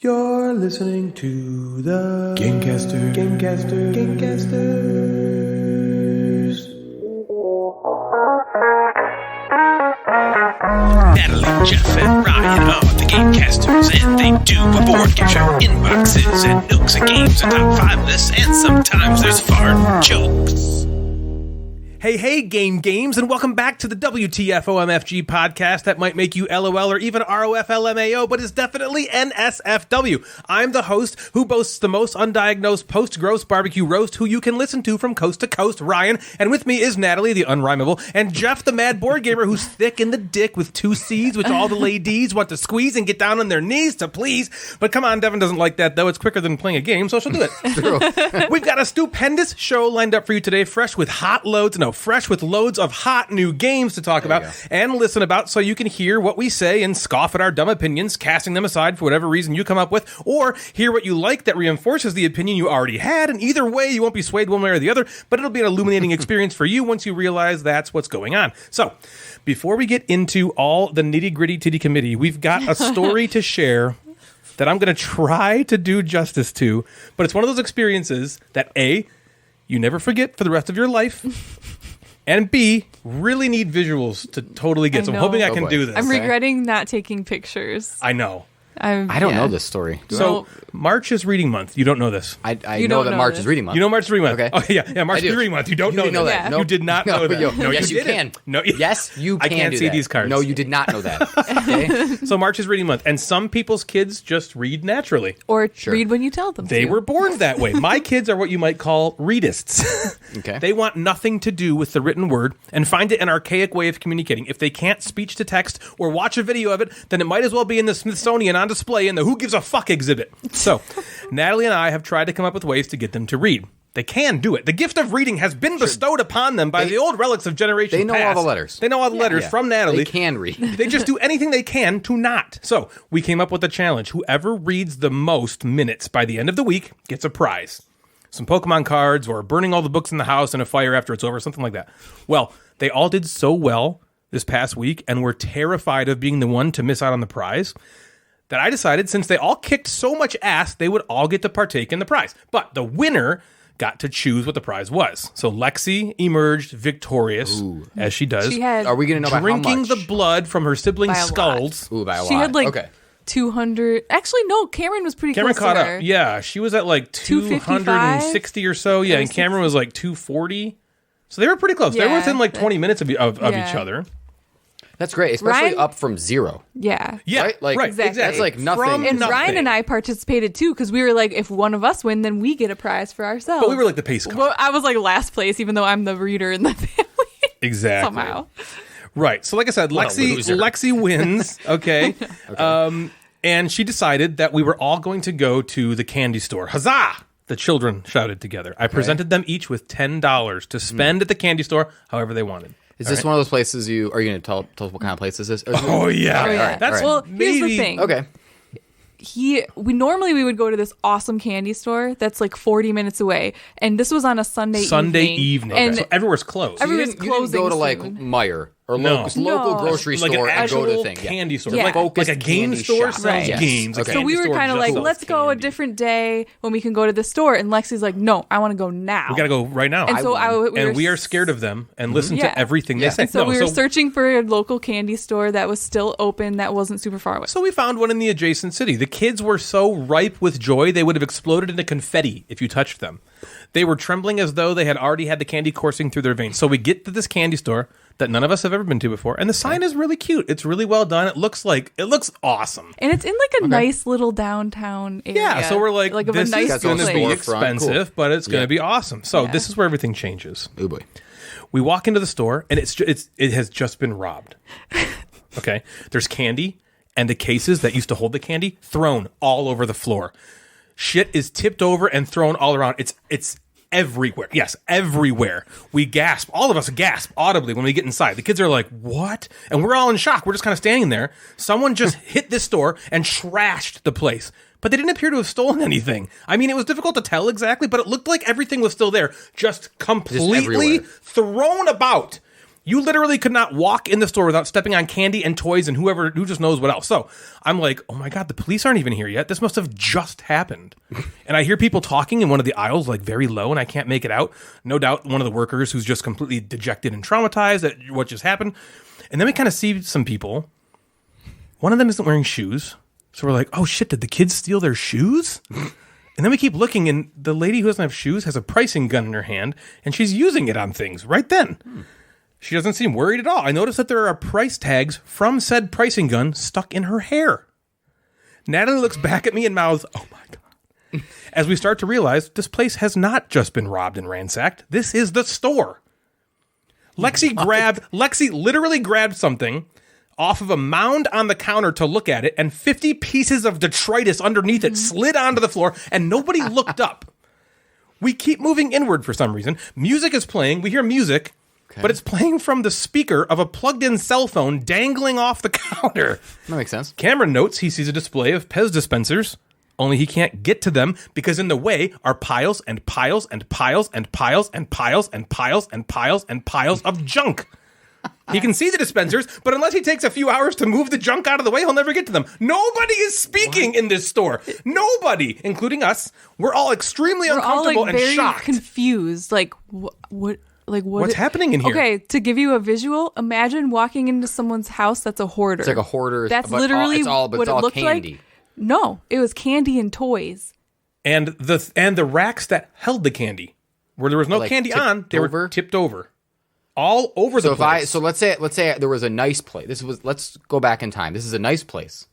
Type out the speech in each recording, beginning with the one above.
You're listening to the Gamecasters. Natalie, Jeff, and Ryan are the Gamecasters, and they do a board game show, inboxes, and nooks and games, and top 5 lists, and sometimes there's fart jokes. Hey, Game Games, and welcome back to the WTF-OMFG podcast that might make you LOL or even ROFLMAO, but is definitely NSFW. I'm the host who boasts the most undiagnosed post-gross barbecue roast who you can listen to from coast to coast, Ryan, and with me is Natalie, the unrhymable, and Jeff, the mad board gamer who's thick in the dick with 2 C's, which all the ladies want to squeeze and get down on their knees to please. But come on, Devin doesn't like that, though. It's quicker than playing a game, so she'll do it. True. We've got a stupendous show lined up for you today, fresh with loads of hot new games to talk about and listen about, so you can hear what we say and scoff at our dumb opinions, casting them aside for whatever reason you come up with, or hear what you like that reinforces the opinion you already had, and either way, you won't be swayed one way or the other, but it'll be an illuminating experience for you once you realize that's what's going on. So, before we get into all the nitty-gritty titty committee, we've got a story to share that I'm going to try to do justice to, but it's one of those experiences that A, you never forget for the rest of your life, and B, really need visuals to totally get. So I'm hoping I can do this. I'm regretting not taking pictures. I know. I don't know this story. So March is reading month. You don't know this. I know that March is reading month. You know March is reading month. Okay. Oh, yeah, March is reading month. You don't know that. Yeah. Nope. You did not know that. No, yes, you can. No, yes, you can. I can't see these cards. No, you did not know that. Okay? So March is reading month, and some people's kids just read naturally. Or read when you tell them They to. were born that way. My kids are what you might call readists. Okay. They want nothing to do with the written word and find it an archaic way of communicating. If they can't speech to text or watch a video of it, then it might as well be in the Smithsonian on display in the Who Gives a Fuck exhibit. So, Natalie and I have tried to come up with ways to get them to read. They can do it. The gift of reading has been bestowed upon them by the old relics of generations past. They know all the letters. They know all the letters from Natalie. They can read. They just do anything they can to not. So, we came up with a challenge. Whoever reads the most minutes by the end of the week gets a prize. Some Pokemon cards or burning all the books in the house in a fire after it's over, something like that. Well, they all did so well this past week and were terrified of being the one to miss out on the prize that I decided, since they all kicked so much ass, they would all get to partake in the prize. But the winner got to choose what the prize was. So Lexi emerged victorious, as she does. She had Are we going to know by how much? Drinking the blood from her siblings' skulls. Ooh, by a lot. She had like okay. 200. Actually, no, Cameron was pretty Cameron close caught to her. up. Yeah, she was at like 260 or so. Yeah, and Cameron was like 240. So they were pretty close. They were within like 20 minutes of each other. That's great, especially Ryan, up from 0. Yeah. Yeah, right? Like, exactly. That's like nothing. And Ryan and I participated too, because we were like, if one of us win, then we get a prize for ourselves. But we were like the pace car. Well, I was like last place, even though I'm the reader in the family. Exactly. Somehow. Right. So like I said, Lexi wins. Okay. And she decided that we were all going to go to the candy store. Huzzah! The children shouted together. I presented them each with $10 to spend at the candy store however they wanted. Is this one of those places are you going to tell us what kind of place this is? Oh, yeah. Oh, yeah. That's well, here's the thing. Okay. We normally would go to this awesome candy store that's like 40 minutes away, and this was on a Sunday evening. And so everywhere's closed. Everywhere's You didn't go to like Meijer or local grocery store and go to the thing. Candy store. Yeah. Like a game store sells games. Okay. So we were kind of like, let's go a different day when we can go to the store. And Lexi's like, no, I want to go now. We got to go right now. And so we are scared of them and listen to everything they say. And so we were searching for a local candy store that was still open, that wasn't super far away. So we found one in the adjacent city. The kids were so ripe with joy, they would have exploded into confetti if you touched them. They were trembling as though they had already had the candy coursing through their veins. So we get to this candy store that none of us have ever been to before, and the sign is really cute. It's really well done. It looks awesome. And it's in like a nice little downtown area. Yeah, so we're like this nice is going to be expensive, but it's going to be awesome. So this is where everything changes. Oh boy. We walk into the store, and it has just been robbed. Okay? There's candy, and the cases that used to hold the candy thrown all over the floor. Shit is tipped over and thrown all around. It's everywhere. Yes, everywhere. We gasp. All of us gasp audibly when we get inside. The kids are like, what? And we're all in shock. We're just kind of standing there. Someone just hit this store and trashed the place. But they didn't appear to have stolen anything. I mean, it was difficult to tell exactly, but it looked like everything was still there, just completely thrown about. You literally could not walk in the store without stepping on candy and toys and who just knows what else. So I'm like, oh my God, the police aren't even here yet. This must have just happened. And I hear people talking in one of the aisles, like very low, and I can't make it out. No doubt one of the workers who's just completely dejected and traumatized at what just happened. And then we kind of see some people. One of them isn't wearing shoes. So we're like, oh shit, did the kids steal their shoes? And then we keep looking, and the lady who doesn't have shoes has a pricing gun in her hand, and she's using it on things right then. She doesn't seem worried at all. I noticed that there are price tags from said pricing gun stuck in her hair. Natalie looks back at me and mouths, oh my God. As we start to realize this place has not just been robbed and ransacked. This is the store. Lexi literally grabbed something off of a mound on the counter to look at it, and 50 pieces of detritus underneath it slid onto the floor, and nobody looked up. We keep moving inward for some reason. Music is playing. We hear music. Okay. But it's playing from the speaker of a plugged-in cell phone dangling off the counter. That makes sense. Cameron notes he sees a display of Pez dispensers, only he can't get to them because in the way are piles and piles and piles and piles and piles and piles and piles and piles of junk. He can see the dispensers, but unless he takes a few hours to move the junk out of the way, he'll never get to them. Nobody is speaking in this store. Nobody, including us. We're all extremely uncomfortable and very shocked. Confused. Like, what? Like what's happening in here? Okay, to give you a visual, imagine walking into someone's house that's a hoarder. It's like a hoarder. That's literally what it looked candy. like. No, it was candy and toys. And the racks that held the candy, where there was no candy on, they were tipped over. All over the place. So let's say there was a nice place. Let's go back in time. This is a nice place.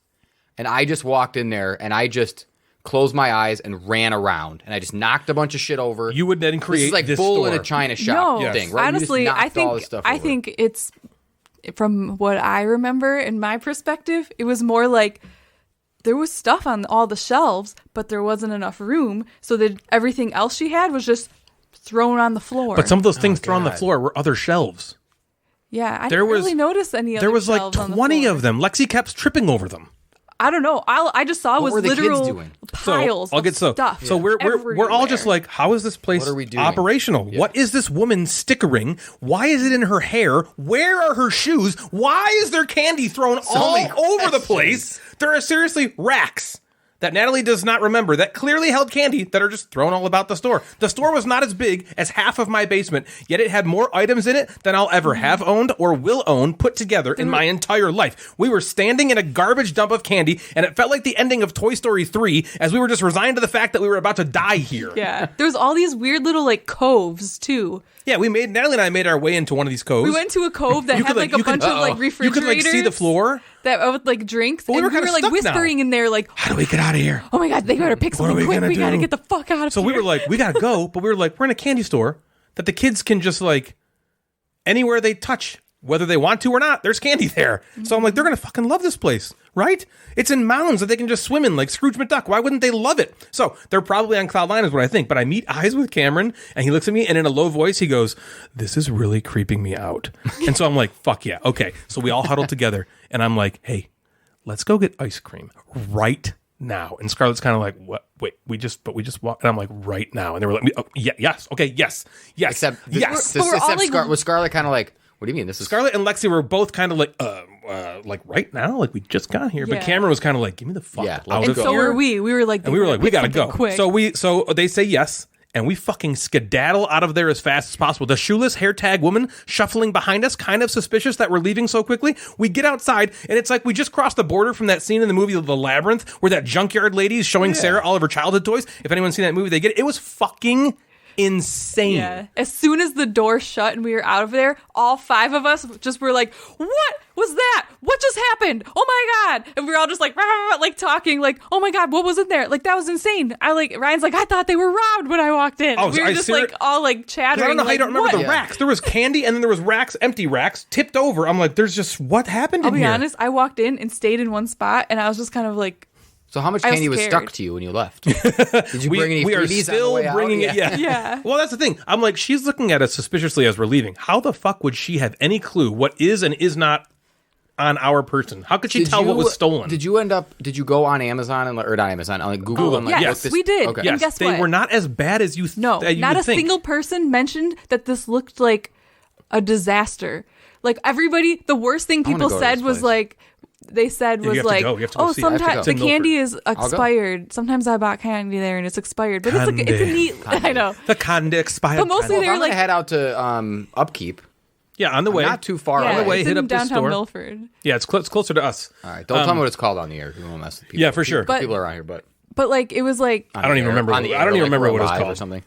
And I just walked in there and I just closed my eyes and ran around, and I just knocked a bunch of shit over. You would then create this bull in a china shop thing, right? Honestly, I think it's, from what I remember in my perspective, it was more like there was stuff on all the shelves, but there wasn't enough room, so that everything else she had was just thrown on the floor. But some of those things thrown on the floor were other shelves. Yeah, I didn't really notice any other shelves. There was like 20 of them. Lexi kept tripping over them. I don't know. I just saw was literal piles of stuff. So we're all just like, how is this place operational? Yeah. What is this woman stickering? Why is it in her hair? Where are her shoes? Why is there candy thrown all over the place? There are seriously racks that Natalie does not remember that clearly held candy that are just thrown all about the store. The store was not as big as half of my basement, yet it had more items in it than I'll ever have owned or will own put together in my entire life. We were standing in a garbage dump of candy, and it felt like the ending of Toy Story 3 as we were just resigned to the fact that we were about to die here. Yeah. There was all these weird little like coves too. Yeah, Natalie and I made our way into one of these coves. We went to a cove that had a bunch of like refrigerators. You could like see the floor. That with like drinks. But we were like whispering in there like, how do we get out of here? Oh my God, they better pick something quick. We gotta get the fuck out of here. So we were like, we gotta go, but we were like, we're in a candy store that the kids can just like, anywhere they touch, whether they want to or not, there's candy there. So I'm like, they're gonna fucking love this place, right? It's in mounds that they can just swim in like Scrooge McDuck. Why wouldn't they love it? So they're probably on cloud nine is what I think. But I meet eyes with Cameron and he looks at me and in a low voice he goes, this is really creeping me out. And so I'm like, fuck yeah. Okay. So we all huddled together and I'm like, hey, let's go get ice cream right now. And Scarlett's kind of like, what? Wait, we just walked. And I'm like, right now. And they were like, oh, yeah, yes. Okay. Yes. Except was Scarlett kind of like, what do you mean? This is Scarlett and Lexi were both kind of like right now, like we just got here. Yeah. But Cameron was kind of like, give me the fuck out of here. And so were we. We were like, we gotta go. Quick. So they say yes, and we fucking skedaddle out of there as fast as possible. The shoeless hair tag woman shuffling behind us, kind of suspicious that we're leaving so quickly. We get outside, and it's like we just crossed the border from that scene in the movie The Labyrinth, where that junkyard lady is showing Sarah all of her childhood toys. If anyone's seen that movie, they get it. It was fucking insane. Yeah. As soon as the door shut and we were out of there, all five of us just were like, what was that? What just happened? Oh my God. And we were all just like, rah, rah, rah, like talking like, oh my God, what was in there? Like, that was insane. Ryan's like, I thought they were robbed when I walked in. We were just like all like chattering. I don't know how you don't remember the racks. There was candy and then there was racks, empty racks, tipped over. I'm like, there's just, what happened in here? I'll be honest, I walked in and stayed in one spot and I was just kind of like, so how much candy was stuck to you when you left? Did you bring any freebies? We are still bringing it. Yeah. Well, that's the thing. I'm like, she's looking at us suspiciously as we're leaving. How the fuck would she have any clue what is and is not on our person? How could she tell what was stolen? Did you go on Amazon or not Amazon, on Google? Yes, we did. Okay. Yes, and guess what? They were not as bad as you No, not a single person mentioned that this looked like a disaster. Like everybody, the worst thing people go to said this was place. like, they said you was have to like, go. You have to go oh, see it. I have to sometimes go. the It's in candy is go. expired. Sometimes I bought candy there and it's expired, but it's a neat. I know. The candy expired. But mostly Well, they if were I'm gonna like, head out to Upkeep. Yeah, on the way. Not too far yeah, on the way, it's hit in up the downtown store. Milford. Yeah, it's closer to us. All right, don't tell me what it's called on the air. We won't mess with people. Yeah, for sure. But- People around here, but like it was like, I don't even remember. I don't even remember what it was called or something.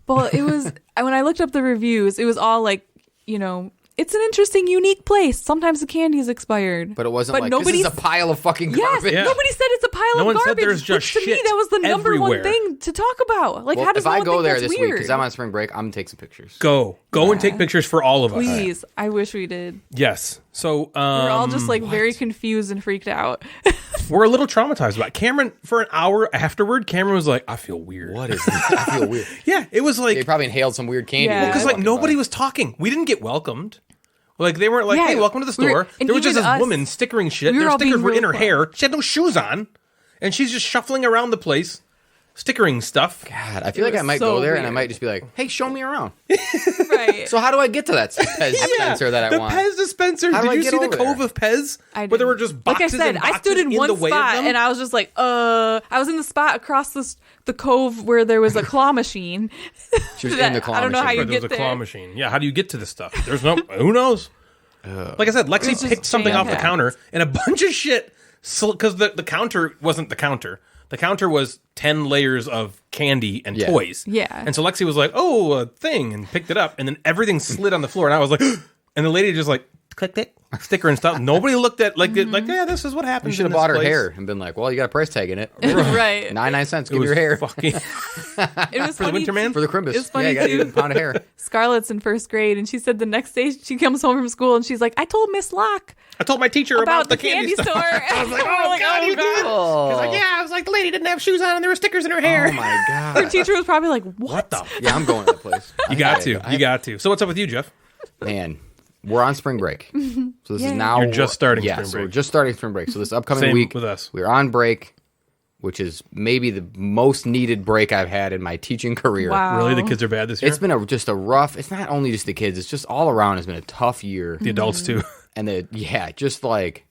well, it was when I looked up the reviews, it was all like, it's an interesting, unique place. Sometimes the candy is expired, But it wasn't like nobody's this is a pile of fucking Yes, garbage. Yeah. nobody said it's a pile No of one garbage. said there's just which to me shit that was the number everywhere. one thing to talk about. Like, Well, how does if I no one go think there that's this weird? week because I'm on spring break, I'm gonna take some pictures. Go and take pictures for all of us. Please, I wish we did. Yes. So We're all just like very confused and freaked out. we're a little traumatized about it. Cameron. For an hour afterward, Cameron was like, "I feel weird." What is this? I feel weird. Yeah, it was like They probably inhaled some weird candy. Yeah. because like nobody was talking. We didn't get welcomed. Like they weren't like, Yeah, "Hey, welcome to the we were- store." and There was just even this us, woman stickering shit. we were Their all being stickers were in her real hair. She had no shoes on, and she's just shuffling around the place, stickering stuff. God, I feel like was I might so go there and I weird. might just be like, "Hey, show me around." Right. So how do I get to that Pez dispenser that I the want? Pez dispenser. How do Did I you get see the over cove there? of Pez? I Where there were didn't. just Like I boxes said, and I boxes stood in the one way of spot them. and I was just like, I was in the spot across the cove where there was a claw machine. She was in the claw I don't know how machine. you There was get a claw there. machine. Yeah, how do you get to this stuff? There's no. Who knows? Like I said, Lexi was just picked something off the jam-packed. counter and a bunch of shit. Because the counter wasn't the counter. The counter was 10 layers of candy and Yeah. toys. Yeah. And so Lexi was like, "Oh, a thing," and picked it up, and then everything slid on the floor, and I was like, and the lady just like clicked it, sticker and stuff. Nobody looked at like yeah, this is what You happens. should in have bought this her place. hair and been like, "Well, you got a price tag in it. Right. 99 cents. It Give me was your hair fucking It was for the funny. Winter Man. for the Crimbus." It's funny, yeah, you got to too. get a pound of hair. Scarlett's in first grade, and she said the next day she comes home from school and she's like, I told Miss Locke I told my teacher about the candy store. I was like, "Oh god, you did." Oh. She's like, "Yeah." I was like, "The lady didn't have shoes on, and there were stickers in her hair." Oh my god. Her teacher was probably like, What the? Yeah, I'm going to that place. You got to. You got to. So what's up with you, Jeff? Man, we're on spring break. So this is Yay. now You're just starting yeah, spring so break. we're just starting spring break. So this upcoming Same week with us. we're on break, which is maybe the most needed break I've had in my teaching career. wow. Really, the kids are bad this year. It's been just a rough. It's not only just the kids. It's just all around has been a tough year. the adults too. And just like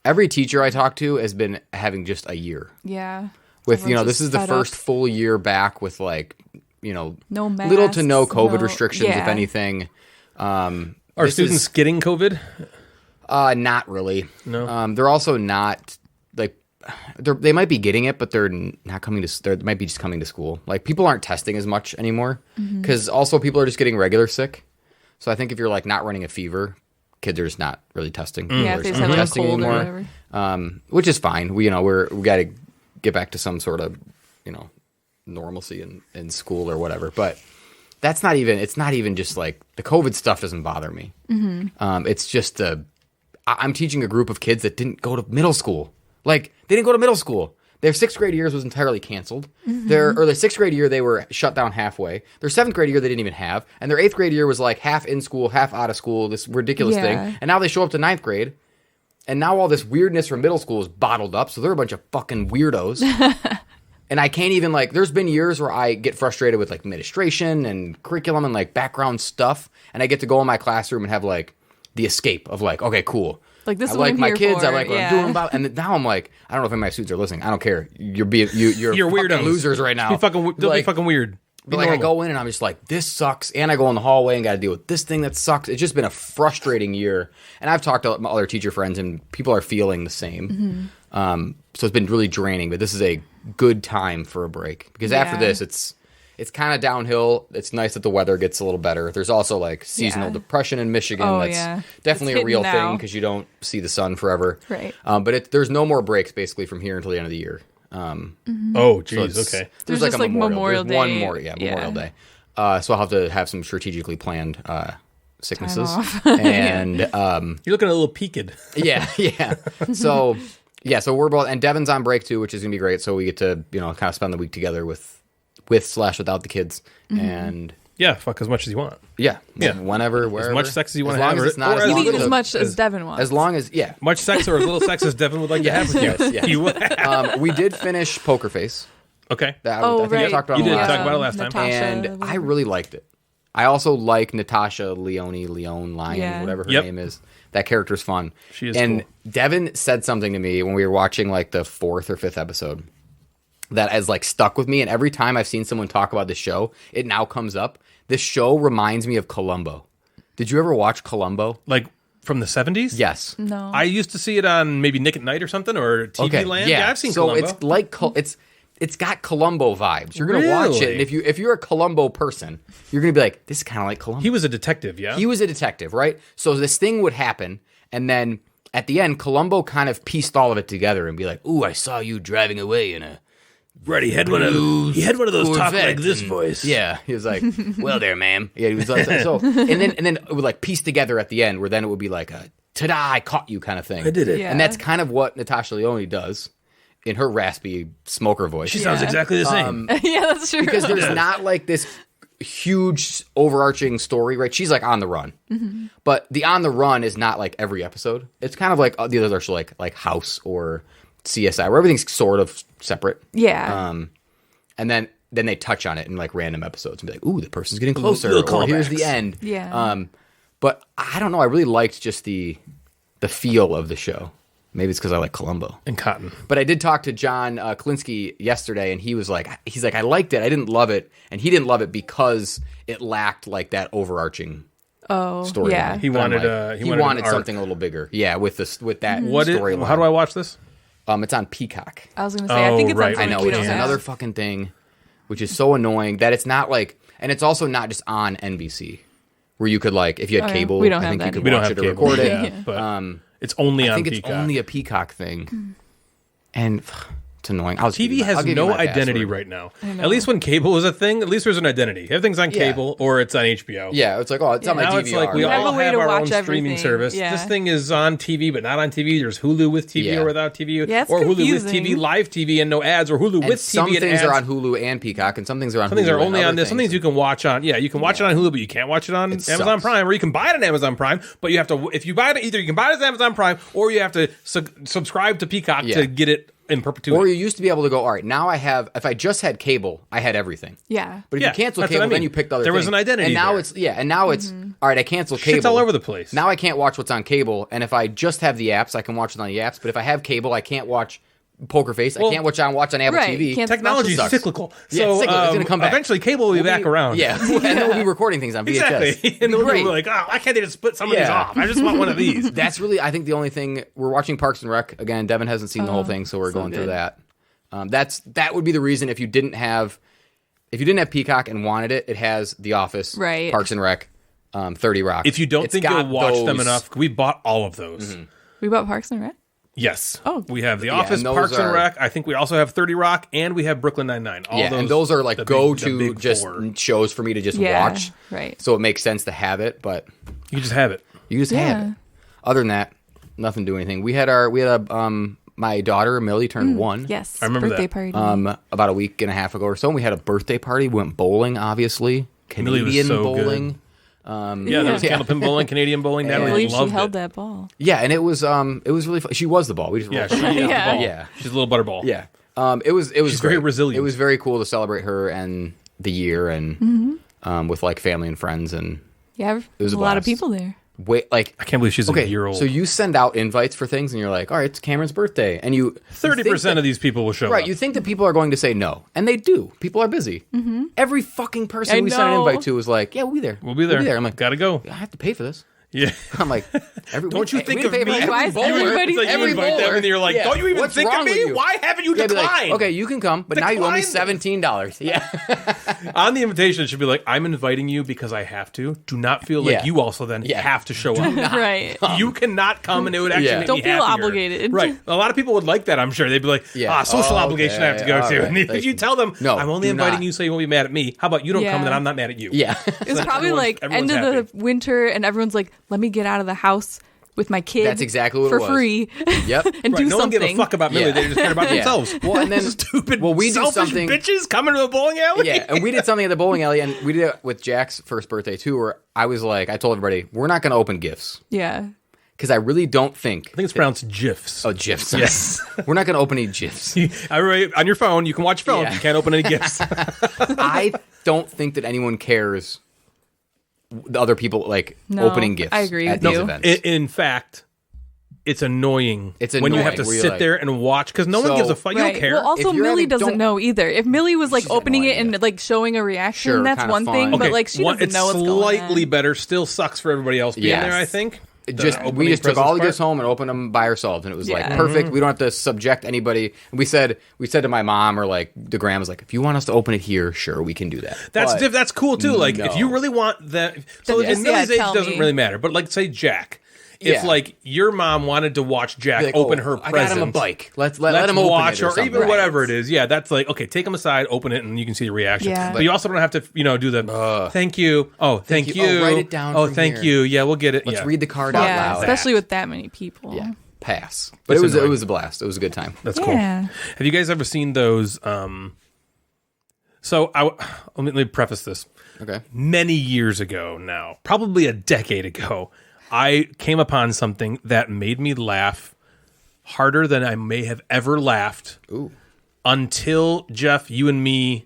every teacher I talk to has been having just a year. Yeah. With Everyone's this just is the fed first up. full year back with like No little to no masks, COVID no- restrictions, if yeah. anything. Are This students is- getting COVID? Not really. No? They're also not like they might be getting it, but they're not coming to. They might be just coming to school. Like people aren't testing as much anymore because also people are just getting regular sick. So I think if you're like not running a fever, kids are just not really testing. Yeah, if they just have like a cold or whatever. Which is fine. We we got to get back to some sort of normalcy in school or whatever. But that's not even. It's not even just like the COVID stuff doesn't bother me. It's just I'm teaching a group of kids that didn't go to middle school. Like they didn't go to middle school. Their 6th grade years was entirely canceled. Their 6th grade year they were shut down halfway. Their 7th grade year they didn't even have, and their 8th grade year was like half in school, half out of school. This ridiculous Yeah. thing. And now they show up to 9th grade, and now all this weirdness from middle school is bottled up. So they're a bunch of fucking weirdos. And I can't even there's been years where I get frustrated with like administration and curriculum and like background stuff, and I get to go in my classroom and have like the escape of like, okay, cool. Like, this I is what like I'm my here kids. I for, like what yeah. I'm doing about. And now I'm like, I don't know if any of my students are listening. I don't care. You're You're fucking weirdos. losers right now. They'll be fucking weird. Be But like I normal. go in and I'm just like, this sucks, and I go in the hallway and got to deal with this thing that sucks. It's just been a frustrating year, and I've talked to my other teacher friends, and people are feeling the same. So it's been really draining. But this is a good time for a break because after Yeah. this, it's kind of downhill. It's nice that the weather gets a little better. There's also like seasonal Yeah. depression in Michigan. Oh, That's yeah. definitely It's a real hitting thing now. because you don't see the sun forever. Right. But there's no more breaks basically from here until the end of the year. Oh, So jeez. it's- Okay. There's There's like just, a like, Memorial There's one Day. more, Yeah. Memorial Day. So I'll have to have some strategically planned sicknesses. off. And You're looking a little peaked. yeah. So we're both, and Devin's on break too, which is gonna be great. So we get to kind of spend the week together with / without the kids, and Yeah, fuck as much as you want. yeah, Yeah. whenever, wherever, As much sex as you want As to long have. as it's not or as You long think as as a- much as Devin wants. as long as much sex or as little sex as Devin would like to have with you. Yes, yes. You would have. we did finish Poker Face. Okay. I Oh, think I right. talked about You it did last talk time. about it last time. Natasha, And I really liked it. I also like Natasha Leone, whatever her Yep. name is. That character's fun. She is And cool. Devin said something to me when we were watching like the 4th or 5th episode that has like stuck with me. And every time I've seen someone talk about this show, it now comes up. This show reminds me of Columbo. Did you ever watch Columbo? Like from the 70s? Yes. No. I used to see it on maybe Nick at Night or something, or TV Land. Yeah, I've seen so Columbo. it's like it's got Columbo vibes. You're gonna watch it, and Really? if you're a Columbo person, you're gonna be like, this is kind of like Columbo. He was a detective, yeah? He was a detective, right? So this thing would happen, and then at the end, Columbo kind of pieced all of it together and be like, "Ooh, I saw you driving away in a Right, he had one of those talk Corvette," like this and- voice. Yeah, he was like, "Well, there, ma'am." Yeah, he was like, so, and then it would like piece together at the end, where then it would be like a "ta-da, I caught you" kind of thing. I did it. Yeah. And that's kind of what Natasha Leone does in her raspy smoker voice. She sounds exactly the same. Yeah, that's true. Because there's not like this huge overarching story, right? She's like on the run, but the on the run is not like every episode. It's kind of like the others are like House or CSI, where everything's sort of separate. Yeah. And then they touch on it in like random episodes and be like, "Ooh, the person's getting closer," little or "Here's callbacks. the end." Yeah. But I don't know. I really liked just the feel of the show. Maybe it's because I like Columbo. And Cotton. But I did talk to John Klinsky yesterday, and he's like, I liked it. I didn't love it, and he didn't love it because it lacked like that overarching story. yeah. He But I'm wanted, like, he he wanted wanted an arc. something a little bigger. Yeah, with that What storyline. how do I watch this? It's on Peacock. I was going to say, I think it's right. on I know, something we which don't is have. another fucking thing, which is so annoying that it's not like, and it's also not just on NBC, where you could like, if you had Oh, yeah. cable, We don't I have think that you could We don't watch have it or cable. record it. Yeah, but it's only I on think Peacock. it's only a Peacock thing, and it's annoying. TV has no identity right now. At least when cable is a thing, at least there's an identity. Everything's on cable or it's on HBO. Yeah, it's like, oh, it's on my Now DVR. it's like we have all a way have to our own watch streaming everything. service. Yeah. This thing is on TV, but not on TV. There's Hulu with TV Yeah. or without TV, Yeah, it's or Hulu confusing. with TV, live TV, and no ads, or Hulu and with some TV and things ads. are on Hulu and Peacock, and some things are on Some things Hulu are and only other on this. Some things you can watch on. Yeah, you can watch it on Hulu, but you can't watch it on Amazon sucks. Prime, or you can buy it on Amazon Prime. But you have to, if you buy it, either you can buy it as Amazon Prime, or you have to subscribe to Peacock Yeah. to get it in perpetuity. Or you used to be able to go, all right, now I have, if I just had cable, I had everything. Yeah. But if Yeah, you cancel that's what cable, I mean. then you picked other There things. was an identity And now there. it's, all right, I canceled cable. Shit's all over the place. Now I can't watch what's on cable, and if I just have the apps, I can watch it on the apps. But if I have cable, I can't watch Poker Face. I can't watch on Apple Right, TV. can't- Technology is Sucks. cyclical. Yeah, So it's cyclical. It's gonna come back. Eventually, cable will be back around. Yeah, and then we'll be recording things on VHS. Exactly. And It'll we'll be be great. like, oh, why can't they just split some of these Yeah. off? I just want one of these. That's really, I think, the only thing. We're watching Parks and Rec again. Devin hasn't seen the whole thing, so we're going through good. that. That would be the reason if you didn't have Peacock and wanted it. It has The Office, Right. Parks and Rec, 30 Rock. If you don't It's think you'll got watch them those- enough, we bought all of those. We bought Parks and Rec? Yes. Oh. We have The Office, and those Parks and are- Rec. I think we also have 30 Rock, and we have Brooklyn Nine-Nine. All yeah, and those are like the go-to big just four. shows for me to just Yeah, watch. right. So it makes sense to have it, but You just have it. you just have Yeah. it. Other than that, nothing to do anything. We had my daughter Millie turned 1. Yes. I remember birthday that. party. About a week and a half ago or so. And we had a birthday party. We went bowling, obviously. Millie was Canadian so bowling. Yeah, there was candlepin bowling, Canadian bowling. I Natalie believe she loved held it. that ball. Yeah, and it was really fun. She was the ball. We just Yeah, rolled she her. got the Yeah. ball. Yeah. She's a little butterball. Yeah. It was She's very great. resilient. It was very cool to celebrate her and the year and with like family and friends and Yeah, was a a lot of blast. people there. wait like I can't believe she's okay. a year old. So you send out invites for things and you're like, all right, it's Cameron's birthday, and you 30% of these people will show right. up. You think that people are going to say no, and they do. People are busy. Every fucking person I we sent an know. invite to was like, yeah, we'll be there. We'll be there. I'm like, gotta go. I have to pay for this. Yeah. I'm like, Don't you think of me? Why is everybody- It's like you every invite them bowler. and you're like, Yeah. don't you even What's think wrong of with me? you? Why haven't you Yeah, be like, declined? okay, you can come, but now you owe me Decline. $17. Yeah. On the invitation, it should be like, I'm inviting you because I have to. Do not feel like Yeah. you also then Yeah. have to show up. Right. You cannot come, and it would actually Yeah. make Don't me feel happier. obligated. Right. A lot of people would like that, I'm sure. They'd be like, Yeah. social Oh, obligation I have to go okay. to. All And right. if you tell them, No, I'm only do inviting not. you so you won't be mad at me. How about you don't come, Yeah. then I'm not mad at you. Yeah. It was probably like everyone's end of happy. the winter, and everyone's like, "Let me get out of the house with my kid." That's exactly what for it was. free. Yep. and Right, do no one something. give a fuck about Millie. Yeah. They just care about Yeah. themselves. Well, and then Stupid, well, we do selfish something. bitches coming to the bowling alley. Yeah, and we did something at the bowling alley, and we did it with Jack's first birthday too. Where I was like, I told everybody, we're not going to open gifts Yeah. because I really don't think. I think it's pronounced GIFs. Oh, gifs. Yes. We're not going to open any gifs. Everybody, on your phone, you can watch your phone. Yeah. You can't open any gifts. I don't think that anyone cares the other people like No, opening gifts I agree at with these you. events. In fact, it's annoying. It's when you annoying, have to where you're sit like- there and watch because no one So- gives a fuck. You Right. don't care. Well, also If you're Millie having- doesn't don't- know either. If Millie was like She's got no opening it idea. and like showing a reaction, Sure, that's kinda one fun. thing. Okay, But like she doesn't it's know what's going slightly on. better. Still sucks for everybody else being Yes. there. I think. We The just opening took all the presents gifts part. home and opened them by ourselves, and it was like Yeah. perfect. We don't have to subject anybody. And we said to my mom or like the grandma was like, if you want us to open it here, sure, we can do that. That's But that's cool too. Like no. if you really want that, so Then in just, Millie's age tell doesn't me. really matter. But like say Jack, if Yeah. like your mom wanted to watch Jack Like, open oh, her I present, got him a bike. Let let's him open watch it or, or even something. whatever it is. Yeah, that's like okay. Take him aside, open it, and you can see the reaction. Yeah. But you also don't have to do the thank you. Oh, thank you. you. Oh, write it down Oh, from thank here. you. Yeah, we'll get it. Let's yeah. read the card out Yeah, loud. especially with that many people. Yeah, pass. But It's it annoying. was a blast. It was a good time. That's cool. Yeah. Have you guys ever seen those? So let me preface this. Okay. Many years ago now, probably a decade ago, I came upon something that made me laugh harder than I may have ever laughed Ooh. until, Jeff, you and me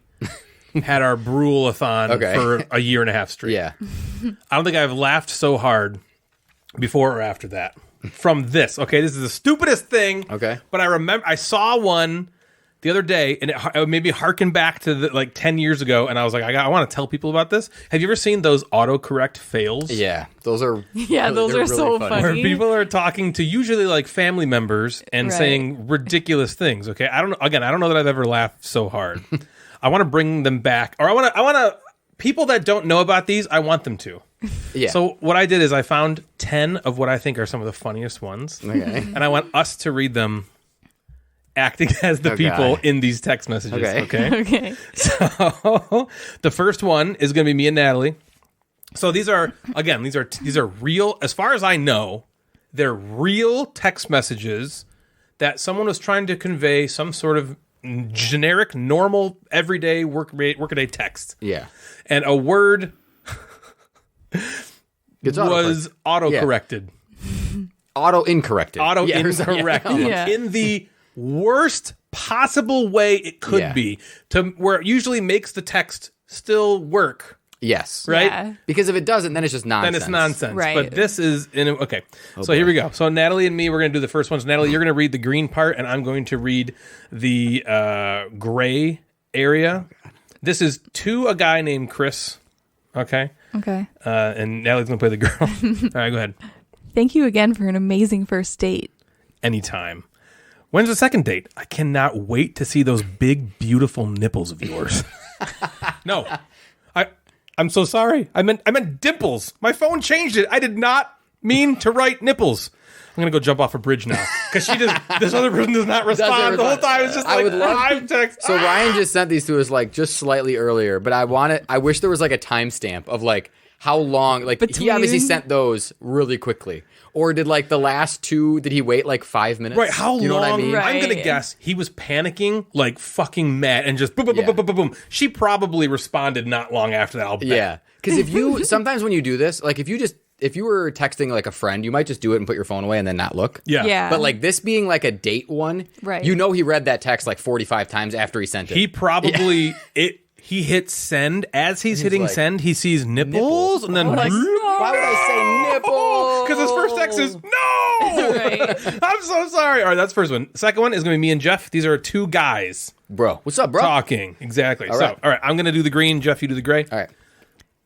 had our Brule-a-thon Okay. for a year and a half straight. Yeah. I don't think I've laughed so hard before or after that from this. Okay, this is the stupidest thing. Okay. But I remember I saw one the other day, and it made me harken back to like 10 years ago, and I was like, I want to tell people about this. Have you ever seen those autocorrect fails? Yeah. Those are. Yeah, those they're are so Where funny. people are talking to usually like family members and Right. saying ridiculous things. Okay, I don't know. Again, I don't know that I've ever laughed so hard. I want to bring them back, or I want to. People that don't know about these, I want them to. Yeah. So what I did is I found 10 of what I think are some of the funniest ones, Okay. and I want us to read them, acting as the Okay. people in these text messages. Okay. Okay. Okay. So the first one is going to be me and Natalie. So these are real, as far as I know, they're real text messages that someone was trying to convey some sort of generic, normal, everyday workaday text. Yeah. And a word It's was auto-corrected. auto-incorrected. Auto-incorrected. Yeah. In the worst possible way it could Yeah. be, to where it usually makes the text still work. Yes. Right? Yeah. Because if it doesn't, then it's just nonsense. Then it's nonsense. Right. But this is okay. So here we go. So Natalie and me, we're going to do the first one. So Natalie, you're going to read the green part, and I'm going to read the gray area. This is to a guy named Chris. Okay. Okay. And Natalie's going to play the girl. All right, go ahead. Thank you again for an amazing first date. Anytime. When's the second date? I cannot wait to see those big, beautiful nipples of yours. No. I'm so sorry. I meant dimples. My phone changed it. I did not mean to write nipples. I'm gonna go jump off a bridge now because this other person does not respond the whole time. It's just I like would love- five texts. So Ryan just sent these to us like just slightly earlier, but I wish there was like a timestamp of like how long. Like he obviously Between- sent those really quickly, or did like the last two? Did he wait like 5 minutes? Right, how you know long? What I mean? Right. I'm gonna guess he was panicking, like fucking mad, and just boom, boom, Yeah. boom, boom, boom, boom. She probably responded not long after that. I'll bet. Yeah, because if you sometimes when you do this, like if you were texting like a friend, you might just do it and put your phone away and then not look. Yeah. Yeah. But like this being like a date one, Right. You know he read that text like 45 times after he sent it. He probably he hits send as he's hitting like, send. He sees nipples and then Like, why would I say nipple? because his first text is no. Right. I'm so sorry. All right, that's the first one. Second one is going to be me and Jeff. These are two guys Bro, what's up, bro? talking. Exactly. All right. So, all right, I'm going to do the green. Jeff, you do the gray. All right.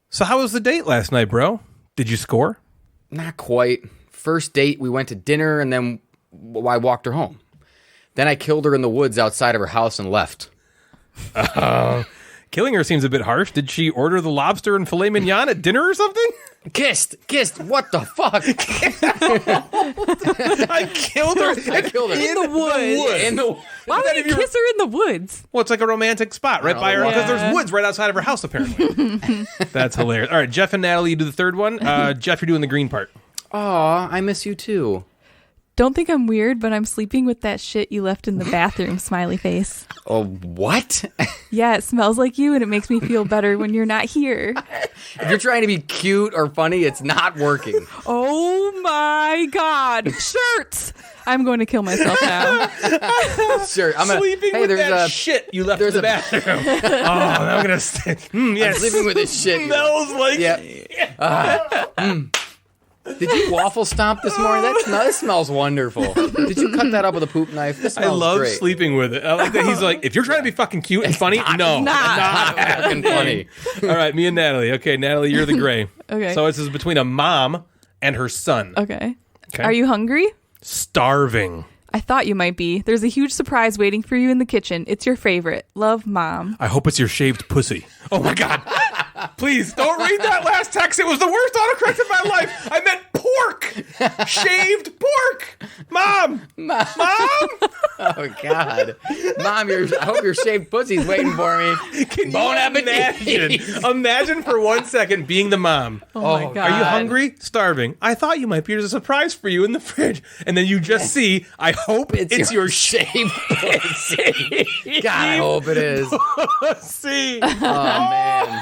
So, how was the date last night, bro? Did you score? Not quite. First date, we went to dinner and then I walked her home. Then I killed her in the woods outside of her house and left. Killing her seems a bit harsh. Did she order the lobster and filet mignon at dinner or something? Kissed. What the fuck? I killed her. I killed her In the woods. In the Why would you kiss her in the woods? Well, it's like a romantic spot right by her because Yeah. there's woods right outside of her house, apparently. That's hilarious. All right, Jeff and Natalie, you do the third one. Jeff, you're doing the green part. Aw, I miss you too. Don't think I'm weird, but I'm sleeping with that shit you left in the bathroom, smiley face. Oh, what? Yeah, it smells like you and it makes me feel better when you're not here. If you're trying to be cute or funny, it's not working. Oh my God. Shirts! I'm going to kill myself now. Sure. Sleeping with that shit you left in the bathroom. I'm gonna I'm sleeping with this shit. Smells like Did you waffle stomp this morning? That smells wonderful. Did you cut that up with a poop knife? This smells I love great. sleeping with it. I like that he's like, if you're trying to be fucking cute and funny, no. Not fucking funny. All right, me and Natalie. Okay, Natalie, you're the gray. Okay. So this is between a mom and her son. Okay. Are you hungry? Starving. I thought you might be. There's a huge surprise waiting for you in the kitchen. It's your favorite. Love, Mom. I hope it's your shaved pussy. Oh my God. Please don't read that last text. It was the worst autocorrect of my life. I meant pork. Shaved pork. Mom. Oh God, Mom! I hope your shaved pussy's waiting for me. Can you imagine for 1 second being the mom? Oh my God. Are you hungry? Starving. I thought you might be. There's a surprise for you in the fridge. And then you just see, I hope it's your shaved pussy. God, I hope it is. See. Oh man.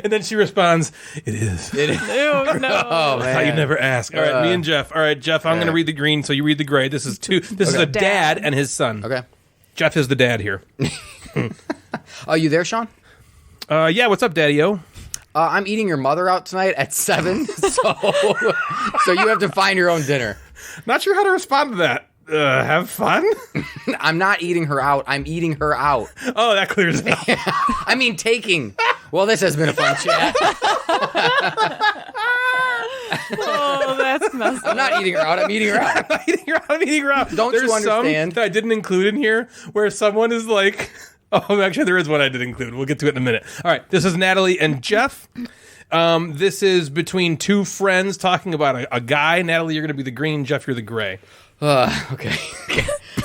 And then she responds, it is. It is. Ew, no. Oh man. How you never ask. All right, me and Jeff. All right, Jeff, I'm going to read the green, so you read the gray. This is a dad and his son. Okay. Jeff is the dad here. Oh, you there, Sean? Yeah, what's up, Daddy-O? I'm eating your mother out tonight at 7, so you have to find your own dinner. Not sure how to respond to that. Have fun? I'm not eating her out. I'm eating her out. Oh, that clears it up. I mean, taking. Well, this has been a fun chat. Oh, that's messed up. I'm not eating her out. I'm eating her out. I'm eating her out. Don't you understand? Some that I didn't include in here where someone is like, oh, actually, there is one I did include. We'll get to it in a minute. All right, this is Natalie and Jeff. This is between two friends talking about a guy. Natalie, you're going to be the green. Jeff, you're the gray. Okay.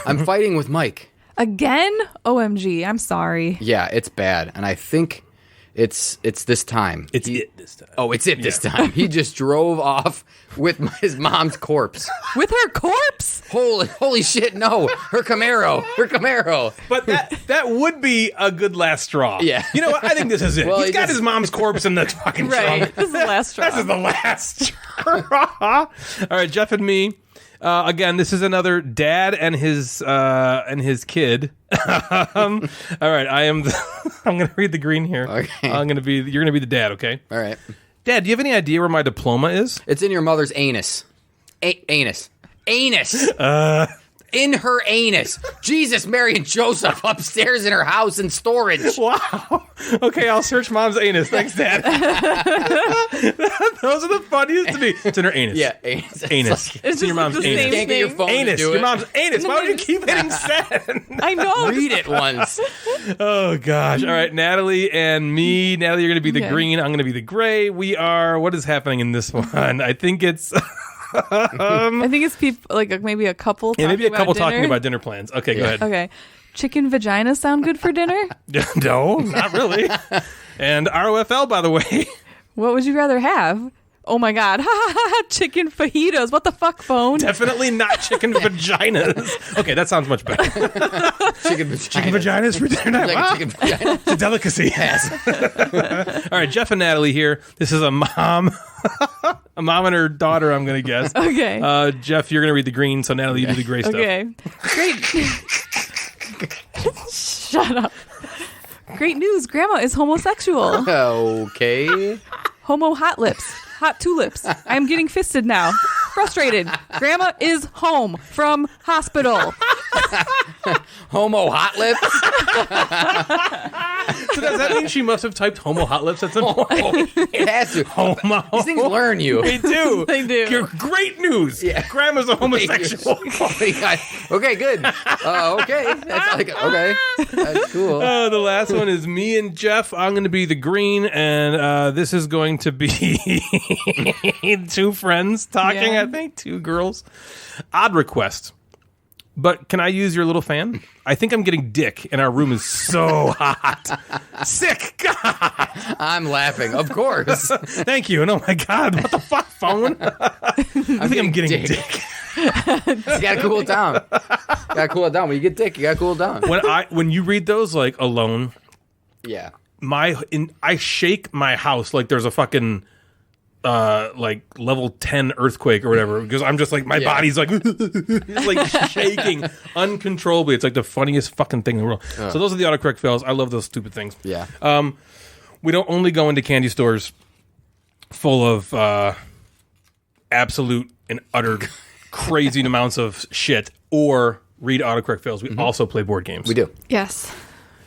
I'm fighting with Mike. Again? OMG, I'm sorry. Yeah, it's bad. And I think it's this time. It's it this time. Oh, it's it this time. He just drove off with his mom's corpse. With her corpse? Holy shit, no. Her Camaro. But that would be a good last straw. Yeah. You know what? I think this is it. Well, He's got his mom's corpse in the fucking Right. trunk. This is the last straw. This is the last straw. All right, Jeff and me. Again, this is another dad and his kid. All right, I'm going to read the green here. Okay. You're going to be the dad, okay? All right. Dad, do you have any idea where my diploma is? It's in your mother's anus. Anus. In her anus. Jesus, Mary, and Joseph upstairs in her house in storage. Wow. Okay, I'll search mom's anus. Thanks, Dad. Those are the funniest to me. It's in her anus. Yeah, anus. Anus. It's in your mom's the anus. same Can't get your phone Anus. to do Your it. mom's anus. Why would you keep hitting send? I know. Read it once. Oh, gosh. All right, Natalie and me. Natalie, you're going to be the green. I'm going to be the gray. We are... What is happening in this one? I think it's... I think it's people like maybe a couple. Yeah, maybe a couple dinner. talking about dinner plans. Okay, go ahead. Okay, chicken vaginas sound good for dinner. No, not really. And ROFL, by the way. What would you rather have? Oh my God, chicken fajitas. What the fuck, phone? Definitely not chicken vaginas. Okay, that sounds much better. Chicken vagina. Chicken vaginas for dinner. Like Wow. chicken vagina. It's a delicacy. All right, Jeff and Natalie here. This is a mom. A mom and her daughter, I'm going to guess. Okay. Jeff, you're going to read the green, so Natalie, you do the gray stuff. Okay. Great. Shut up. Great news. Grandma is homosexual. Okay. Homo hot lips. Hot tulips. I am getting fisted now. Frustrated. Grandma is home from hospital. Homo hot lips. So does that mean she must have typed homo hot lips at some point? It has to. Homo. These things learn you. They do. They do. You're great news. Yeah. Grandma's a homosexual. Oh my God. Okay, good. Okay. That's like, okay. That's cool. The last one is me and Jeff. I'm going to be the green, and this is going to be two friends talking, Yeah. I think. Two girls. Odd request. But can I use your little fan? I think I'm getting dick, and our room is so hot. Sick. God. I'm laughing. Of course. Thank you. And oh my God, what the fuck, phone? I think I'm getting dick. You gotta cool it down. When you get dick, you gotta cool it down. When you read those like alone, Yeah. I shake my house like there's a fucking level 10 earthquake or whatever, because I'm just like, my body's like, it's like shaking uncontrollably. It's like the funniest fucking thing in the world. So those are the autocorrect fails. I love those stupid things. Yeah. We don't only go into candy stores full of absolute and utter crazy amounts of shit or read autocorrect fails. We also play board games. We do. Yes.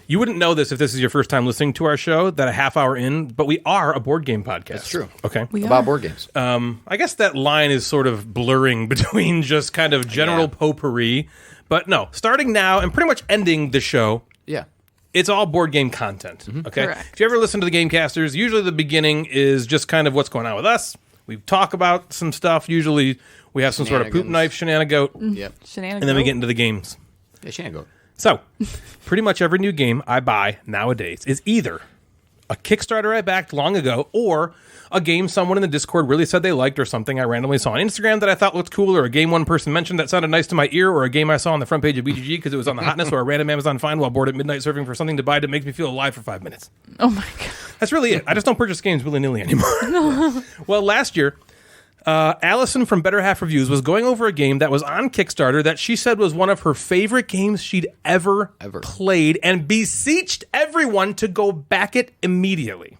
You wouldn't know this if this is your first time listening to our show, that a half hour in, but we are a board game podcast. That's true. Okay. About board games. I guess that line is sort of blurring between just kind of general potpourri. But no, starting now and pretty much ending the show, Yeah. it's all board game content. Okay. Correct. If you ever listen to the Gamecasters, usually the beginning is just kind of what's going on with us. We talk about some stuff. Usually we have some sort of poop knife shenanigan. Yep. Shenanigans. And then we get into the games. Yeah, shenanigan. So, pretty much every new game I buy nowadays is either a Kickstarter I backed long ago or a game someone in the Discord really said they liked or something I randomly saw on Instagram that I thought looked cool or a game one person mentioned that sounded nice to my ear or a game I saw on the front page of BGG because it was on the hotness or a random Amazon find while bored at midnight surfing for something to buy that makes me feel alive for 5 minutes. Oh my God. That's really it. I just don't purchase games willy-nilly anymore. Well, last year, Allison from Better Half Reviews was going over a game that was on Kickstarter that she said was one of her favorite games she'd ever played and beseeched everyone to go back it immediately.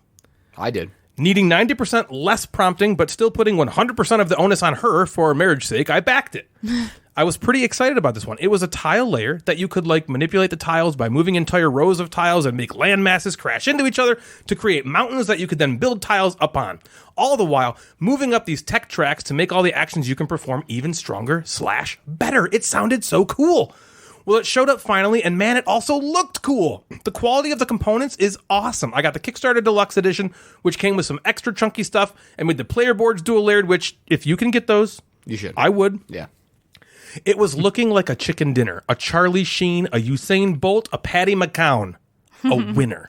I did. Needing 90% less prompting, but still putting 100% of the onus on her for marriage's sake, I backed it. I was pretty excited about this one. It was a tile layer that you could manipulate the tiles by moving entire rows of tiles and make land masses crash into each other to create mountains that you could then build tiles up on. All the while moving up these tech tracks to make all the actions you can perform even stronger / better. It sounded so cool. Well, it showed up finally, and man, it also looked cool. The quality of the components is awesome. I got the Kickstarter Deluxe Edition, which came with some extra chunky stuff, and with the player boards dual layered, which, if you can get those, you should. I would. Yeah. It was looking like a chicken dinner, a Charlie Sheen, a Usain Bolt, a Patty McCown, a winner.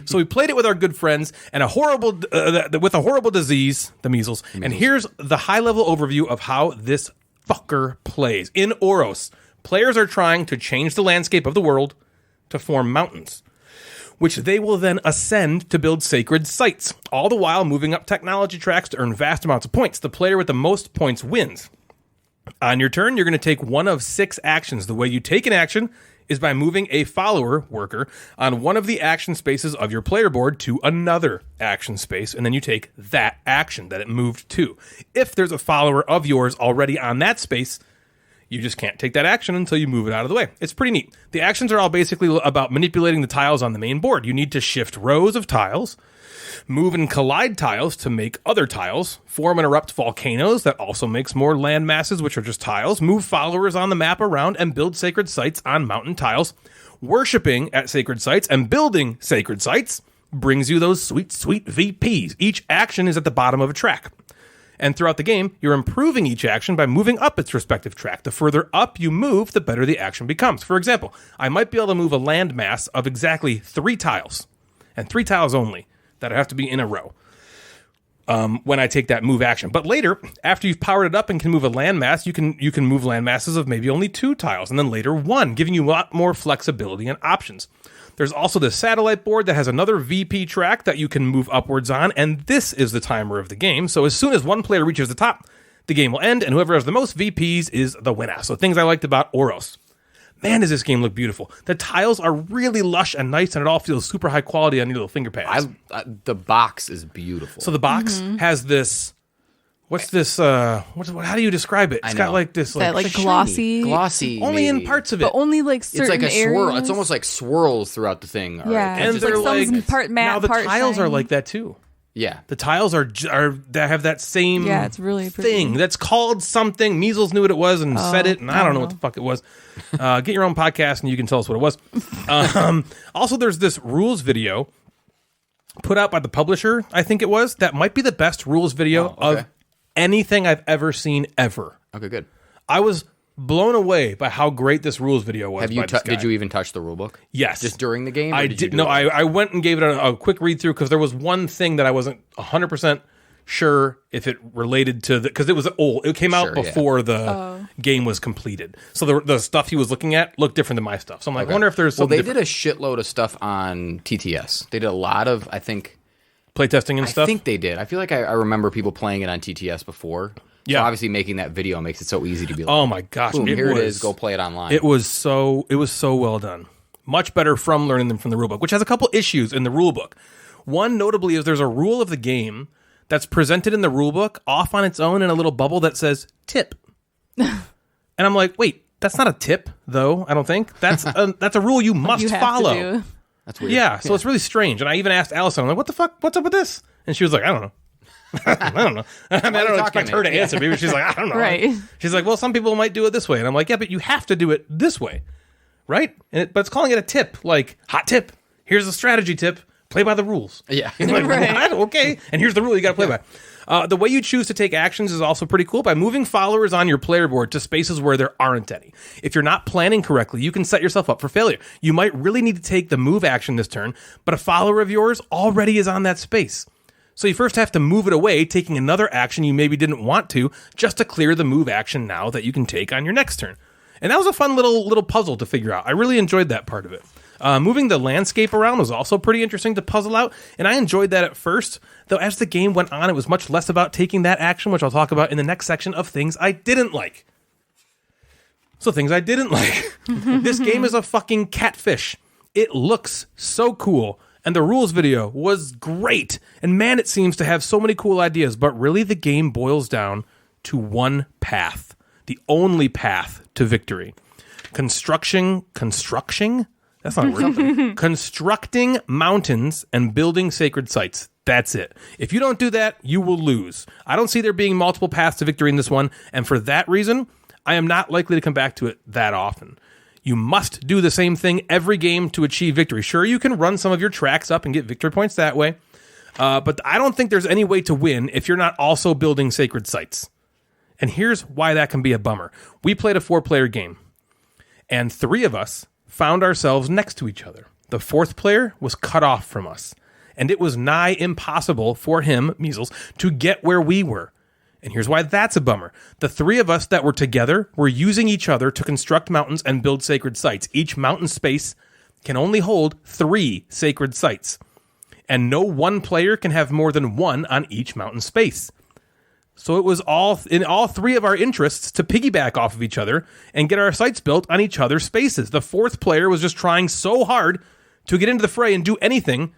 So we played it with our good friends and with a horrible disease, the measles. And here's the high-level overview of how this fucker plays. In Oros, players are trying to change the landscape of the world to form mountains, which they will then ascend to build sacred sites, all the while moving up technology tracks to earn vast amounts of points. The player with the most points wins. On your turn, you're going to take one of 6 actions. The way you take an action is by moving a follower worker on one of the action spaces of your player board to another action space, and then you take that action that it moved to. If there's a follower of yours already on that space, you just can't take that action until you move it out of the way. It's pretty neat. The actions are all basically about manipulating the tiles on the main board. You need to shift rows of tiles, move and collide tiles to make other tiles, form and erupt volcanoes that also makes more land masses, which are just tiles, move followers on the map around, and build sacred sites on mountain tiles. Worshipping at sacred sites and building sacred sites brings you those sweet, sweet VPs. Each action is at the bottom of a track. And throughout the game, you're improving each action by moving up its respective track. The further up you move, the better the action becomes. For example, I might be able to move a land mass of exactly 3 tiles, and 3 tiles only, that have to be in a row when I take that move action. But later, after you've powered it up and can move a landmass, you can move land masses of maybe only 2 tiles, and then later 1, giving you a lot more flexibility and options. There's also the satellite board that has another VP track that you can move upwards on, and this is the timer of the game. So as soon as one player reaches the top, the game will end, and whoever has the most VPs is the winner. So things I liked about Oros. Man, does this game look beautiful. The tiles are really lush and nice, and it all feels super high quality on your little finger pads. The box is beautiful. So the box has this... What's this? How do you describe it? It's got like this, like glossy, only maybe. in parts of it, but only like certain It's like a areas. swirl. It's almost like swirls throughout the thing. Yeah, and they're like part matte. Now the part tiles shiny. are like that too. Yeah, the tiles are that have that same. Yeah, it's really pretty. Thing that's called something. Measles knew what it was and said it, and I don't know what the fuck it was. Get your own podcast and you can tell us what it was. Also, there's this rules video put out by the publisher. I think it was that might be the best rules video of anything I've ever seen ever. Okay, good. I was blown away by how great this rules video was. Have you? Did you even touch the rule book? Yes. Just during the game? I did. No, I went and gave it a quick read through because there was one thing that I wasn't 100% sure if it related to because it was old. It came out before the game was completed. So the stuff he was looking at looked different than my stuff. So I'm like, I wonder if there's something. Well, they did a shitload of stuff on TTS. They did a lot of, I think, playtesting and stuff? I think they did. I feel like I remember people playing it on TTS before. Yeah. So obviously making that video makes it so easy to be like, oh my gosh, boom, here it is, go play it online. It was so well done. Much better from learning them from the rulebook, which has a couple issues in the rulebook. One notably is there's a rule of the game that's presented in the rulebook off on its own in a little bubble that says tip. And I'm like, wait, that's not a tip though, I don't think. That's a rule you must You have follow. to do. That's weird. Yeah, so it's really strange. And I even asked Allison, I'm like, what the fuck? What's up with this? And she was like, I don't know. I don't know. I mean, I don't expect her to answer. Maybe she's like, I don't know. Right. She's like, well, some people might do it this way. And I'm like, yeah, but you have to do it this way. Right? But it's calling it a tip, like, hot tip. Here's a strategy tip. Play by the rules. Yeah. Like, Right. what? Okay. And here's the rule you got to play by. The way you choose to take actions is also pretty cool by moving followers on your player board to spaces where there aren't any. If you're not planning correctly, you can set yourself up for failure. You might really need to take the move action this turn, but a follower of yours already is on that space. So you first have to move it away, taking another action you maybe didn't want to, just to clear the move action now that you can take on your next turn. And that was a fun little puzzle to figure out. I really enjoyed that part of it. Moving the landscape around was also pretty interesting to puzzle out, and I enjoyed that at first, though as the game went on, it was much less about taking that action, which I'll talk about in the next section of things I didn't like. So things I didn't like. This game is a fucking catfish. It looks so cool, and the rules video was great, and man, it seems to have so many cool ideas, but really the game boils down to one path, the only path to victory. Constructing? That's not a word. Constructing mountains and building sacred sites. That's it. If you don't do that, you will lose. I don't see there being multiple paths to victory in this one, and for that reason, I am not likely to come back to it that often. You must do the same thing every game to achieve victory. Sure, you can run some of your tracks up and get victory points that way, but I don't think there's any way to win if you're not also building sacred sites. And here's why that can be a bummer. We played a 4-player game, and 3 of us found ourselves next to each other. The 4th player was cut off from us, and it was nigh impossible for him, Measles, to get where we were. And here's why that's a bummer. The 3 of us that were together were using each other to construct mountains and build sacred sites. Each mountain space can only hold 3 sacred sites, and no one player can have more than 1 on each mountain space. So it was all in all 3 of our interests to piggyback off of each other and get our sites built on each other's spaces. The 4th player was just trying so hard to get into the fray and do anything.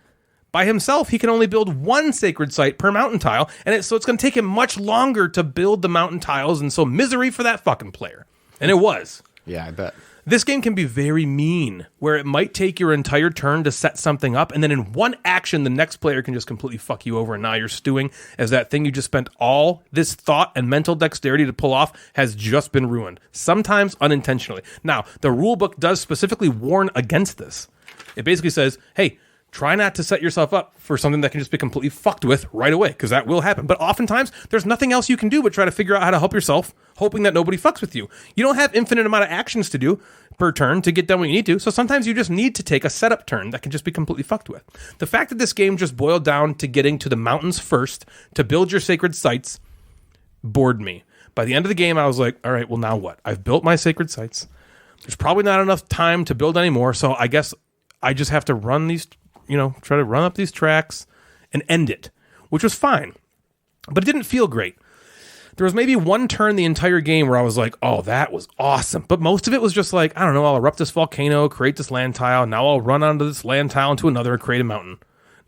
By himself, he can only build 1 sacred site per mountain tile, and so it's going to take him much longer to build the mountain tiles, and so misery for that fucking player. And it was. Yeah, I bet. This game can be very mean, where it might take your entire turn to set something up, and then in one action, the next player can just completely fuck you over, and now you're stewing as that thing you just spent all this thought and mental dexterity to pull off has just been ruined, sometimes unintentionally. Now, the rulebook does specifically warn against this. It basically says, hey, try not to set yourself up for something that can just be completely fucked with right away, because that will happen. But oftentimes, there's nothing else you can do but try to figure out how to help yourself, hoping that nobody fucks with you. You don't have infinite amount of actions to do per turn to get done what you need to, so sometimes you just need to take a setup turn that can just be completely fucked with. The fact that this game just boiled down to getting to the mountains first to build your sacred sites bored me. By the end of the game, I was like, all right, well, now what? I've built my sacred sites. There's probably not enough time to build anymore, so I guess I just have to run these... try to run up these tracks and end it, which was fine, but it didn't feel great. There was maybe one turn the entire game where I was like, oh, that was awesome. But most of it was just like, I don't know, I'll erupt this volcano, create this land tile. Now I'll run onto this land tile into another and create a mountain.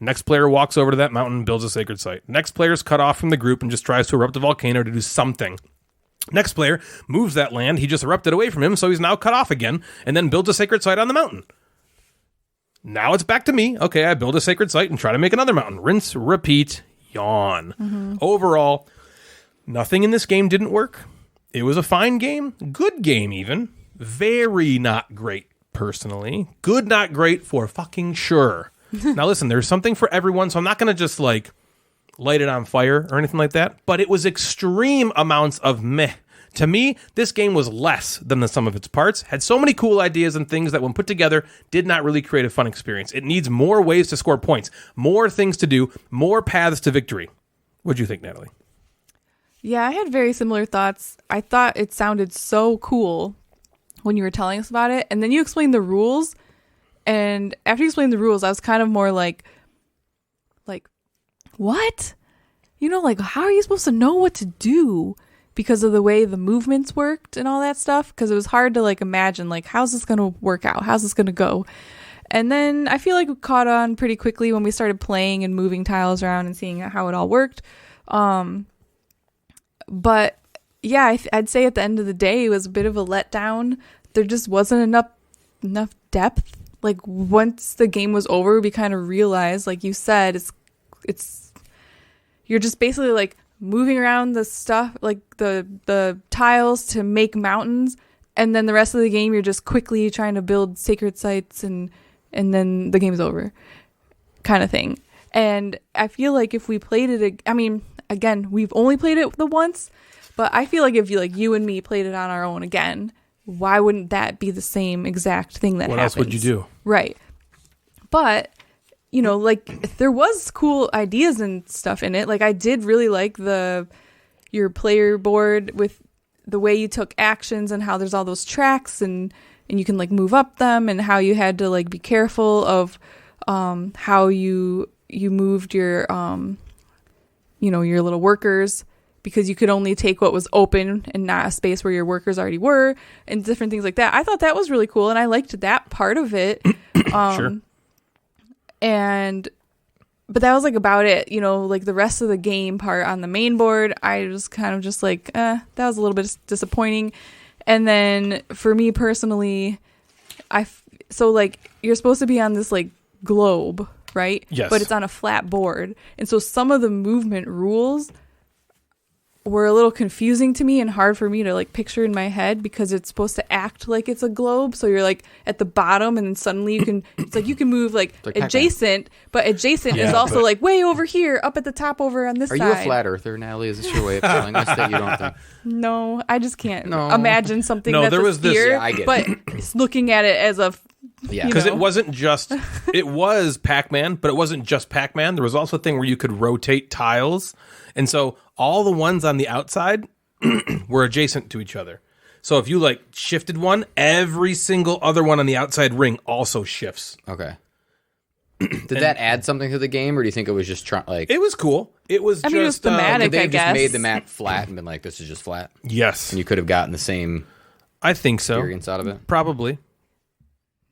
Next player walks over to that mountain and builds a sacred site. Next player's cut off from the group and just tries to erupt a volcano to do something. Next player moves that land he just erupted away from him, so he's now cut off again, and then builds a sacred site on the mountain. Now it's back to me. Okay, I build a sacred site and try to make another mountain. Rinse, repeat, yawn. Mm-hmm. Overall, nothing in this game didn't work. It was a fine game. Good game, even. Very not great, personally. Good, not great for fucking sure. Now, listen, there's something for everyone, so I'm not going to just, light it on fire or anything like that. But it was extreme amounts of meh. To me, this game was less than the sum of its parts, had so many cool ideas and things that when put together did not really create a fun experience. It needs more ways to score points, more things to do, more paths to victory. What'd you think, Natalie? Yeah, I had very similar thoughts. I thought it sounded so cool when you were telling us about it, and then you explained the rules, and after you explained the rules, I was kind of more like, what? You know, like, how are you supposed to know what to do because of the way the movements worked and all that stuff? Because it was hard to, like, imagine, like, how's this going to work out? How's this going to go? And then I feel like we caught on pretty quickly when we started playing and moving tiles around and seeing how it all worked. But, yeah, I'd say at the end of the day, it was a bit of a letdown. There just wasn't enough depth. Like, once the game was over, we kind of realized, like you said, it's you're just basically like moving around the stuff, like the tiles to make mountains, and then the rest of the game you're just quickly trying to build sacred sites, and then the game's over, kind of thing. And I feel like if we played it, I mean, again, we've only played it the once, but I feel like if you and me played it on our own again, why wouldn't that be the same exact thing that happens? What else would you do? Right. But, you know, like, there was cool ideas and stuff in it. Like, I did really like your player board with the way you took actions and how there's all those tracks and you can, like, move up them, and how you had to, like, be careful of how you moved your, you know, your little workers, because you could only take what was open and not a space where your workers already were, and different things like that. I thought that was really cool, and I liked that part of it. Sure. But that was, like, about it. You know, like, the rest of the game part on the main board, I was kind of just like, that was a little bit disappointing. And then for me personally, so, like, you're supposed to be on this, like, globe, right? Yes. But it's on a flat board. And so some of the movement rules were a little confusing to me and hard for me to, like, picture in my head, because it's supposed to act like it's a globe. So you're, like, at the bottom, and then suddenly it's like you can move, like adjacent, but adjacent is also like way over here, up at the top over on this side. Are you a flat earther, Natalie? Is this your way of telling us that you don't think? No, I just can't imagine something that's there a was sphere, this, I get but it's looking at it as a because it wasn't just it was Pac-Man, but it wasn't just Pac-Man. There was also a thing where you could rotate tiles, and so all the ones on the outside were adjacent to each other. So if you, like, shifted one, every single other one on the outside ring also shifts. Okay. Did that add something to the game, or do you think it was just like? It was cool. It was I mean, it was thematic, they I just guess. made the map flat and been like, "This is just flat." Yes, and you could have gotten the same. I think so. Experience out of it, probably.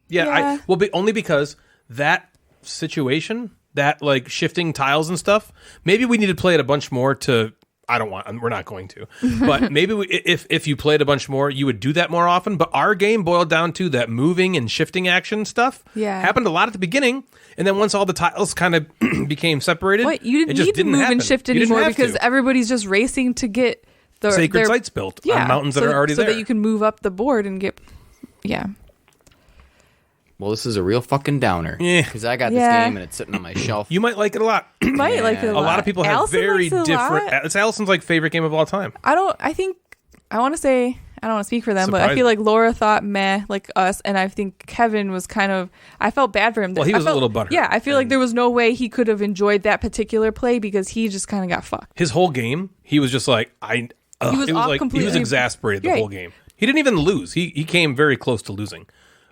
Yeah. Only because that situation, that, like, shifting tiles and stuff. Maybe we need to play it a bunch more to. We're not going to, but maybe if you played a bunch more, you would do that more often. But our game boiled down to that moving and shifting action stuff. Yeah. Happened a lot at the beginning, and then once all the tiles kind of became separated, you didn't need to move and shift anymore because everybody's just racing to get the sacred sites built on mountains that are already there, so that you can move up the board and get. Yeah. Well, this is a real fucking downer. Yeah. Because I got this game and it's sitting on my shelf. You might like it a lot. Might like it a lot. A lot of people have Allison very likes it a different. lot. It's Allison's, like, favorite game of all time. I want to say, I don't want to speak for them, but I feel like Laura thought meh, like us, and I think Kevin was kind of. I felt bad for him. Well, he was a little butthurt. Yeah, I feel like there was no way he could have enjoyed that particular play because he just kind of got fucked. His whole game, he was just like, He was exasperated the whole game. He didn't even lose. He came very close to losing,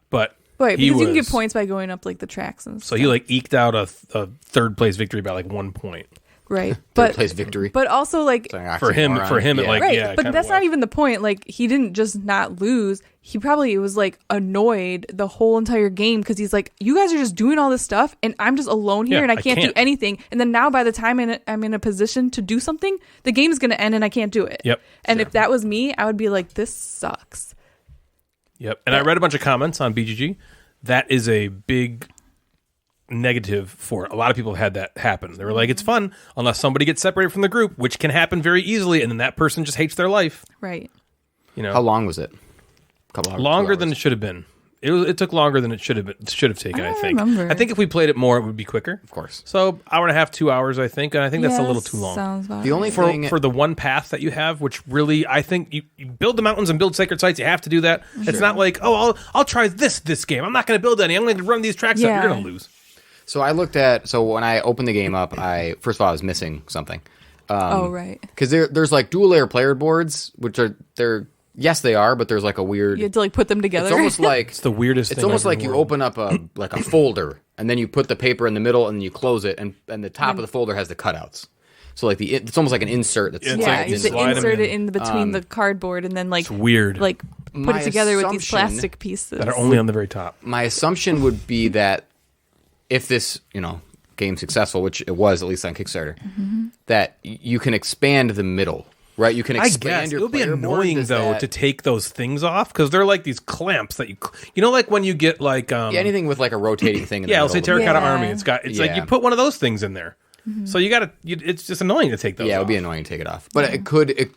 but. Right, because you can get points by going up, like, the tracks and stuff. So he, like, eked out a third place victory by, like, 1 point. Right, third place victory. But also, like, for him, it, like, right. yeah. But that's not even the point. Like, he didn't just not lose. He probably was, like, annoyed the whole entire game because he's like, you guys are just doing all this stuff, and I'm just alone here, and I can't do anything. And then now, by the time I'm in a position to do something, the game is going to end, and I can't do it. Yep. And if that was me, I would be like, this sucks. Yep. And I read a bunch of comments on BGG. That is a big negative for a lot of people have had that happen. They were like, it's fun unless somebody gets separated from the group, which can happen very easily, and then that person just hates their life. Right. You know. How long was it? A couple hours. Longer than it should have been. It took longer than it should have taken, I think. Remember. I think if we played it more, it would be quicker. Of course. So, hour and a half, 2 hours, I think. And I think that's a little too long. Sounds about the only right. thing For the one path that you have, which really, I think, you build the mountains and build sacred sites, you have to do that. Sure. It's not like, I'll try this game. I'm not going to build any. I'm going to run these tracks up. You're going to lose. So when I opened the game up, first of all, I was missing something. Right. Because there's, like, dual layer player boards, which they're yes, they are, but there's, like, a weird. You had to, like, put them together. It's almost like it's the weirdest. It's almost like you open up a folder and then you put the paper in the middle, and then you close it, and the top of the folder has the cutouts. So like it's almost like an insert. That's you have to insert it in between the cardboard, and then like it's weird. Like put it together with these plastic pieces that are only on the very top. My assumption would be that if this, game's successful, which it was at least on Kickstarter, that you can expand the middle, right? You can expand your. It would be annoying though to take those things off because they're like these clamps that like when you get like anything with like a rotating thing. In yeah, the let's say middle Terracotta Army. It's like you put one of those things in there, so you got to. It's just annoying to take those. Yeah, it off. would be annoying to take it off, but it could.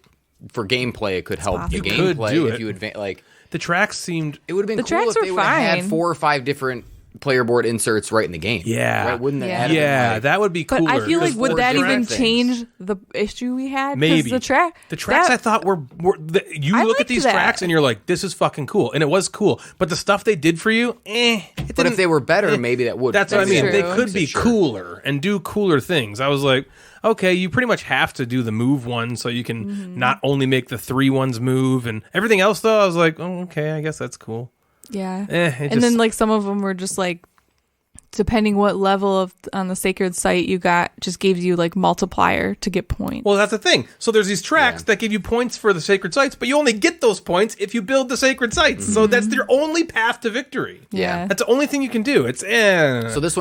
For gameplay, it could help the gameplay if you advance. Like the tracks seemed. It would have been cool tracks if they were would have had fine. 4 or 5 different player board inserts right in the game. Yeah, right? Wouldn't that? Yeah. have been, Yeah, that would be cooler. But I feel like would that even things. change the issue we had? 'Cause Maybe the tracks I thought were you I look at liked these that. tracks and you're like, this is fucking cool, and it was cool. But the stuff they did for you, But if they were better, maybe that would. That's what I mean. true. They could be Sure. cooler and do cooler things. I was like, okay, you pretty much have to do the move one so you can not only make the 3 ones move and everything else. Though I was like, oh, okay, I guess that's cool. Yeah. And then like some of them were just like, depending what level of on the sacred site you got, just gave you like multiplier to get points. well, that's the thing. So there's these tracks that give you points for the sacred sites, but you only get those points if you build the sacred sites. So that's your only path to victory. Yeah. That's the only thing you can do. It's So this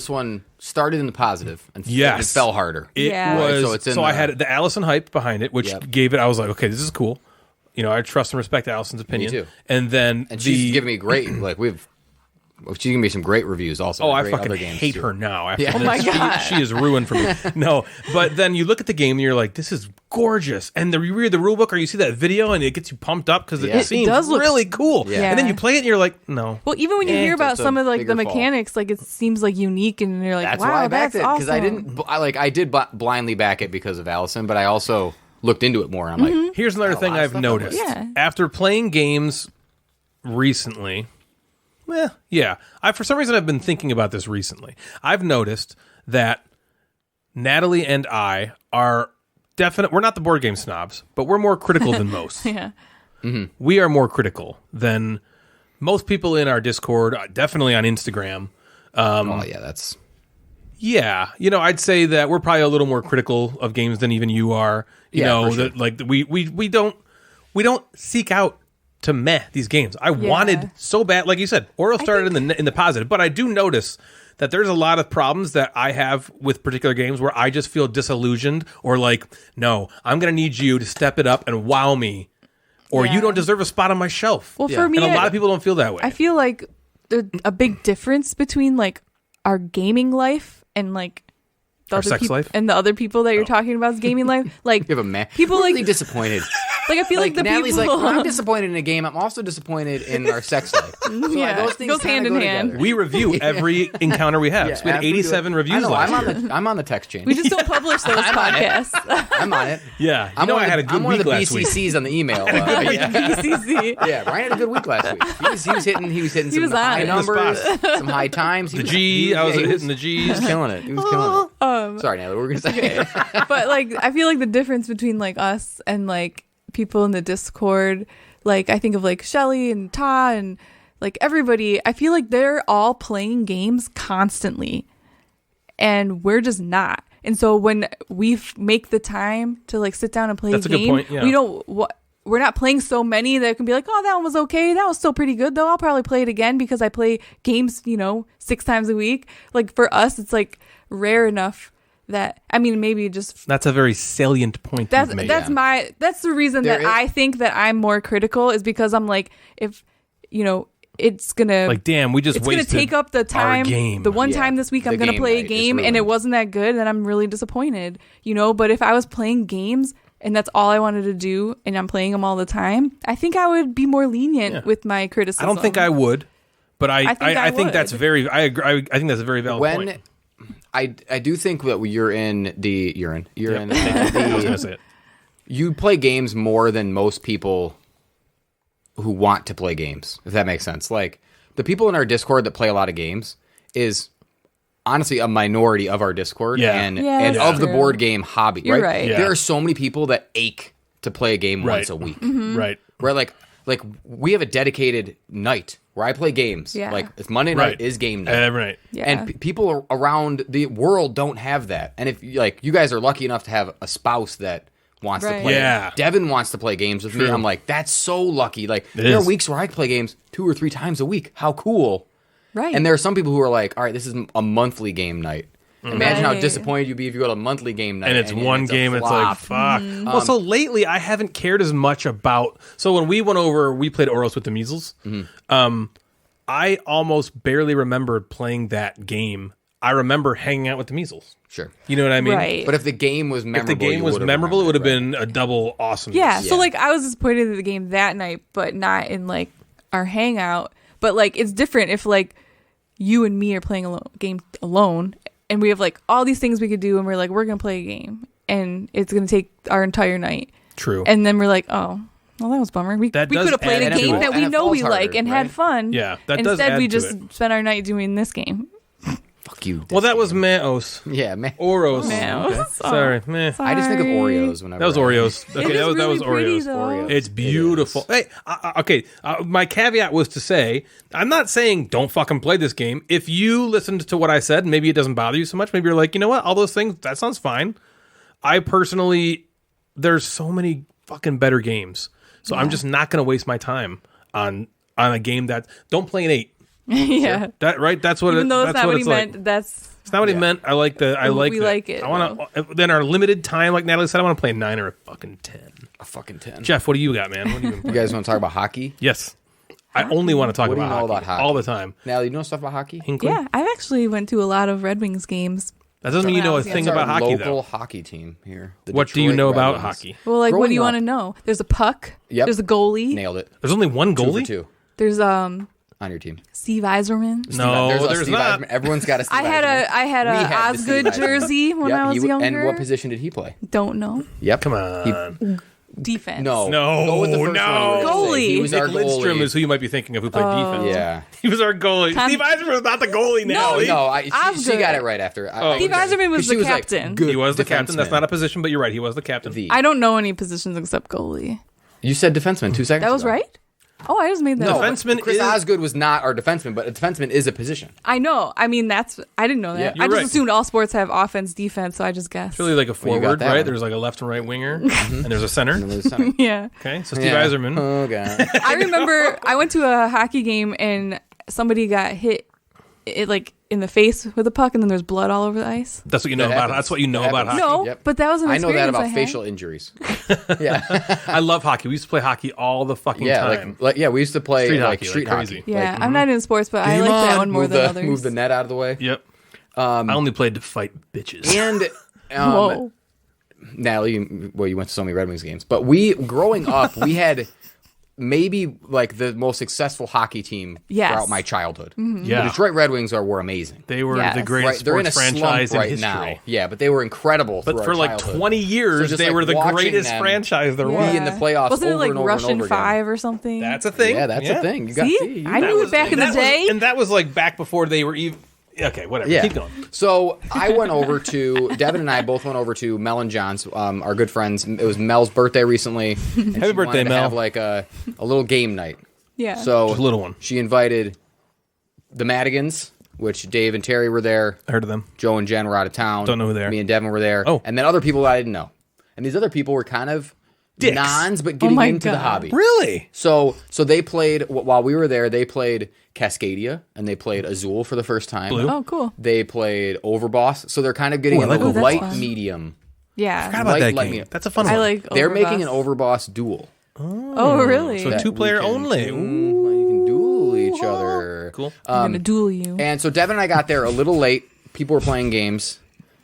one started in the positive and it fell harder. It Yeah. was. So it's in I had the Allison hype behind it, which gave it. I was like, okay, this is cool. I trust and respect Allison's opinion. Me too. And then she's giving me great. Like she's giving me some great reviews. Also, I great fucking other games hate too. her now. After Yeah. this. Oh my God. She is ruined for me. No, but then you look at the game and you're like, this is gorgeous. And you read the rule book or you see that video and it gets you pumped up because Yeah. it seems does look- really cool. Yeah. And then you play it and you're like, no. Well, even when you hear about it's a some of like the bigger fall. mechanics, like it seems like unique, and you're like, That's wow, why I backed that's it awesome. I did blindly back it because of Allison, but I also looked into it more. And I'm like, Here's another thing lot of I've stuff on noticed. this. Yeah. After playing games recently, for some reason I've been thinking about this recently. I've noticed that Natalie and I are we're not the board game snobs, but we're more critical than most. Yeah. We are more critical than most people in our Discord, definitely on Instagram. oh yeah, that's Yeah, I'd say that we're probably a little more critical of games than even you are. You Yeah, know, for sure. that like we don't seek out to meh these games. I wanted so bad, like you said, Oros started in the positive, but I do notice that there's a lot of problems that I have with particular games where I just feel disillusioned or like, no, I'm going to need you to step it up and wow me, or you don't deserve a spot on my shelf. Well, for me, and a lot of people don't feel that way. I feel like there's a big difference between like our gaming life and like the Our other sex life? and the other people that you're talking about is gaming life. Like you have a man. people I'm like really disappointed. like I feel like the Natalie's people. like, when I'm disappointed in a game, I'm also disappointed in our sex life. So Yeah, those things goes hand kinda in go hand. together. we review every encounter we have. So we had after we do it- 87 reviews I know, last year. I'm on the text chain. we just don't publish those podcasts. I'm on it. Yeah, I'm I had a good I'm one week of the last week. BCCs on the email. Yeah. BCC. Yeah, Ryan had a good week last week. He was hitting some was on high it. numbers, some high times. The G, I was hitting the He G's. was killing it. He was killing it. Sorry, Natalie, what were we gonna say? But like I feel like the difference between like us and like people in the Discord, like I think of like Shelly and Ta and like everybody, I feel like they're all playing games constantly and we're just not. And so when we make the time to like sit down and play That's a a good game, point, yeah. we don't we're not playing so many that it can be like, oh, that one was okay. That was still pretty good though. I'll probably play it again because I play games, 6 times a week. Like for us, it's like rare enough that, I mean, maybe just That's a very salient point that's you've made. that's the reason There that is- I think that I'm more critical is because I'm like, if it's gonna Like, damn, we just it's gonna wasted take up the our time. game. The one Yeah, time this week I'm the gonna game play a night is game and it ruined. wasn't that good, then I'm really disappointed. But if I was playing games and that's all I wanted to do and I'm playing them all the time, I think I would be more lenient with my criticism. I don't think I would, but I think would. that's very. I agree. I think that's a very valid point. I do think that you're in the I was gonna say it. you play games more than most people who want to play games, if that makes sense. Like the people in our Discord that play a lot of games is honestly a minority of our Discord and that's of the true. board game hobby. You're right. Yeah. There are so many people that ache to play a game once a week. Mm-hmm. Right. Where like we have a dedicated night where I play games. Yeah. Like it's Monday night Right. is game night. Every night. Yeah. And people around the world don't have that. And if like you guys are lucky enough to have a spouse that wants to Right. play. Yeah. Devin wants to play games with me. I'm like, that's so lucky. Like there are weeks where I play games 2 or 3 times a week. How cool. Right. And there are some people who are like, all right, this is a monthly game night. Imagine how Right. disappointed you'd be if you go to a monthly game night And it's one game, a it's like, flop. fuck. Well, so lately I haven't cared as much about. So when we went over, we played Oros with the measles. I almost barely remembered playing that game. I remember hanging out with the measles. Sure. You know what I mean? Right. But if the game was memorable, If the game you was would've memorable, it would have remembered, been a double awesome. Yeah, so Yeah. like I was disappointed in the game that night, but not in like our hangout. But like it's different if like you and me are playing a game alone, and we have like all these things we could do, and we're like we're gonna play a game, and it's gonna take our entire night. True. And then we're like, oh, well, that was a bummer. We That could does have played add a to game it. that we And it know we falls like harder, and right? had fun. Yeah, that does Instead, add we to just it. spent our night doing this game. Fuck you. Well, that was Maos. Yeah, man. Oros. Maos. Okay. Sorry. Meh. I just think of Sorry. Oreos whenever That was Oreos. Okay, It is that was really pretty, Oreos. though. Oreos. It's beautiful. Hey, okay. My caveat was to say, I'm not saying don't fucking play this game. If you listened to what I said, maybe it doesn't bother you so much. Maybe you're like, you know what? All those things, that sounds fine. I personally, there's so many fucking better games. So I'm just not going to waste my time on a game that, don't play an 8. Yeah. That right? That's what Even though it's that's not what he it's like. meant, that's It's not what he meant. I like the. I like. We that. like it, I want to. Then our limited time, like Natalie said, I want to play a 9 or a fucking 10. a fucking 10. Jeff, what do you got, man? What do you been You playing? guys want to talk about hockey? Yes, I only want to talk What do you about, know hockey about hockey? all the time. Natalie, you know stuff about hockey? Hinckley? yeah. I've actually went to a lot of Red Wings games. That doesn't mean you know a That's thing It's our about hockey, local though. hocky team here. the What do you Detroit know Red about Wings. hockey? Well, like, what Growing do you want to up- know? There's a puck. Yep. There's a goalie. Nailed it. There's only one 2 for goalie. 2 There's on your team. Steve Eiserman. No, there's Steve not. Eisman. Everyone's got a Steve I had Eisman. a We had the Osgood Steve Eisman. jersey when Yep, I was younger. And what position did he play? Don't know. Yep. Come on. Defense. No. No, Go with the first no. one you were gonna say. Goalie. He was Nick our Lidstrom goalie. is who you might be thinking of who played defense. Yeah. He was our goalie. Con- Steve Eiserman was not the goalie now. No, she Osgood. got it right after. Steve Eiserman was the captain. He was the captain. That's not a position, but you're right. He was the captain. I don't know any positions except goalie. You said defenseman 2 seconds That was ago. right? Oh, I just made that No, up. Defenseman Chris is- Osgood was not our defenseman, but a defenseman is a position. I know. I mean, I didn't know that. Yeah. I You're just right. assumed all sports have offense, defense, so I just guessed. It's really like a Well, you got forward, that right? one. There's like a left and right winger, and there's a center. And there's center. Yeah. Okay, so Steve Yeah. Eiserman. Oh, God. I remember I went to a hockey game and somebody got hit like in the face with a puck and then there's blood all over the ice. That's what you know That about. happens. That's what you know That about hockey. happens. No, Yep. but that was an I know that experience about had. facial injuries. Yeah. I love hockey. We used to play hockey all the fucking Yeah, time. like we used to play Street like hockey, street like hockey. crazy. Yeah, Like, I'm not into sports, but I come like that on, one more move than the, others. Move the net out of the way. Yep. I only played to fight bitches. And Whoa. Natalie, you went to so many Red Wings games, but growing up, we had maybe like the most successful hockey team Yes. throughout my childhood. Yeah. The Detroit Red Wings were amazing. They were Yes. the greatest They're in a sports slump franchise in right history. now. Yeah, but they were incredible. But through for our like childhood. 20 years, So just, they like, were the watching greatest them franchise there be was. in the playoffs Wasn't it over like and over and Russian over again. 5 or something? That's a thing. Yeah, that's a thing. You got See? I knew it back in the day. And that was like back before they were even. Okay, whatever. Yeah. Keep going. So I went over to Devin and I both went over to Mel and John's, our good friends. It was Mel's birthday recently. And Happy she birthday, wanted to Mel. have like a little game night. Yeah. So Just a little one. She invited the Madigans, which Dave and Terry were there. I heard of them. Joe and Jen were out of town. Don't know who they are. Me and Devin were there. Oh. And then other people I didn't know. And these other people were kind of Dicks. nons, but getting my into the God. hobby. Really? So they played, while we were there, they played Cascadia, and they played Azul for the first time. Blue? Oh, cool. They played Overboss, so they're kind of getting Ooh, I into like the Overboss. light That's fun. medium. Yeah. Forgot about Light- that light game. me- That's a fun I one. like They're Overboss. making an Overboss duel. Oh, really? So that two-player we can- only. Ooh. You can duel each other. Cool. I'm going to duel you. And so Devin and I got there a little late. People were playing games,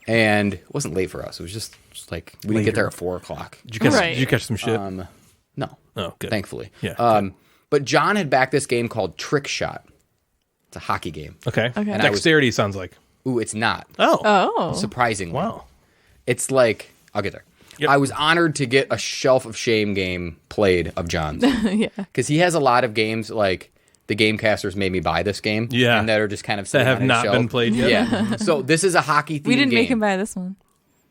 and it wasn't late for us. It was just like we didn't get there at 4 o'clock. Did you catch, Right. did you catch some shit? No. Oh, good. Thankfully. Yeah, But John had backed this game called Trick Shot. It's a hockey game. Okay. Okay. And I was- Dexterity sounds like. Ooh, it's not. Oh. Oh. Surprisingly. Wow. It's like, I'll get there. Yep. I was honored to get a Shelf of Shame game played of John's. Yeah. Because he has a lot of games like the Gamecasters made me buy this game. Yeah. And that are just kind of That sitting have on his not shelf. been played yet. Yeah. So this is a hockey themed We didn't game. make him buy this one.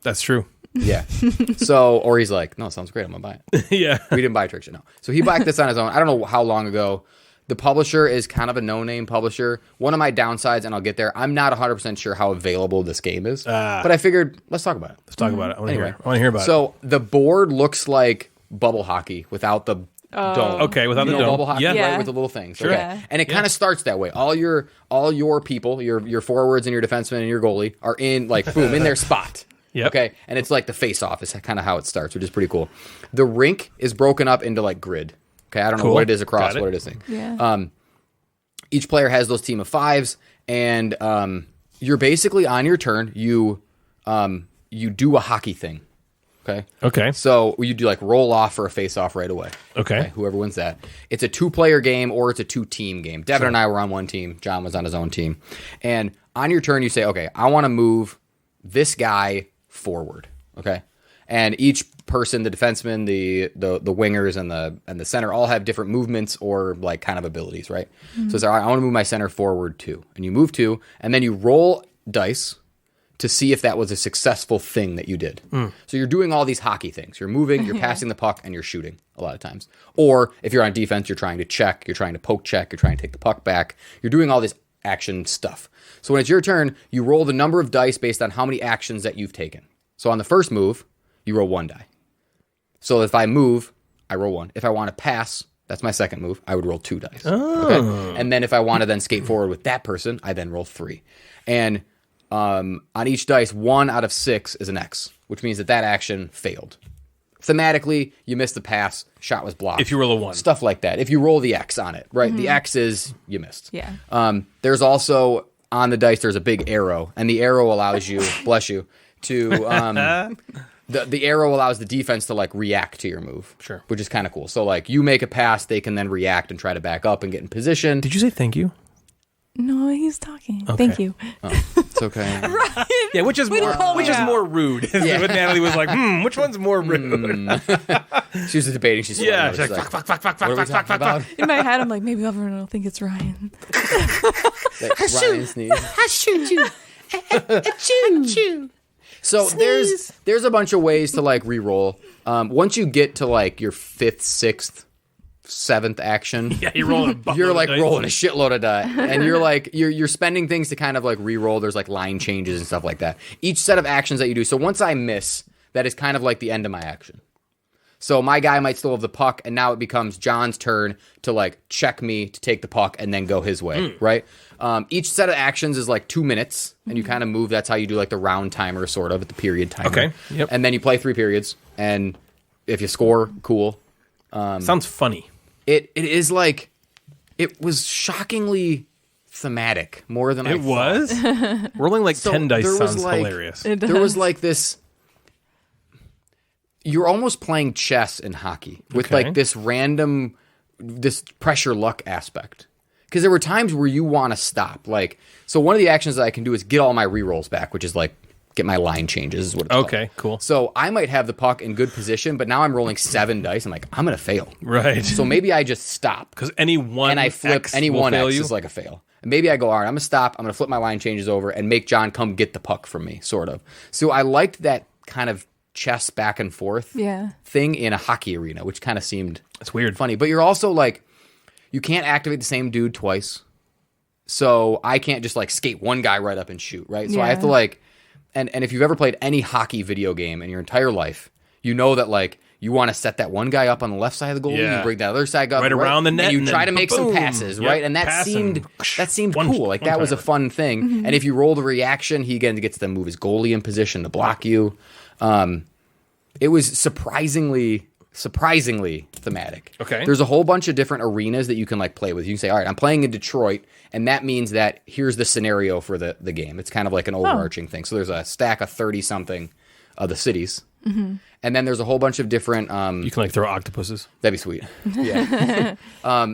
That's true. Yeah. So, or he's like, no, sounds great. I'm going to buy it. Yeah. We didn't buy Trick Shot. No. So he backed this on his own. I don't know how long ago. The publisher is kind of a no-name publisher. One of my downsides, and I'll get there, I'm not 100% sure how available this game is. But I figured, let's talk about it. Let's talk about it. I want to Anyway. hear about it. So the board looks like bubble hockey without the dome. Okay, without You the know dome. bubble hockey, Yeah. right, with the little things. Sure. Okay. Yeah. And it kind of starts that way. All your people, your forwards and your defensemen and your goalie are in, like, boom, in their spot. Yep. Okay, and it's like the face-off is kind of how it starts, which is pretty cool. The rink is broken up into, like, grid. Okay, I don't know Cool. what it is across, Got it. what it is thing. Yeah. Each player has those team of 5s, and you're basically on your turn. You do a hockey thing. Okay. So you do like roll off for a face off right away. Okay. Whoever wins that. It's a 2-player game or it's a 2-team game. Devin and I were on one team. John was on his own team. And on your turn, you say, okay, I want to move this guy forward. Okay. And each person, the defenseman, the wingers, and the center all have different movements or like kind of abilities, right? So it's all right, I want to move my center forward 2. And you move 2, and then you roll dice to see if that was a successful thing that you did. So you're doing all these hockey things. You're moving, you're passing the puck, and you're shooting a lot of times. Or if you're on defense, you're trying to check, you're trying to poke check, you're trying to take the puck back. You're doing all this action stuff. So when it's your turn, you roll the number of dice based on how many actions that you've taken. So on the first move, you roll 1 die. So if I move, I roll 1. If I want to pass, that's my second move, I would roll 2 dice. Okay? And then if I want to then skate forward with that person, I then roll 3. And on each dice, 1 out of 6 is an X, which means that action failed. Thematically, you missed the pass, shot was blocked. If you roll a 1. Stuff like that. If you roll the X on it, right? The X is you missed. Yeah. There's also, on the dice, there's a big arrow, and the arrow allows you, bless you, to... The arrow allows the defense to, like, react to your move. Sure. Which is kind of cool. So, like, you make a pass, they can then react and try to back up and get in position. Did you say thank you? No, he's talking. Thank you. It's okay. Yeah, which is more rude. What Natalie was like, which one's more rude? She was debating. She's Yeah, she's she's like, like, fuck, what are we talking about? In my head, I'm like, maybe everyone will think it's Ryan. Ryan sneeze. I shoot you. Achoo. So there's a bunch of ways to, like, re-roll. Once you get to, like, your 5th, 6th, 7th action, Yeah, you're rolling a buttload you're of like dice. rolling a shitload of die, and you're like you're spending things to kind of like re-roll. There's like line changes and stuff like that. Each set of actions that you do. So once I miss, that is kind of like the end of my action. So my guy might still have the puck, and now it becomes John's turn to like check me to take the puck and then go his way, right? Each set of actions is like 2 minutes, and you kind of move. That's how you do like the round timer, sort of, at the period timer. Okay, yep. And then you play 3 periods, and if you score, cool. Sounds funny. It is like, it was shockingly thematic more than I It thought. was? Rolling like So 10 dice there was, sounds like- hilarious. There was like this, you're almost playing chess in hockey with Okay. like this random, this pressure luck aspect. Because there were times where you want to stop. Like, so one of the actions that I can do is get all my rerolls back, which is like get my line changes is what it's called. Okay, cool. So I might have the puck in good position, but now I'm rolling 7 dice. I'm like, I'm going to fail. Right. So maybe I just stop. Because any one And I flip X any will one fail X you. is like a fail. And maybe I go, all right, I'm going to stop. I'm going to flip my line changes over and make John come get the puck from me, sort of. So I liked that kind of chess back and forth thing in a hockey arena, which kind of seemed It's weird. funny. But you're also like, you can't activate the same dude twice. So I can't just like skate one guy right up and shoot, right? So I have to like, and if you've ever played any hockey video game in your entire life, you know that like you want to set that one guy up on the left side of the goal, Yeah. you bring that other side up Right around the net, and you and try then to make some boom. passes, Yep, right? And that pass seemed and cool. Like that was a fun thing. And if you roll the reaction, he again gets to move his goalie in position to block you. It was surprisingly thematic. Okay. There's a whole bunch of different arenas that you can like play with. You can say, all right, I'm playing in Detroit, and that means that here's the scenario for the game. It's kind of like an overarching thing. So there's a stack of 30-something of the cities. And then there's a whole bunch of different... You can like throw octopuses. that'd be sweet. Yeah.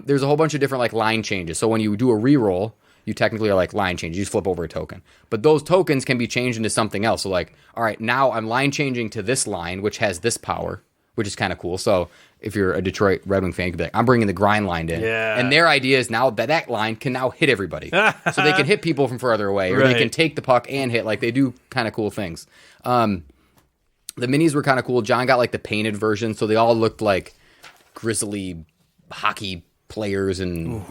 There's a whole bunch of different like line changes. So when you do a reroll, you technically are like line changes. You just flip over a token. But those tokens can be changed into something else. So like, all right, now I'm line changing to this line, which has this power, which is kind of cool. So if you're a Detroit Red Wing fan, you could be like, I'm bringing the grind line in. Yeah. And their idea is now that line can now hit everybody. So they can hit people from further away, or Right. they can take the puck and hit. Like they do kind of cool things. The minis were kind of cool. John got like the painted version, so they all looked like grizzly hockey players and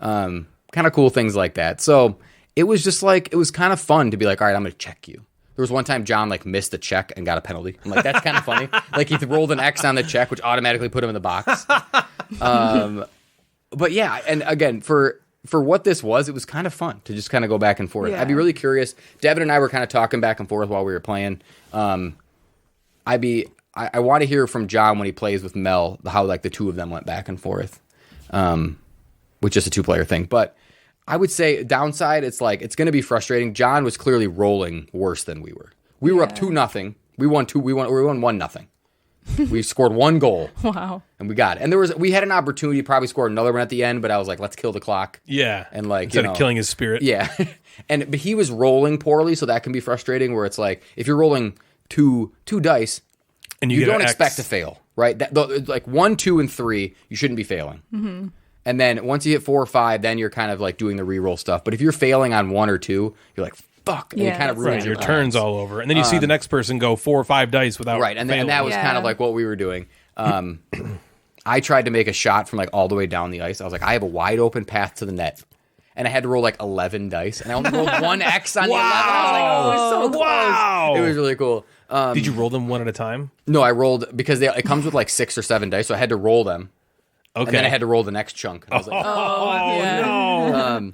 kind of cool things like that. So it was just like it was kind of fun to be like, all right, I'm gonna check you. There was one time John like missed a check and got a penalty. I'm like, that's kind of funny. Like he rolled an X on the check, which automatically put him in the box. But yeah, and again for what this was, it was kind of fun to just kind of go back and forth. Yeah. I'd be really curious. Devin and I were kind of talking back and forth while we were playing. I want to hear from John when he plays with Mel how like the two of them went back and forth, with just a 2-player thing. But I would say downside, it's like it's going to be frustrating. John was clearly rolling worse than we were. We were up 2-0. We won 1-0. We scored 1 goal. Wow. And we got it. And we had an opportunity to probably score another one at the end, but I was like, let's kill the clock. Yeah. And like instead of killing his spirit. Yeah. But he was rolling poorly, so that can be frustrating where it's like if you're rolling two dice And you get don't an expect X. to fail, right? Like 1, 2, and 3, you shouldn't be failing. Mm-hmm. And then once you hit 4 or 5, then you're kind of like doing the reroll stuff. But if you're failing on 1 or 2, you're like, fuck. And it kind of ruins Your turn's all over. And then you see the next person go 4 or 5 dice without right. And failing. that was kind of like what we were doing. I tried to make a shot from like all the way down the ice. I was like, I have a wide open path to the net. And I had to roll like 11 dice. And I only rolled 1 X on the 11. I was like, oh, it's so close. Wow. It was really cool. Did you roll them one at a time? No, I rolled because it comes with like 6 or 7 dice. So I had to roll them. Okay. And then I had to roll the next chunk. And I was like, no.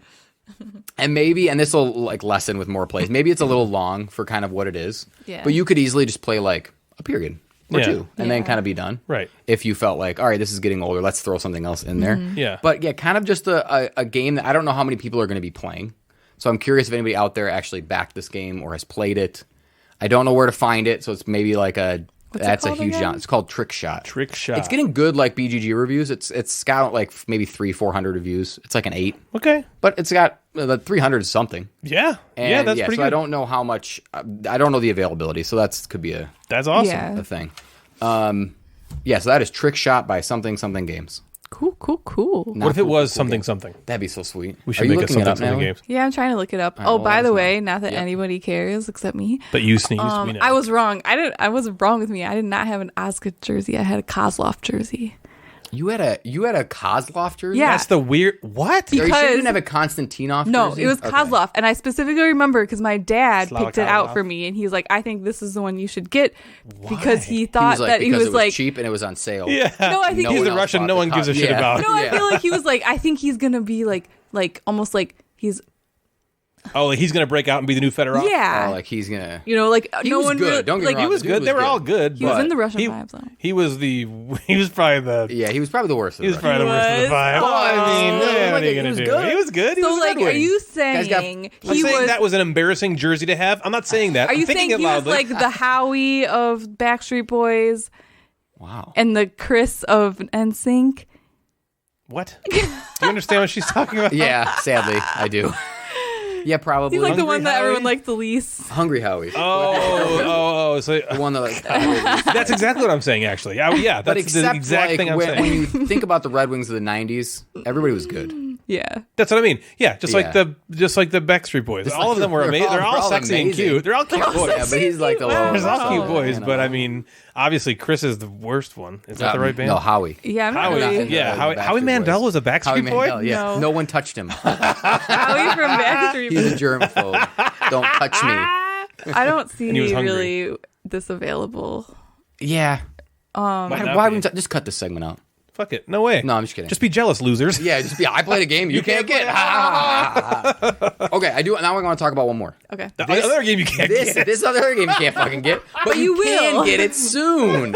and maybe, and this will like lessen with more plays. Maybe it's a little long for kind of what it is. Yeah. But you could easily just play like a period or 2 and then Yeah. kind of be done. Right. If you felt like, all right, this is getting older, let's throw something else in there. Yeah. But yeah, kind of just a game that I don't know how many people are going to be playing. So I'm curious if anybody out there actually backed this game or has played it. I don't know where to find it, so it's maybe like that's a called huge again? genre. It's called Trick Shot. Trick Shot. It's getting good like BGG reviews. It's got like maybe 300-400 reviews. It's like an 8. Okay. But it's got 300 something. Yeah. And that's pretty so good. I don't know how much. I don't know the availability, so could be That's awesome. Yeah. a thing. So that is Trick Shot by something games. Cool. What if it was something? That'd be so sweet. We should Are you make it looking something Natalie? games. Yeah, I'm trying to look it up. right, Oh, well, by let the us way, not that anybody cares except me. But you sneezed. We know. I was wrong. I wasn't wrong with me. I did not have an Ozka jersey. I had a Kozlov jersey. You had a Kozlov jersey? Yeah. That's the weird. What? Are you sure you Because- didn't have a Konstantinov No, jersey? it was Okay. Kozlov, and I specifically remember because my dad Slava picked it out Kozlov. for me, and he's like, "I think this is the one you should get," because he He thought was like, that he because was it was like, cheap and it was on sale. Yeah. No, I think No he's He's one the else Russian bought no the one gives a Koz- shit yeah. about. no, I feel like he was like, I think he's gonna be like almost like he's Oh, like he's going to break out and be the new Fedorov? yeah, Oh, like he's gonna. you know, like He no was one good. really, Don't get like me He wrong. was The dude good. They were good. all good. He was but in the Russian he, vibes, though. He was probably the. Yeah, he was probably the worst. Of He was the probably the worst of the was? five. Oh, I mean, no, what are you he going was to do? good. He was good. He So was a like, Red are Wing. you Guys got- saying I'm he saying was? that was an embarrassing jersey to have. I'm not saying that. Are you I'm thinking saying he it was loudly. like the Howie of Backstreet Boys Wow. and the Chris of NSYNC? What? Do you understand what she's talking about? Yeah, sadly, I do. Yeah, probably. He's like the Hungry one that Howie? everyone liked the least. Hungry Howie. Oh. So The one that like, that's exactly what I'm saying. Actually, yeah, but that's the except exact like thing I'm when, saying. when you think about the Red Wings of the '90s, everybody was good. Yeah. That's what I mean. Yeah, just Yeah. like the Backstreet Boys. All of them were amazing. They're all sexy and amazing. cute. They're all cute boys. Yeah, but he's like the Wow. There's all cute Oh, boys, you know. but I mean, obviously Chris is the worst one. Is that the right band? No, Howie. Yeah, I'm not Howie, really yeah, the Howie Backstreet Mandel Boys. was a Howie Backstreet boy. Mandel, yeah. No. No one touched him. Howie from Backstreet He's Boys. a germaphobe. Don't touch me. I don't see he was hungry. really this available. Yeah. Might not Why be. wouldn't just cut this segment out? Fuck it. No way. No, I'm just kidding. Just be jealous, losers. Yeah, just be. I played a game you can't get. Okay, I do. Now we're going to talk about one more. Okay. The other game you can't get. This other game you can't fucking get, but you you can will. get it soon.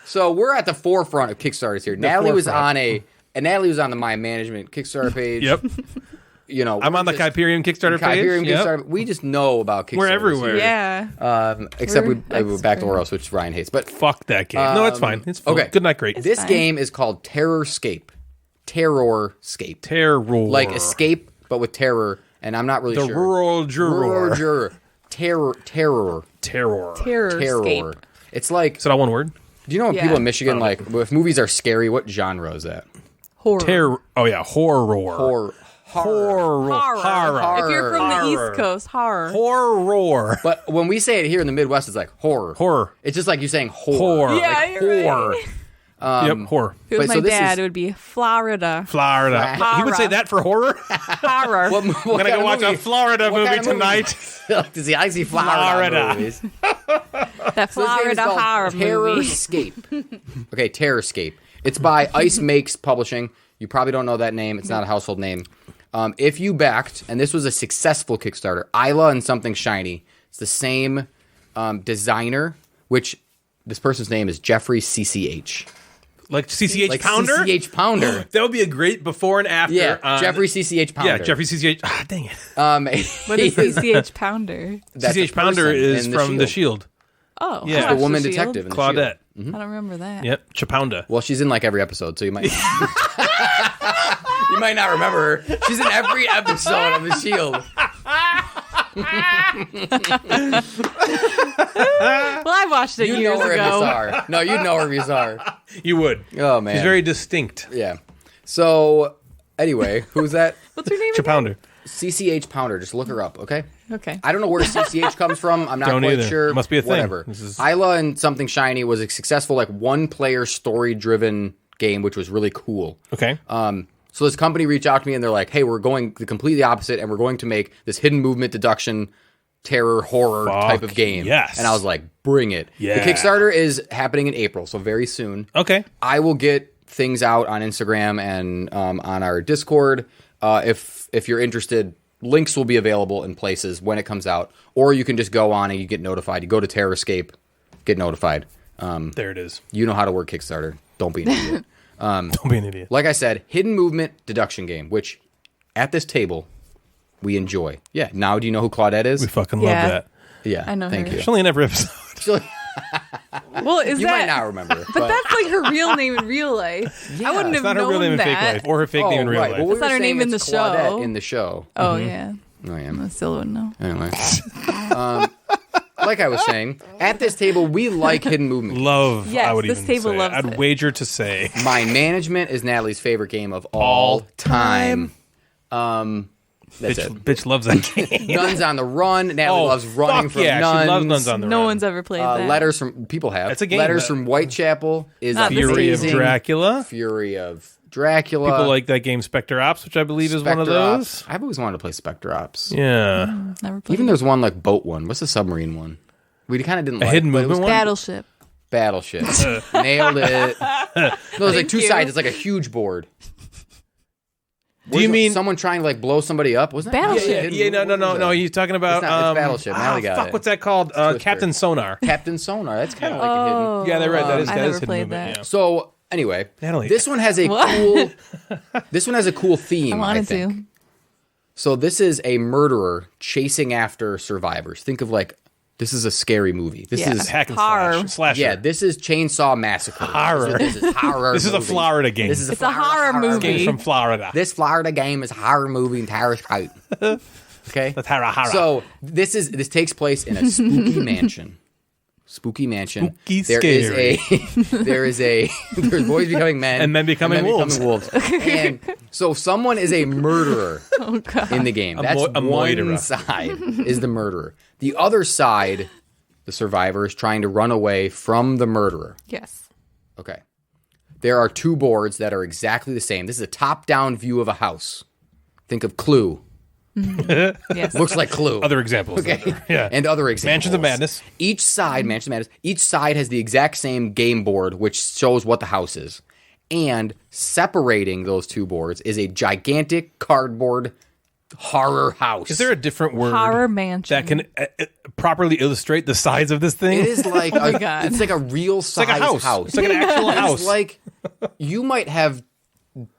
So we're at the forefront of Kickstarters here. Natalie was on the My Management Kickstarter page. Yep. You know, I'm on the Kyperium Kickstarter page. Kyperium Yep. Kickstarter. We just know about Kickstarter. We're everywhere. Yeah. Except We're we're back to expert. Oros, which Ryan hates. But Fuck that game. No, it's fine. It's fine. okay. Good night, great. this fine. game is called Terrorscape. Terrorscape. Terror. Like escape, but with terror. And I'm not really The sure. rural juror. Terror. Terror. Terrorscape. It's like, Is it all one word? do you know when Yeah. people in Michigan, like, if movies are scary, what genre is that? Horror. Terror. Oh yeah, horror. Horror. Horror. Horror. If you're from the Horror. East Coast, horror. Horror. But when we say it here in the Midwest, it's like horror. Horror. It's just like you saying horror. Horror. Yeah, Like you're horror. right. Horror. If it was But my so this dad, is- it would be Florida. Florida. He would say that for horror? Horror. What I'm going to go watch a Florida movie tonight. I see Florida movies. That Florida horror movie. Terrorscape. Okay, Terrorscape. It's by Ice Makes Publishing. You probably don't know that name. It's not a household name. If you backed, and this was a successful Kickstarter, Isla and Something Shiny. It's the same designer, which this person's name is Jeffrey CCH. Like CCH Like Pounder? CCH Pounder. That would be a great before and after. Yeah, Jeffrey CCH Pounder. Yeah, Jeffrey CCH. Ah, dang it. What is CCH Pounder? That's a CCH Pounder person is in The Shield. Oh, Yeah. I She's watched The woman Shield. detective. In The Claudette. Shield. I don't remember that. Yep, Chapounda. Well, she's in like every episode, so you might you might not remember her. She's in every episode of The Shield. Well, I watched it You years know her if you ago. saw her. No, you'd know her if you saw her. You would. Oh, man. She's very distinct. Yeah. So, anyway, who's that? What's her name? again? Chapounder. CCH Pounder. Just look her up, okay? Okay. I don't know where CCH comes from. I'm not Don't quite either. sure. It must be a thing. Whatever. This is- Isla and Something Shiny was a successful, like, one-player, story-driven game, which was really cool. Okay. So this company reached out to me, and they're like, hey, we're going the completely opposite, and we're going to make this hidden movement deduction terror horror type of game. yes. And I was like, bring it. Yeah. The Kickstarter is happening in April, so very soon. Okay. I will get things out on Instagram and on our Discord. If you're interested, links will be available in places when it comes out, or you can just go on and you get notified. You go to Terrorscape, get notified. There it is. You know how to work Kickstarter. Don't be an idiot. Don't be an idiot. Like I said, hidden movement deduction game, which at this table we enjoy. Yeah. Now do you know who Claudette is? We fucking Yeah. love that. Yeah. I know Thank her. you. She's only in every episode. Well, is You that? might not remember. But that's like her real name in real life. I wouldn't It's have not her known real name in that. fake life or her fake name in real life. Well, we That's not were her name saying in it's the show. Claudette in the show. Oh yeah, I I am. still wouldn't know. Anyway. Like I was saying, at this table, we like hidden movement. Love, Yes, I would this even table say. loves I'd it. wager to say. Mine management is Natalie's favorite game of all time. That's it. Bitch loves that game. Nuns on the Run. Natalie loves running fuck from yeah, nuns. she loves Nuns on the No Run. one's ever played that. Letters from people have. It's a game Letters that- from Whitechapel is Not this Fury of amazing. Dracula. Fury of Dracula. People like that game Spectre Ops, which I believe is one of Spectre those. Ops. I've always wanted to play Spectre Ops. Yeah. Never played. Even there's one like boat one. What's the submarine one? We kind of didn't like. hidden but it was movement one? Battleship. Battleship. Nailed it. No, there's like two you. sides. It's like a huge board. Do you mean someone trying to like blow somebody up? Wasn't that Battleship. Yeah, no. He's talking about It's not- it's Battleship. Now we got fuck, it. what's that called? Captain Sonar. Captain Sonar? That's kind of like a hidden. Oh, Yeah, they're right. That is I that never is hidden played movement. that. Yeah. So anyway, Natalie. this one has a cool. This one has a cool theme. I wanted think. to. So this is a murderer chasing after survivors. Think of like this is a scary movie. This Yeah. is Hack and Horror. slash. Slasher. yeah. This is Chainsaw Massacre. Horror. This is horror. This is a movie. Florida game. This is It's a horror movie. Game's from Florida. This Florida game is a horror movie and Terrorscape. Okay. That's horror. So this takes place in a spooky mansion. Spooky mansion. Spooky There's boys becoming men And men becoming wolves. And so someone is a murderer in the game. That's a one moiterer. side is the murderer. The other side, the survivor is trying to run away from the murderer. Yes. Okay. There are two boards that are exactly the same. This is a top-down view of a house. Think of Clue. Yes. Looks like Clue. Other examples. Okay. Yeah. And other examples. Mansions of Madness. Each side, Mansions of Madness, each side has the exact same game board, which shows what the house is. And separating those two boards is a gigantic cardboard horror house. Is there a different word Horror mansion. that can properly illustrate the size of this thing? It is like my God. it's like a real size like a house. It's like an actual house. It's like you might have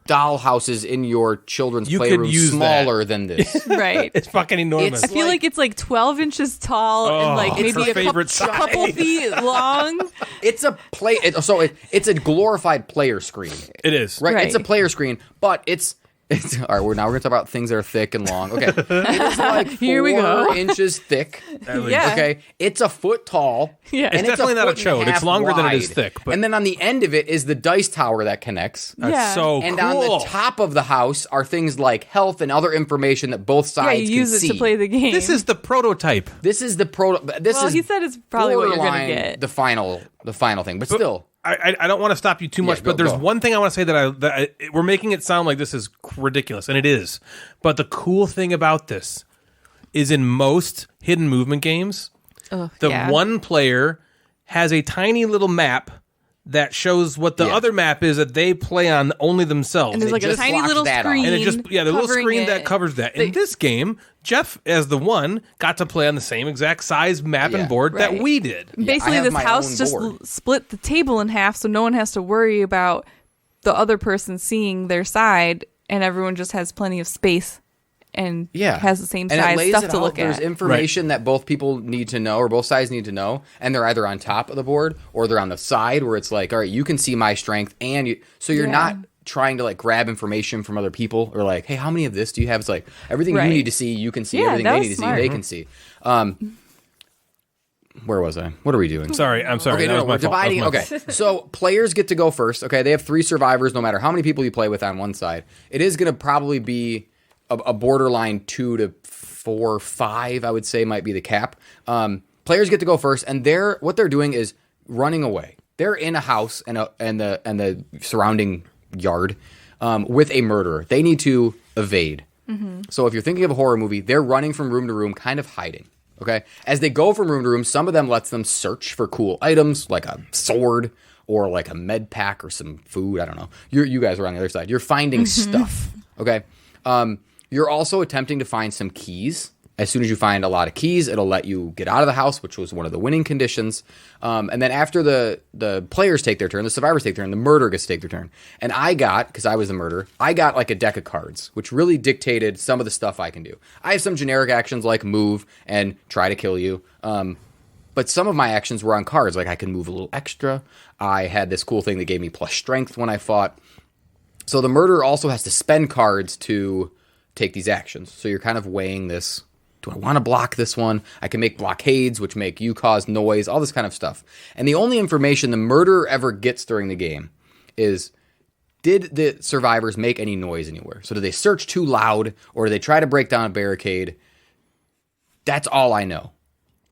doll houses in your children's You could playroom use smaller than this. Right. It's fucking enormous. I feel like it's like 12 inches tall and like it's maybe her a favorite couple size. feet long. It's a play. It's a glorified player screen, It is. right? Right. It's a player screen, but it's all right. We're going to talk about things that are thick and long. Okay, it's like 4 Here we go. inches thick. Yeah. Okay, it's a foot tall. Yeah. and It's definitely not a foot and chode. It's half longer than it is wide. thick, but- And then on the end of it is the dice tower that connects. That's Yeah. so And cool. on the top of the house are things like health and other information that both Yeah, sides you can use it see. to play the game. This is the prototype. This is the pro. This well, is he said it's probably what you're going to borderline get. the final thing, but still. I don't want to stop you too much, but there's one thing I want to say that we're making it sound like this is ridiculous, and it is. But the cool thing about this is in most hidden movement games, one player has a tiny little map that shows what the other map is that they play on only themselves. And there's like a tiny little screen. And it just, the little screen that covers that. In this game, Jeff, as the one, got to play on the same exact size map and board that we did. Basically, this house just split the table in half, so no one has to worry about the other person seeing their side, and everyone just has plenty of space and has the same size stuff to look at. There's information that both people need to know, or both sides need to know, and they're either on top of the board or they're on the side where it's like, all right, you can see my strength, and so you're not trying to like grab information from other people or like, hey, how many of this do you have? It's like everything you need to see, you can see. Everything they need to see, they can see. Where was I? What are we doing? I'm sorry. Okay, no, we're dividing. Okay, so players get to go first. Okay, they have 3 survivors, no matter how many people you play with on one side. It is going to probably be a borderline 2 to 4, 5, I would say might be the cap. Players get to go first, and what they're doing is running away. They're in a house and the surrounding yard with a murderer. They need to evade. Mm-hmm. So if you're thinking of a horror movie, they're running from room to room, kind of hiding. Okay, as they go from room to room, some of them lets them search for cool items like a sword or like a med pack or some food. I don't know. You guys are on the other side. You're finding stuff. Okay. You're also attempting to find some keys. As soon as you find a lot of keys, it'll let you get out of the house, which was one of the winning conditions. And then after the players take their turn, the survivors take their turn, the murderer gets to take their turn. And because I was the murderer, I got like a deck of cards, which really dictated some of the stuff I can do. I have some generic actions like move and try to kill you. But some of my actions were on cards, like I can move a little extra. I had this cool thing that gave me plus strength when I fought. So the murderer also has to spend cards to take these actions. So you're kind of weighing this. Do I want to block this one? I can make blockades, which make you cause noise, all this kind of stuff. And the only information the murderer ever gets during the game is, did the survivors make any noise anywhere? So did they search too loud, or did they try to break down a barricade? That's all I know.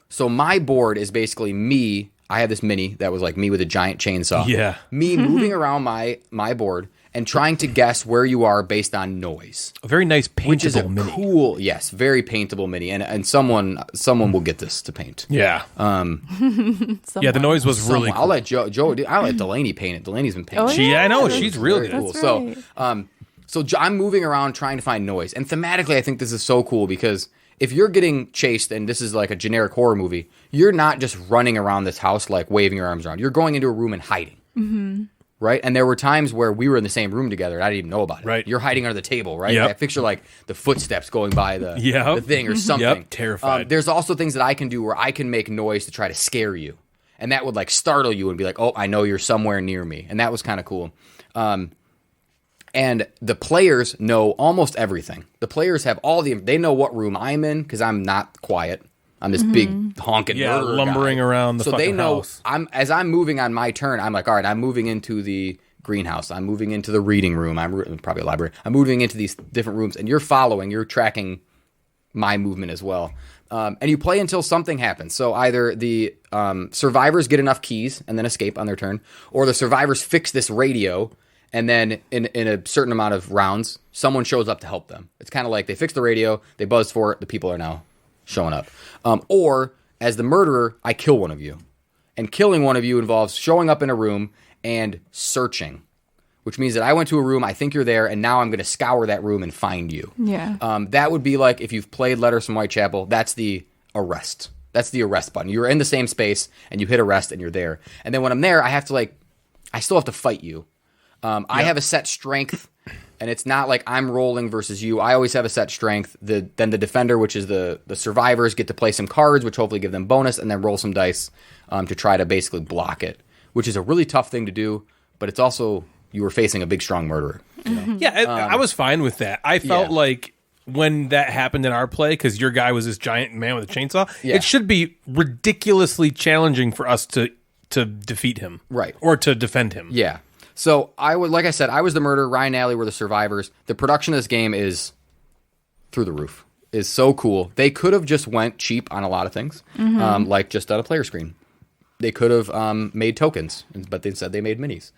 So my board is basically me. I have this mini that was like me with a giant chainsaw. Yeah. Me moving around my board and trying to guess where you are based on noise. A very nice paintable which is a mini. Cool, yes, very paintable mini, and someone will get this to paint. Yeah. Yeah, the noise was really cool. I'll let I'll let Delaney paint it. Delaney's been painting. I know, she's real good. Cool. Right. So I'm moving around trying to find noise, and thematically, I think this is so cool because if you're getting chased and this is like a generic horror movie, you're not just running around this house like waving your arms around. You're going into a room and hiding. Mm-hmm. Right? And there were times where we were in the same room together and I didn't even know about it. Right. You're hiding under the table, right? Yep. I picture like the footsteps going by the thing or something. Yep. Terrified. There's also things that I can do where I can make noise to try to scare you. And that would like startle you and be like, oh, I know you're somewhere near me. And that was kind of cool. And the players know almost everything. The players have they know what room I'm in because I'm not quiet. I'm this big honking murderer lumbering guy. around the so fucking they know house. As I'm moving on my turn, I'm like, all right, I'm moving into the greenhouse. I'm moving into the reading room. I'm probably a library. I'm moving into these different rooms, and you're tracking my movement as well. And you play until something happens. So either the survivors get enough keys and then escape on their turn, or the survivors fix this radio, and then in a certain amount of rounds, someone shows up to help them. It's kind of like they fix the radio, they buzz for it, the people are now showing up. Or, as the murderer, I kill one of you. And killing one of you involves showing up in a room and searching, which means that I went to a room, I think you're there, and now I'm going to scour that room and find you. Yeah. That would be like if you've played Letters from Whitechapel, that's the arrest. That's the arrest button. You're in the same space, and you hit arrest, and you're there. And then when I'm there, I still have to fight you. I have a set strength, and it's not like I'm rolling versus you. I always have a set strength. Then the defender, which is the survivors, get to play some cards, which hopefully give them bonus, and then roll some dice to try to basically block it, which is a really tough thing to do, but it's also, you were facing a big, strong murderer. You know? Yeah, I was fine with that. I felt like when that happened in our play, because your guy was this giant man with a chainsaw, it should be ridiculously challenging for us to defeat him. Right. Or to defend him. Yeah. So, like I said, I was the murderer. Ryan and Natalie were the survivors. The production of this game is through the roof. Is so cool. They could have just went cheap on a lot of things, like just on a player screen. They could have made tokens, but they said they made minis.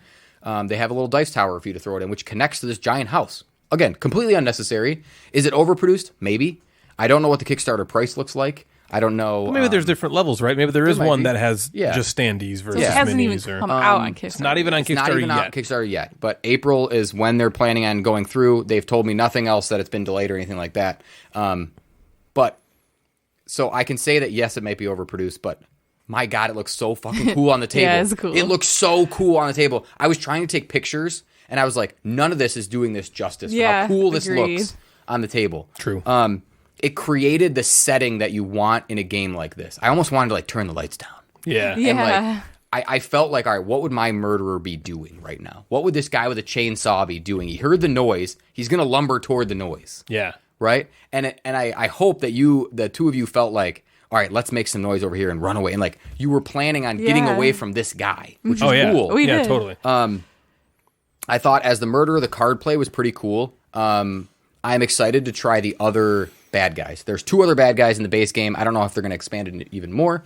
They have a little dice tower for you to throw it in, which connects to this giant house. Again, completely unnecessary. Is it overproduced? Maybe. I don't know what the Kickstarter price looks like. I don't know. Maybe there's different levels, right? Maybe there is one be. that has just standees versus It hasn't even minis. come out on Kickstarter. It's not even on Kickstarter not even yet. on Kickstarter yet. But April is when they're planning on going through. They've told me nothing else that it's been delayed or anything like that. But so I can say that, yes, it might be overproduced, but my God, it looks so fucking cool on the table. Yeah, it's cool. It looks so cool on the table. I was trying to take pictures, and I was like, none of this is doing this justice for how cool this agreed. looks on the table. True. It created the setting that you want in a game like this. I almost wanted to like turn the lights down. Yeah. Yeah. And like, I felt like, all right, what would my murderer be doing right now? What would this guy with a chainsaw be doing? He heard the noise. He's going to lumber toward the noise. Yeah. Right? And I hope that the two of you felt like, all right, let's make some noise over here and run away. And like you were planning on getting away from this guy, which is cool. We Yeah, did. totally. I thought as the murderer, the card play was pretty cool. I'm excited to try the other bad guys. There's 2 other bad guys in the base game. I don't know if they're going to expand it even more,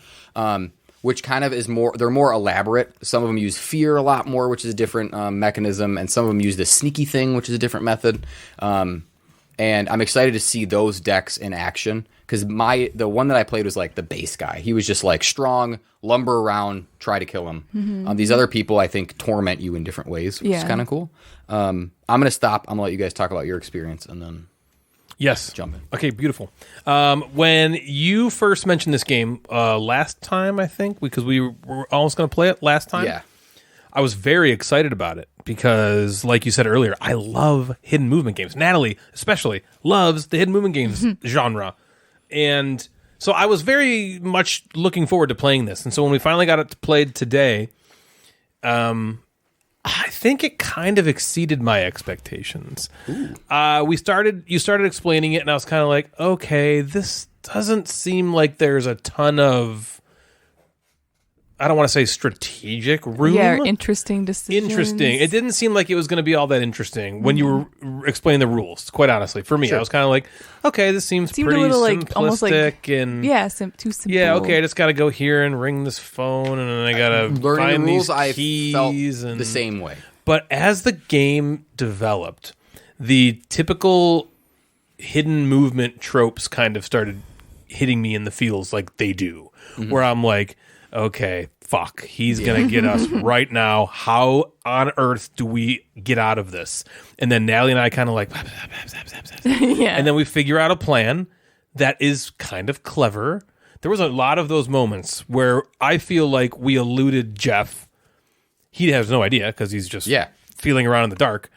which kind of is more, they're more elaborate. Some of them use fear a lot more, which is a different mechanism. And some of them use the sneaky thing, which is a different method. And I'm excited to see those decks in action. Because the one that I played was like the base guy. He was just like strong, lumber around, try to kill him. Mm-hmm. These other people, I think, torment you in different ways, which is kind of cool. I'm going to stop. I'm going to let you guys talk about your experience and then Yes. jump in. Okay, beautiful. When you first mentioned this game last time, I think, because we were almost going to play it last time. Yeah. I was very excited about it because, like you said earlier, I love hidden movement games. Natalie, especially, loves the hidden movement games genre. And so I was very much looking forward to playing this. And so when we finally got it played today, I think it kind of exceeded my expectations. You started explaining it, and I was kind of like, okay, this doesn't seem like there's a ton of, I don't want to say strategic room. Yeah, interesting decisions. Interesting. It didn't seem like it was going to be all that interesting when you were explaining the rules, quite honestly. For me, I was kind of like, okay, this seemed Seemed pretty a little like simplistic. almost like and too simple. yeah, okay, I just got to go here and ring this phone, and then I got to Learning find the rules, these I keys. felt and the same way. But as the game developed, the typical hidden movement tropes kind of started hitting me in the feels like they do, where I'm like, okay, fuck, he's going to get us right now. How on earth do we get out of this? And then Natalie and I kind of like, Yeah. and then we figure out a plan that is kind of clever. There was a lot of those moments where I feel like we eluded Jeff. He has no idea because he's just feeling around in the dark.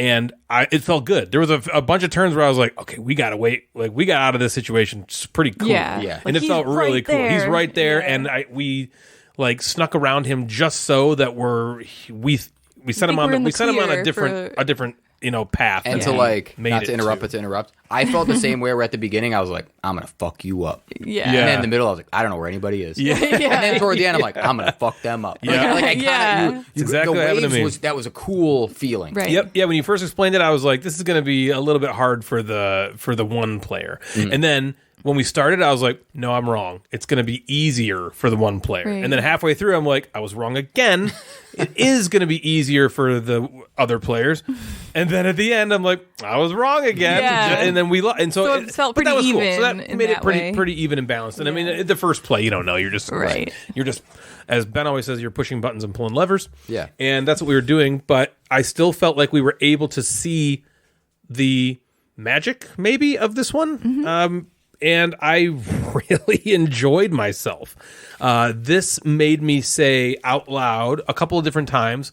And it felt good. There was a bunch of turns where I was like, okay, we got to wait. Like, we got out of this situation. It's pretty cool. Yeah. Yeah. And Like, it felt really right cool. He's there. right there. Yeah. And we like snuck around him just so that we set him think on we're in the we set him on clear a different path. And that to we like, made not it to interrupt, I felt the same way where at the beginning I was like, I'm going to fuck you up. Yeah. And Yeah. then in the middle I was like, I don't know where anybody is. Yeah. And then toward the end I'm like, I'm going to fuck them up. Yeah. Like I kinda, Yeah. It's exactly the what happened to waves me. that was a cool feeling. Right. Yep. Yeah. When you first explained it, I was like, "This is going to be a little bit hard for the one player." And then when we started, I was like, "No, I'm wrong. It's going to be easier for the one player." Right. And then halfway through, I'm like, "I was wrong again. It is going to be easier for the other players." And then at the end, I'm like, "I was wrong again." Yeah. And then and so it felt but that pretty was cool. So even that in made that it way. pretty even and balanced. And I mean, the first play, you don't know. You're just Right. You're just, as Ben always says, you're pushing buttons and pulling levers. Yeah. And that's what we were doing, but I still felt like we were able to see the magic, maybe, of this one. And I really enjoyed myself. This made me say out loud a couple of different times,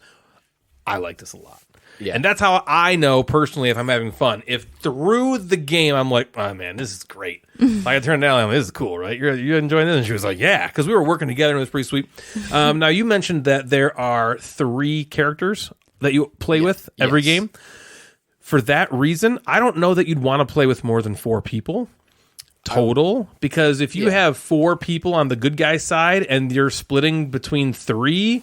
I like this a lot. Yeah. And that's how I know personally if I'm having fun. If through the game I'm like, oh man, this is great. Like I turned down, I'm like, this is cool, right? You're enjoying this? And she was like, yeah, because we were working together and it was pretty sweet. Now you mentioned that there are 3 characters that you play with every Yes. game. For that reason, I don't know that you'd want to play with more than 4 people total, because if you have 4 people on the good guy side and you're splitting between 3,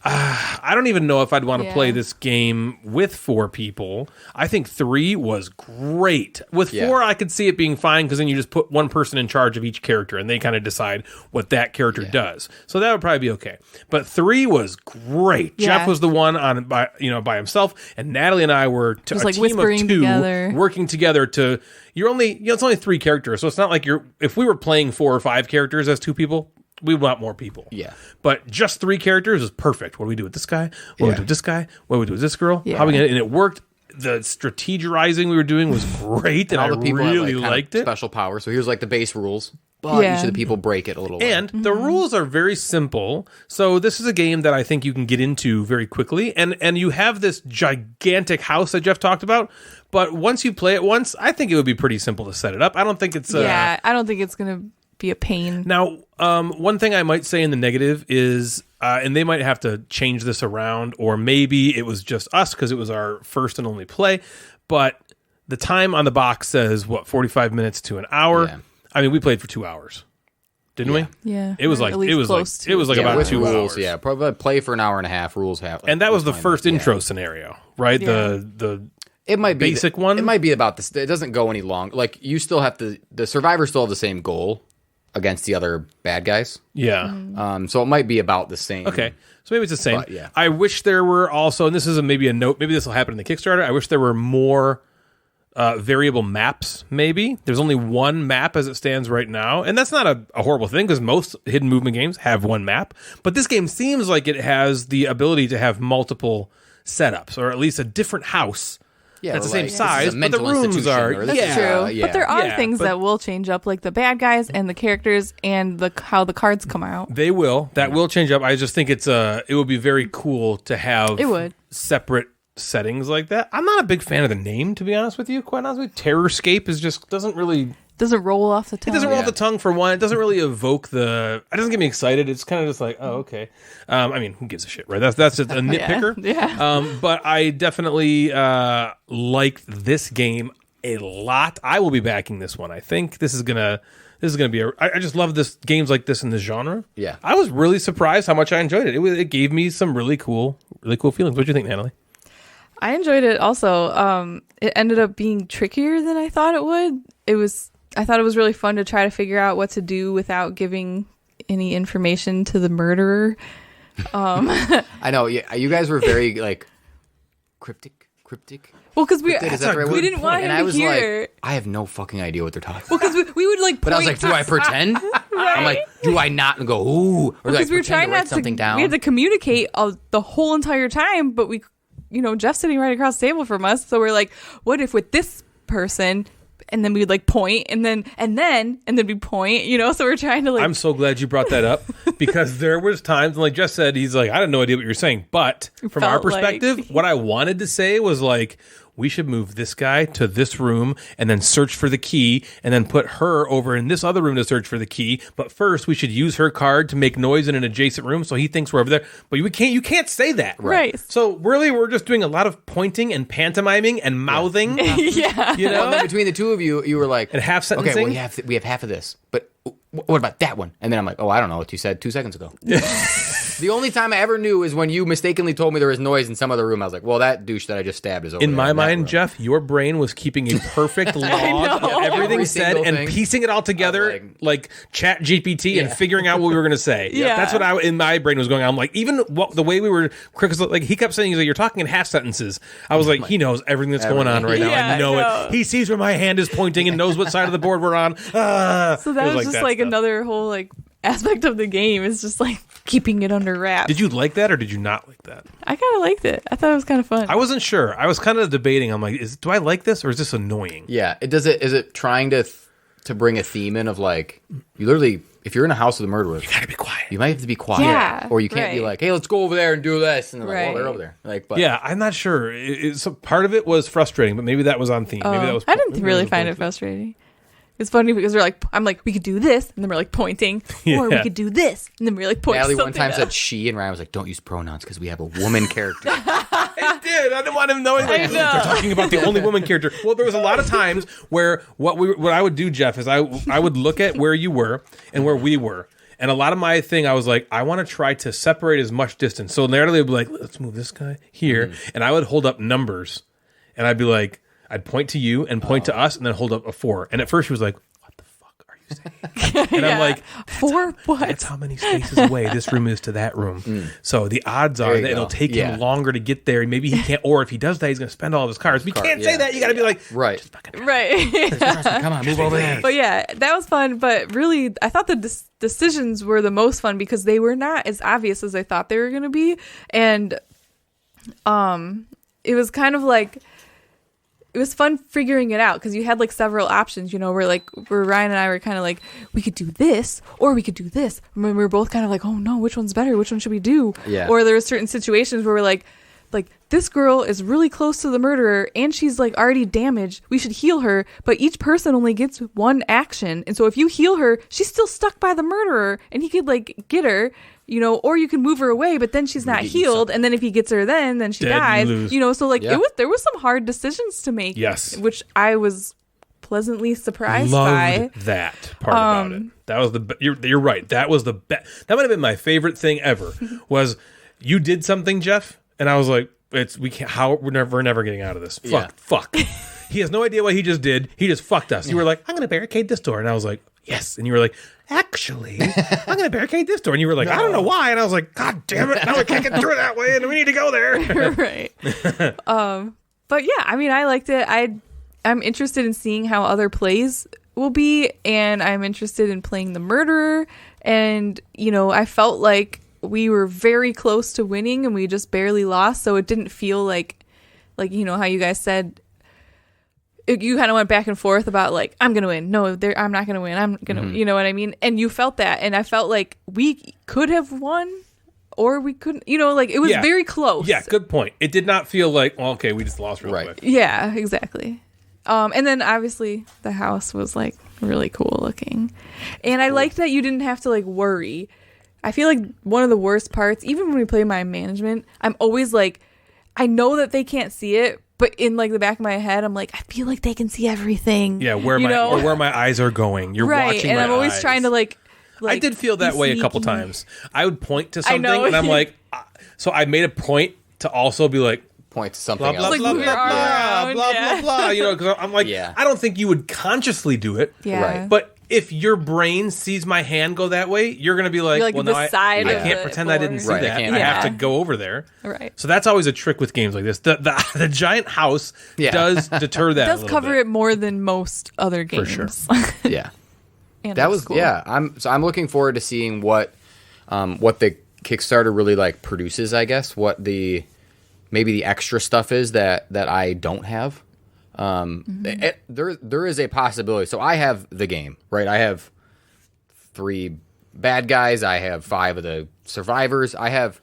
I don't even know if I'd want to Yeah. play this game with 4 people. I think 3 was great. With 4, I could see it being fine because then you just put one person in charge of each character and they kind of decide what that character does. So that would probably be okay. But 3 was great. Yeah. Jeff was the one by himself, and Natalie and I were Just, a like, team whispering of 2 together. working together to. It's only 3 characters, so it's not like if we were playing 4 or 5 characters as 2 people. We want more people. Yeah. But just 3 characters is perfect. What do we do with this guy? What do we do with this guy? What do we do with this girl? Yeah. How we gonna, and it worked. The strategizing we were doing was great, and all I the people really have, like, liked it. special powers. So here's like the base rules, but Yeah. each of the people break it a little. And the rules are very simple. So this is a game that I think you can get into very quickly. And you have this gigantic house that Jeff talked about. But once you play it once, I think it would be pretty simple to set it up. I don't think it's I don't think it's gonna be a pain. Now, one thing I might say in the negative is, and they might have to change this around, or maybe it was just us because it was our first and only play, but the time on the box says, 45 minutes to an hour? Yeah. I mean, we played for 2 hours, didn't we? Yeah, It was or like at least close to about with 2 rules, hours. yeah, probably play for an hour and a half. Rules have, And that was the fine. first Yeah. intro scenario, right? Yeah. The It might be basic one? It might be about this. It doesn't go any long. Like you still have to. The survivors still have the same goal against the other bad guys. yeah. So it might be about the same. Okay, so maybe it's the same. But, yeah. I wish there were also, and this is maybe a note, maybe this will happen in the Kickstarter. I wish there were more variable maps, maybe. There's only one map as it stands right now, and that's not a horrible thing because most hidden movement games have one map. But this game seems like it has the ability to have multiple setups, or at least a different house. Yeah, That's or the same like, size, this is a but the mental rooms institution, are- or That's this is, True, yeah. but there are Yeah, things but- that will change up, like the bad guys and the characters and how the cards come out. They will. That will change up. I just think it would be very cool to have It would. separate settings like that. I'm not a big fan of the name, to be honest with you. Quite honest with you, Terrorscape doesn't really. Doesn't roll off the tongue. It doesn't roll off Yeah. the tongue for one. It doesn't really evoke the. It doesn't get me excited. It's kind of just like, oh, okay. I mean, who gives a shit, right? That's just a nitpicker. Yeah. But I definitely liked this game a lot. I will be backing this one. I think this is gonna be. I just love this games like this in this genre. Yeah. I was really surprised how much I enjoyed it. It gave me some really cool feelings. What do you think, Natalie? I enjoyed it also. It ended up being trickier than I thought it would. I thought it was really fun to try to figure out what to do without giving any information to the murderer. I know. Yeah, you guys were very like cryptic. Well, because we Is that the right word? didn't want him And I to was hear. like, I have no fucking idea what they're talking about. Well, because we would like. But I was point like, do I pretend? I'm like, do I not? And go, ooh, or do I Because we were pretend trying to write not to. something down? We had to communicate the whole entire time, but Jeff's sitting right across the table from us, so we're like, what if with this person? And then we'd like point, and then we point, So we're trying to like. I'm so glad you brought that up because there was times, like Jess said, he's like, I had no idea what you were saying. But from our Felt like- perspective, what I wanted to say was like, we should move this guy to this room and then search for the key and then put her over in this other room to search for the key. But first, we should use her card to make noise in an adjacent room so he thinks we're over there. But you can't say that. Right. So really, we're just doing a lot of pointing and pantomiming and mouthing. yeah. You know? Well, then between the two of you, you were like, And half okay, sentencing? well, we have half of this, but what about that one? And then I'm like, oh, I don't know what you said 2 seconds ago. The only time I ever knew is when you mistakenly told me there was noise in some other room. I was like, well, that douche that I just stabbed is over In there my that mind, room. Jeff, your brain was keeping a perfect log of everything Every said single and thing. piecing it all together like Chat GPT and Yeah. figuring out what we were going to say. Yeah. That's what in my brain was going on. I'm like, even the way we were, because like he kept saying, he's like, you're talking in half sentences. I was like, he knows everything that's going on right now. Yeah, I know I know. it. He sees where my hand is pointing and knows what side of the board we're on. So that was just like stuff. another whole like aspect of the game. Is just like keeping it under wraps. Did you like that or did you not like that? I kind of liked it. I thought it was kind of fun. I wasn't sure. I was kind of debating. I'm like, do I like this or is this annoying? Yeah, is it trying to bring a theme in of like, you literally, if you're in a house with a murderer, You gotta be quiet. you might have to be quiet. Yeah, Or you can't be right. like, hey, let's go over there and do this. And they're like, well, Right. they're over there. Like, but Yeah, I'm not sure. So part of it was frustrating, but maybe that was on theme. Maybe that was. I didn't maybe really that was find it frustrating. It's funny because I'm like, we could do this, and then we're like pointing, or we Yeah. could do this, and then we're like pointing. Natalie one time said she, and Ryan was like, don't use pronouns because we have a woman character. I did. I didn't want him knowing. Like, I know. they're talking about the only woman character. Well, there was a lot of times where what I would do, Jeff, is I would look at where you were and where we were, And a lot of my thing, I was like, I want to try to separate as much distance. So Natalie would be like, let's move this guy here. And I would hold up numbers. And I'd be like, I'd point to you and point to us and then hold up a 4. And at first she was like, what the fuck are you saying? And I'm like, 4 what? That's how many spaces away this room is to that room. So the odds are that it'll take him longer to get there. And maybe he can't, or if he does that, he's going to spend all of his cards. We can't say that. You got to be like, right. Just fucking Right. Come on, move over there. But yeah, that was fun. But really, I thought the decisions were the most fun because they were not as obvious as I thought they were going to be. And it was kind of like, it was fun figuring it out because you had like several options, you know, where Ryan and I were kind of like, we could do this or we could do this. And we were both kind of like, oh no, which one's better? Which one should we do? Yeah. Or there were certain situations where we're like this girl is really close to the murderer and she's like already damaged. We should heal her, but each person only gets one action. And so if you heal her, she's still stuck by the murderer and he could like get her, you know, or you can move her away, but then she's not healed. And then if he gets her, then she dies, you know, so like there was some hard decisions to make. Yes. Which I was pleasantly surprised Loved by. that part about it. That was you're right. That was the best. That might have been my favorite thing ever was you did something, Jeff. And I was like, we're never getting out of this. Fuck. He has no idea what he just did. He just fucked us. You were like, I'm going to barricade this door. And I was like, yes. And you were like, actually, I'm going to barricade this door. And you were like, I don't know why. And I was like, God damn it. Now we can't get through it that way. And we need to go there. Right. But yeah, I mean, I liked it. I'm interested in seeing how other plays will be. And I'm interested in playing the murderer. And, you know, I felt like we were very close to winning and we just barely lost. So it didn't feel like, you know, how you guys said, you kind of went back and forth about like, I'm going to win. No, I'm not going to win. I'm going to, you know what I mean? And you felt that. And I felt like we could have won or we couldn't, you know, like it was very close. Yeah, good point. It did not feel like, well, okay, we just lost real quick. Yeah, exactly. And then obviously the house was like really cool looking. And I liked that you didn't have to like worry. I feel like one of the worst parts, even when we play my management, I'm always like, I know that they can't see it, but in like the back of my head, I'm like, I feel like they can see everything. Yeah, where my eyes are going. You're watching and my I'm always eyes. trying to like I did feel that way a couple times. I would point to something and I'm like, so I made a point to also be like, point to something blah, blah, else. blah, Like, blah, move your arm blah, around, blah, blah. You know, because I'm like, I don't think you would consciously do it. Yeah. Right. But if your brain sees my hand go that way, you're going to be like, You're like well, the no, I side can't of pretend the I didn't see board. that. Right, I have to go over there. Right. So that's always a trick with games like this. The giant house does deter that. It does cover it more than most other games. For sure. Yeah. And That it's was cool. I'm looking forward to seeing what the Kickstarter really like produces, I guess, what maybe the extra stuff is that I don't have. There is a possibility. So I have the game, right? I have 3 bad guys. I have 5 of the survivors. I have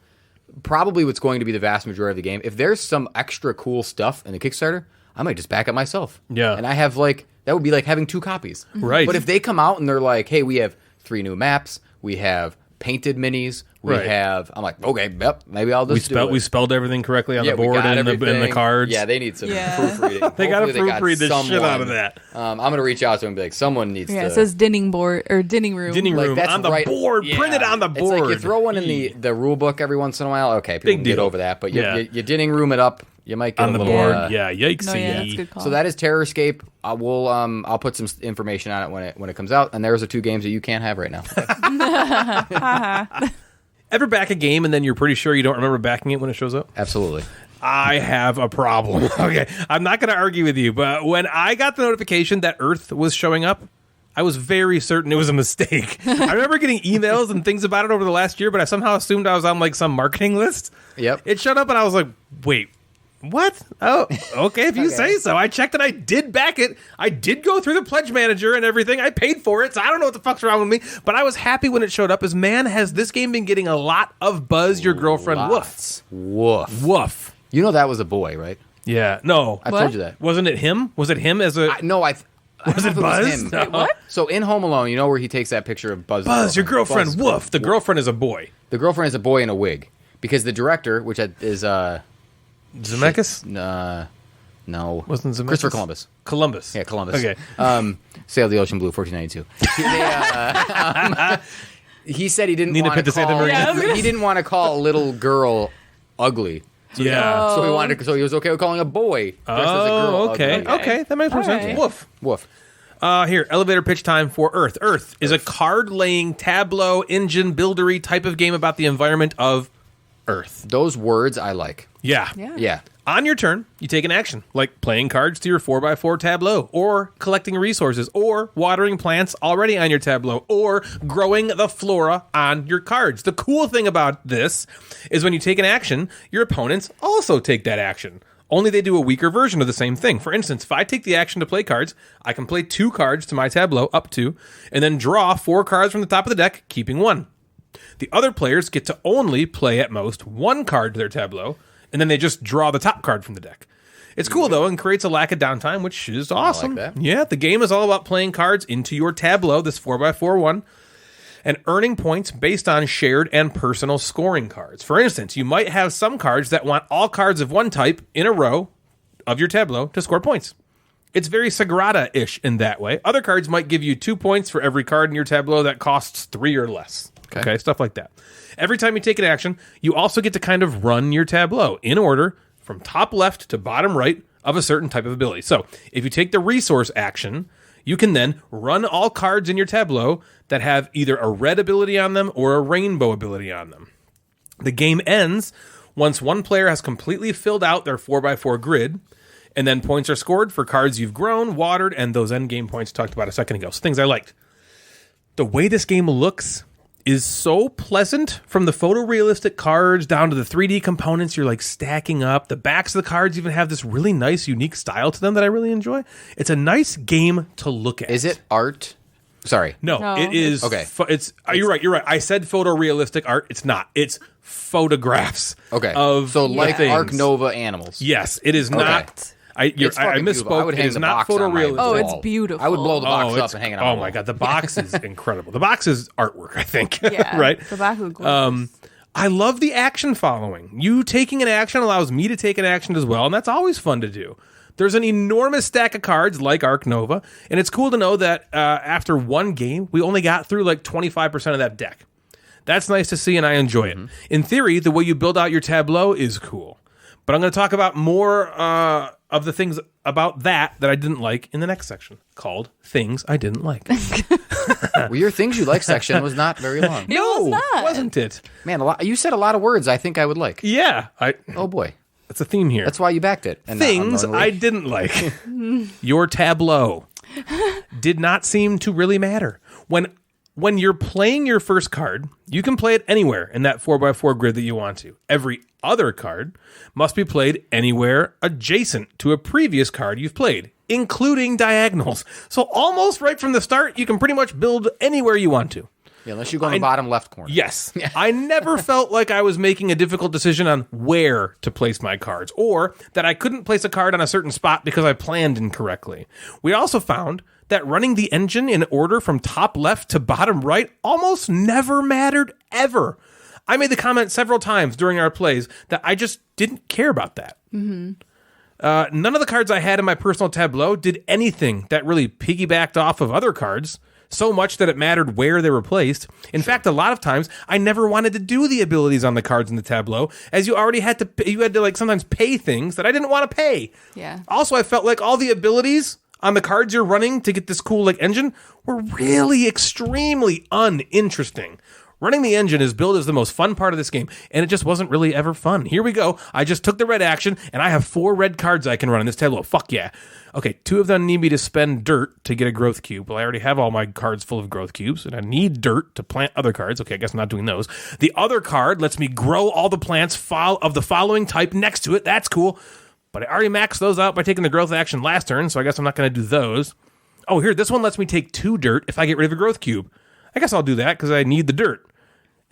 probably what's going to be the vast majority of the game. If there's some extra cool stuff in the Kickstarter, I might just back up myself. Yeah. And I have like, that would be like having 2 copies. Right. But if they come out and they're like, hey, we have 3 new maps, we have painted minis, we have, I'm like, okay, yep, maybe I'll just do it. We spelled everything correctly on the we board got and the cards. Yeah, they need some proofreading. They got to Hopefully proofread the shit someone. out of that. I'm going to reach out to them and be like, someone needs to. Yeah, it says dinning board or dinning room. Dinning Like, room that's on the right. board, Yeah. printed on the board. It's like you throw one in the rule book every once in a while. Okay, people Big can get deal. over that. But Yeah. you dinning room it up. You might get on a the little, board. No, Yikesy. that's a good call. So that is Terrorscape. I'll put some information on it when it comes out. And there's the 2 games that you can't have right now. Ever back a game and then you're pretty sure you don't remember backing it when it shows up? Absolutely. I have a problem. Okay, I'm not going to argue with you, but when I got the notification that Earth was showing up, I was very certain it was a mistake. I remember getting emails and things about it over the last year, but I somehow assumed I was on like some marketing list. Yep. It showed up and I was like, wait, what? Oh, okay, if you say so. I checked and I did back it. I did go through the pledge manager and everything. I paid for it, so I don't know what the fuck's wrong with me. But I was happy when it showed up as, man, has this game been getting a lot of buzz, your girlfriend Lots. woof. Woof. Woof. You know that was a boy, right? Yeah, no. I told you that. Wasn't it him? Was it him as a... Was it Buzz? him. No. What? So in Home Alone, you know where he takes that picture of Buzz? Buzz, your girlfriend, Buzz, woof. The girlfriend is a boy. The girlfriend is a boy in a wig. Because the director, which is... Zemeckis? No. Wasn't Zemeckis? Christopher Columbus. Columbus. Yeah, Columbus. Okay. Sailed the Ocean Blue, 1492. He said he didn't Nina want to Pinto Santa call. Maria. He didn't want to call a little girl ugly. Yeah. So he wanted. So he was okay with calling a boy dressed as a girl. Okay. ugly. Okay. That makes more sense. right. Woof. Woof. Here, elevator pitch time for Earth. Earth is a card-laying, tableau, engine, buildery type of game about the environment of Earth. Those words I like. Yeah. Yeah. On your turn, you take an action, like playing cards to your 4x4 tableau, or collecting resources, or watering plants already on your tableau, or growing the flora on your cards. The cool thing about this is when you take an action, your opponents also take that action. Only they do a weaker version of the same thing. For instance, if I take the action to play cards, I can play 2 cards to my tableau, up to, and then draw 4 cards from the top of the deck, keeping 1. The other players get to only play at most 1 card to their tableau, and then they just draw the top card from the deck. It's cool, though, and creates a lack of downtime, which is awesome. that. Yeah, the game is all about playing cards into your tableau, this 4x4 one, and earning points based on shared and personal scoring cards. For instance, you might have some cards that want all cards of one type in a row of your tableau to score points. It's very Sagrada-ish in that way. Other cards might give you 2 points for every card in your tableau that costs 3 or less. Okay, stuff like that. Every time you take an action, you also get to kind of run your tableau in order from top left to bottom right of a certain type of ability. So if you take the resource action, you can then run all cards in your tableau that have either a red ability on them or a rainbow ability on them. The game ends once one player has completely filled out their 4x4 grid, and then points are scored for cards you've grown, watered, and those end game points talked about a second ago. So things I liked. The way this game looks is so pleasant, from the photorealistic cards down to the 3D components you're like stacking up. The backs of the cards even have this really nice, unique style to them that I really enjoy. It's a nice game to look at. Is it art? Sorry. No, it is. Okay. You're right. I said photorealistic art. It's not. It's photographs. Okay. Of So like things. Arc Nova animals. Yes, it is not. I It's fucking beautiful. I misspoke. would It hang is the not box on my photorealistic. Oh, it's wall. beautiful. I would blow the box it's- up and hang it on my Oh wall. my god, the box is incredible. The box is artwork, I think. Yeah. Right? The back of the gorgeous. I love the action following. You taking an action allows me to take an action as well, and that's always fun to do. There's an enormous stack of cards like Arc Nova, and it's cool to know that after one game, we only got through like 25% of that deck. That's nice to see, and I enjoy it. In theory, the way you build out your tableau is cool. But I'm going to talk about more of the things about that I didn't like in the next section, called Things I Didn't Like. Well, your things you like section was not very long. It was not. Wasn't it? Man, you said a lot of words I think I would like. Yeah. Oh boy. That's a theme here. That's why you backed it. And not Things unknowingly. I didn't like. Your tableau did not seem to really matter. When you're playing your first card, you can play it anywhere in that 4x4 grid that you want to. Every other card must be played anywhere adjacent to a previous card you've played, including diagonals. So almost right from the start, you can pretty much build anywhere you want to. Yeah, unless you go in the bottom left corner. Yes. I never felt like I was making a difficult decision on where to place my cards, or that I couldn't place a card on a certain spot because I planned incorrectly. We also found that running the engine in order from top left to bottom right almost never mattered ever. I made the comment several times during our plays that I just didn't care about that. None of the cards I had in my personal tableau did anything that really piggybacked off of other cards, so much that it mattered where they were placed. In fact, a lot of times I never wanted to do the abilities on the cards in the tableau, as you already had to like sometimes pay things that I didn't want to pay. Yeah. Also, I felt like all the abilities on the cards you're running to get this cool like engine were really extremely uninteresting. Running the engine is billed as the most fun part of this game, and it just wasn't really ever fun. Here we go. I just took the red action, and I have 4 red cards I can run in this tableau. Fuck yeah. Okay, 2 of them need me to spend dirt to get a growth cube. Well, I already have all my cards full of growth cubes, and I need dirt to plant other cards. Okay, I guess I'm not doing those. The other card lets me grow all the plants of the following type next to it. That's cool. But I already maxed those out by taking the growth action last turn, so I guess I'm not going to do those. Oh, here, this one lets me take 2 dirt if I get rid of a growth cube. I guess I'll do that because I need the dirt.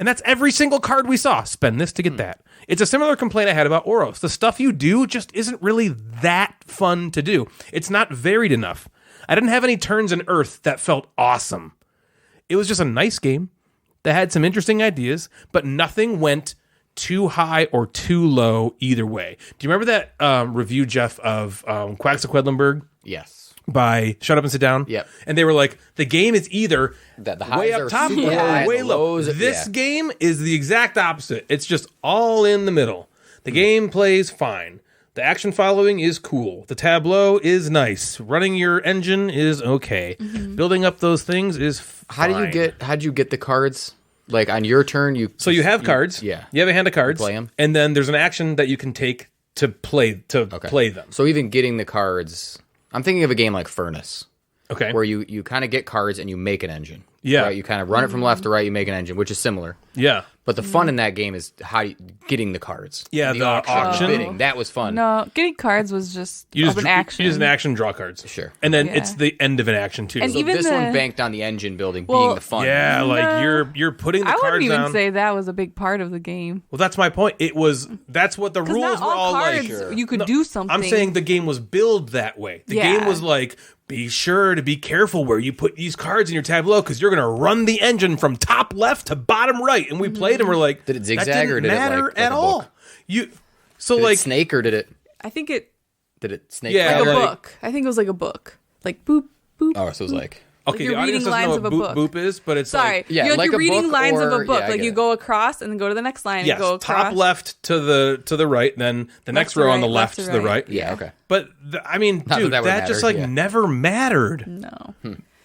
And that's every single card we saw. Spend this to get that. It's a similar complaint I had about Oros. The stuff you do just isn't really that fun to do. It's not varied enough. I didn't have any turns in Earth that felt awesome. It was just a nice game that had some interesting ideas, but nothing went too high or too low either way. Do you remember that review, Jeff, of Quacks of Quedlinburg? Yes. by Shut Up and Sit Down. Yep. And they were like, the game is either The way highs up are top super or high, way the low. lows- This yeah. game is the exact opposite. It's just all in the middle. The game plays fine. The action following is cool. The tableau is nice. Running your engine is okay. Building up those things is fine. How'd you get the cards? Like on your turn, So you have cards. Yeah. You have a hand of cards. play 'em. And then there's an action that you can take to play play them. So even getting the cards, I'm thinking of a game like Furnace, Okay. where you kind of get cards and you make an engine. Yeah. Right? You kind of run it from left to right, you make an engine, which is similar. Yeah. But the fun in that game is getting the cards. Yeah, And the auction. bidding. That was fun. No, getting cards was just You an action. You use an action, draw cards. Sure. And then Yeah. it's the end of an action too. And So- even This the- one banked on the engine building Well, being the fun. yeah, like No. you're putting the I cards wouldn't even down. say that was a big part of the game. Well, that's my point. That's what the Because rules not were all all cards like. you could do something. I'm saying the game was billed that way. The Yeah. game was like, be sure to be careful where you put these cards in your tableau because you're going to run the engine from top left to bottom right. And we played and we're like, Did it that zigzag didn't or did it matter like at a all? book? Did Did like it snake or did it I think it snake? Yeah, like a like- book. I think it was like a book. Like boop boop. Oh, so it was like okay, you're the audience reading doesn't know lines what of a book. boop is, but it's Sorry, like Yeah, you're like a reading book lines of or- a book. yeah, I Like get you it. go across and then go to the next line yes, and go across. top left to the right, then the next to row on the right, left left to to the right. right. yeah, okay. But I mean, Not dude, that that, would just matter, like yeah. never mattered. No.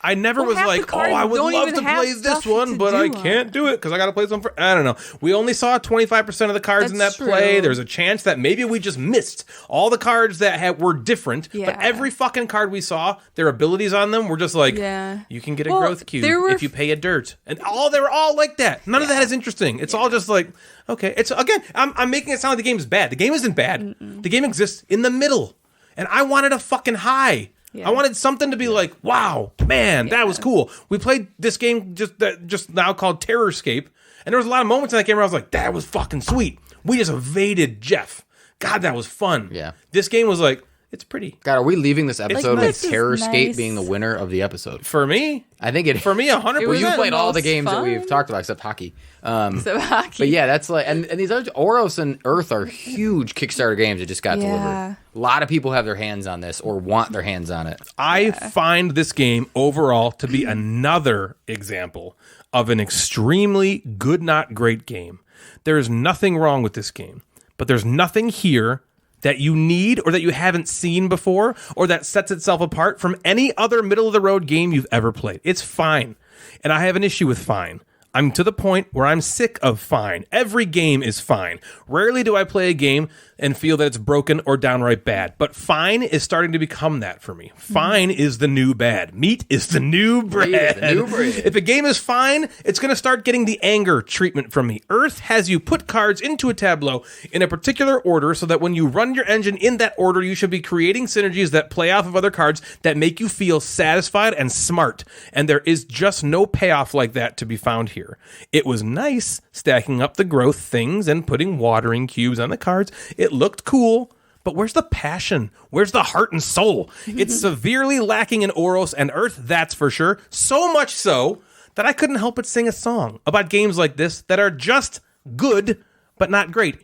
I never Well, was half the like, oh, cards I would don't love even to have play this stuff one, to but do I on can't it. do it because I got to play some. I don't know. We only saw 25% of the cards in that That's play. true. There's a chance that maybe we just missed all the cards that were different. But Yeah. every fucking card we saw, their abilities on them were just like, Yeah. you can get a Well, growth cube there were if you pay a dirt, and they were all like that. None of that is interesting. It's all just like, okay. It's again, I'm making it sound like the game is bad. The game isn't bad. The game exists in the middle, and I wanted a fucking high. Yeah. I wanted something to be like, wow, man, that was cool. We played this game just now called Terrorscape, and there was a lot of moments in that game where I was like, that was fucking sweet. We just evaded Jeff. God, that was fun. Yeah. This game was like, it's pretty. God, are we leaving this episode with this is Terrorscape nice. being the winner of the episode? For me, I think it. for me, 100%. It Well, was you the played all the most games that fun. we've talked about except hockey. So hockey. But yeah, that's like, and these other Oros and Earth are huge Kickstarter games that just got Yeah. delivered. A lot of people have their hands on this or want their hands on it. I find this game overall to be another example of an extremely good, not great game. There is nothing wrong with this game, but there's nothing here that you need or that you haven't seen before or that sets itself apart from any other middle-of-the-road game you've ever played. It's fine, and I have an issue with fine. I'm to the point where I'm sick of fine. Every game is fine. Rarely do I play a game and feel that it's broken or downright bad. But fine is starting to become that for me. Fine is the new bad. Meat is the new bread. is the new bread. If a game is fine, it's going to start getting the anger treatment from me. Earth has you put cards into a tableau in a particular order so that when you run your engine in that order, you should be creating synergies that play off of other cards that make you feel satisfied and smart. And there is just no payoff like that to be found here. It was nice stacking up the growth things and putting watering cubes on the cards. It looked cool, but where's the passion? Where's the heart and soul? It's severely lacking in Oros and Earth, that's for sure. So much so that I couldn't help but sing a song about games like this that are just good, but not great.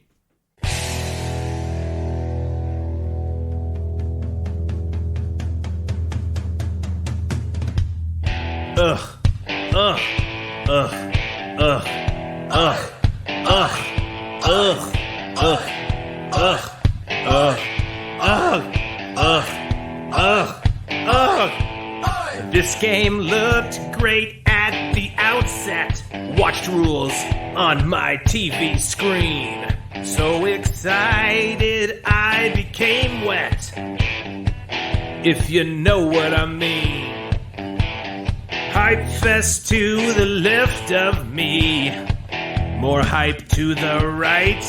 This game looked great at the outset. Watched rules on my TV screen. So excited I became wet. If you know what I mean. Hype fest to the left of me. More hype to the right.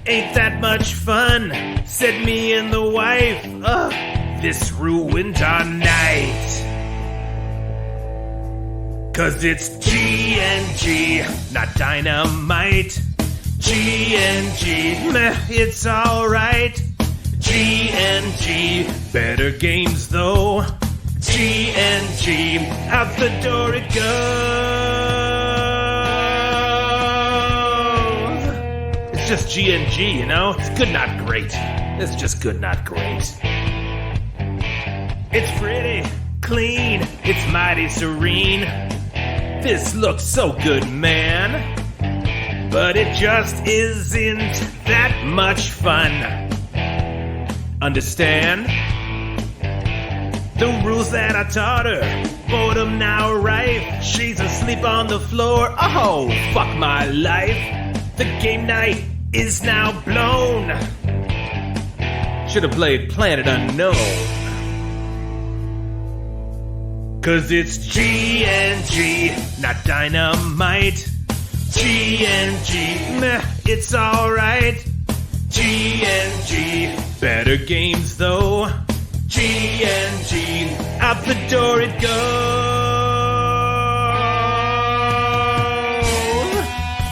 Ain't that much fun, said me and the wife. Ugh, this ruined our night. Cause it's G&G, not dynamite. G&G, meh, it's alright. G&G, better games though. G&G, out the door it goes. It's just G&G, you know? It's good, not great. It's just good, not great. It's pretty clean, it's mighty serene. This looks so good, man. But it just isn't that much fun. Understand? The rules that I taught her, boredom now rife. She's asleep on the floor, oh, fuck my life. The game night is now blown. Should've played Planet Unknown. 'Cause it's G&G, not dynamite. G&G, meh, it's alright. G&G, better games though. G&G, out the door it goes.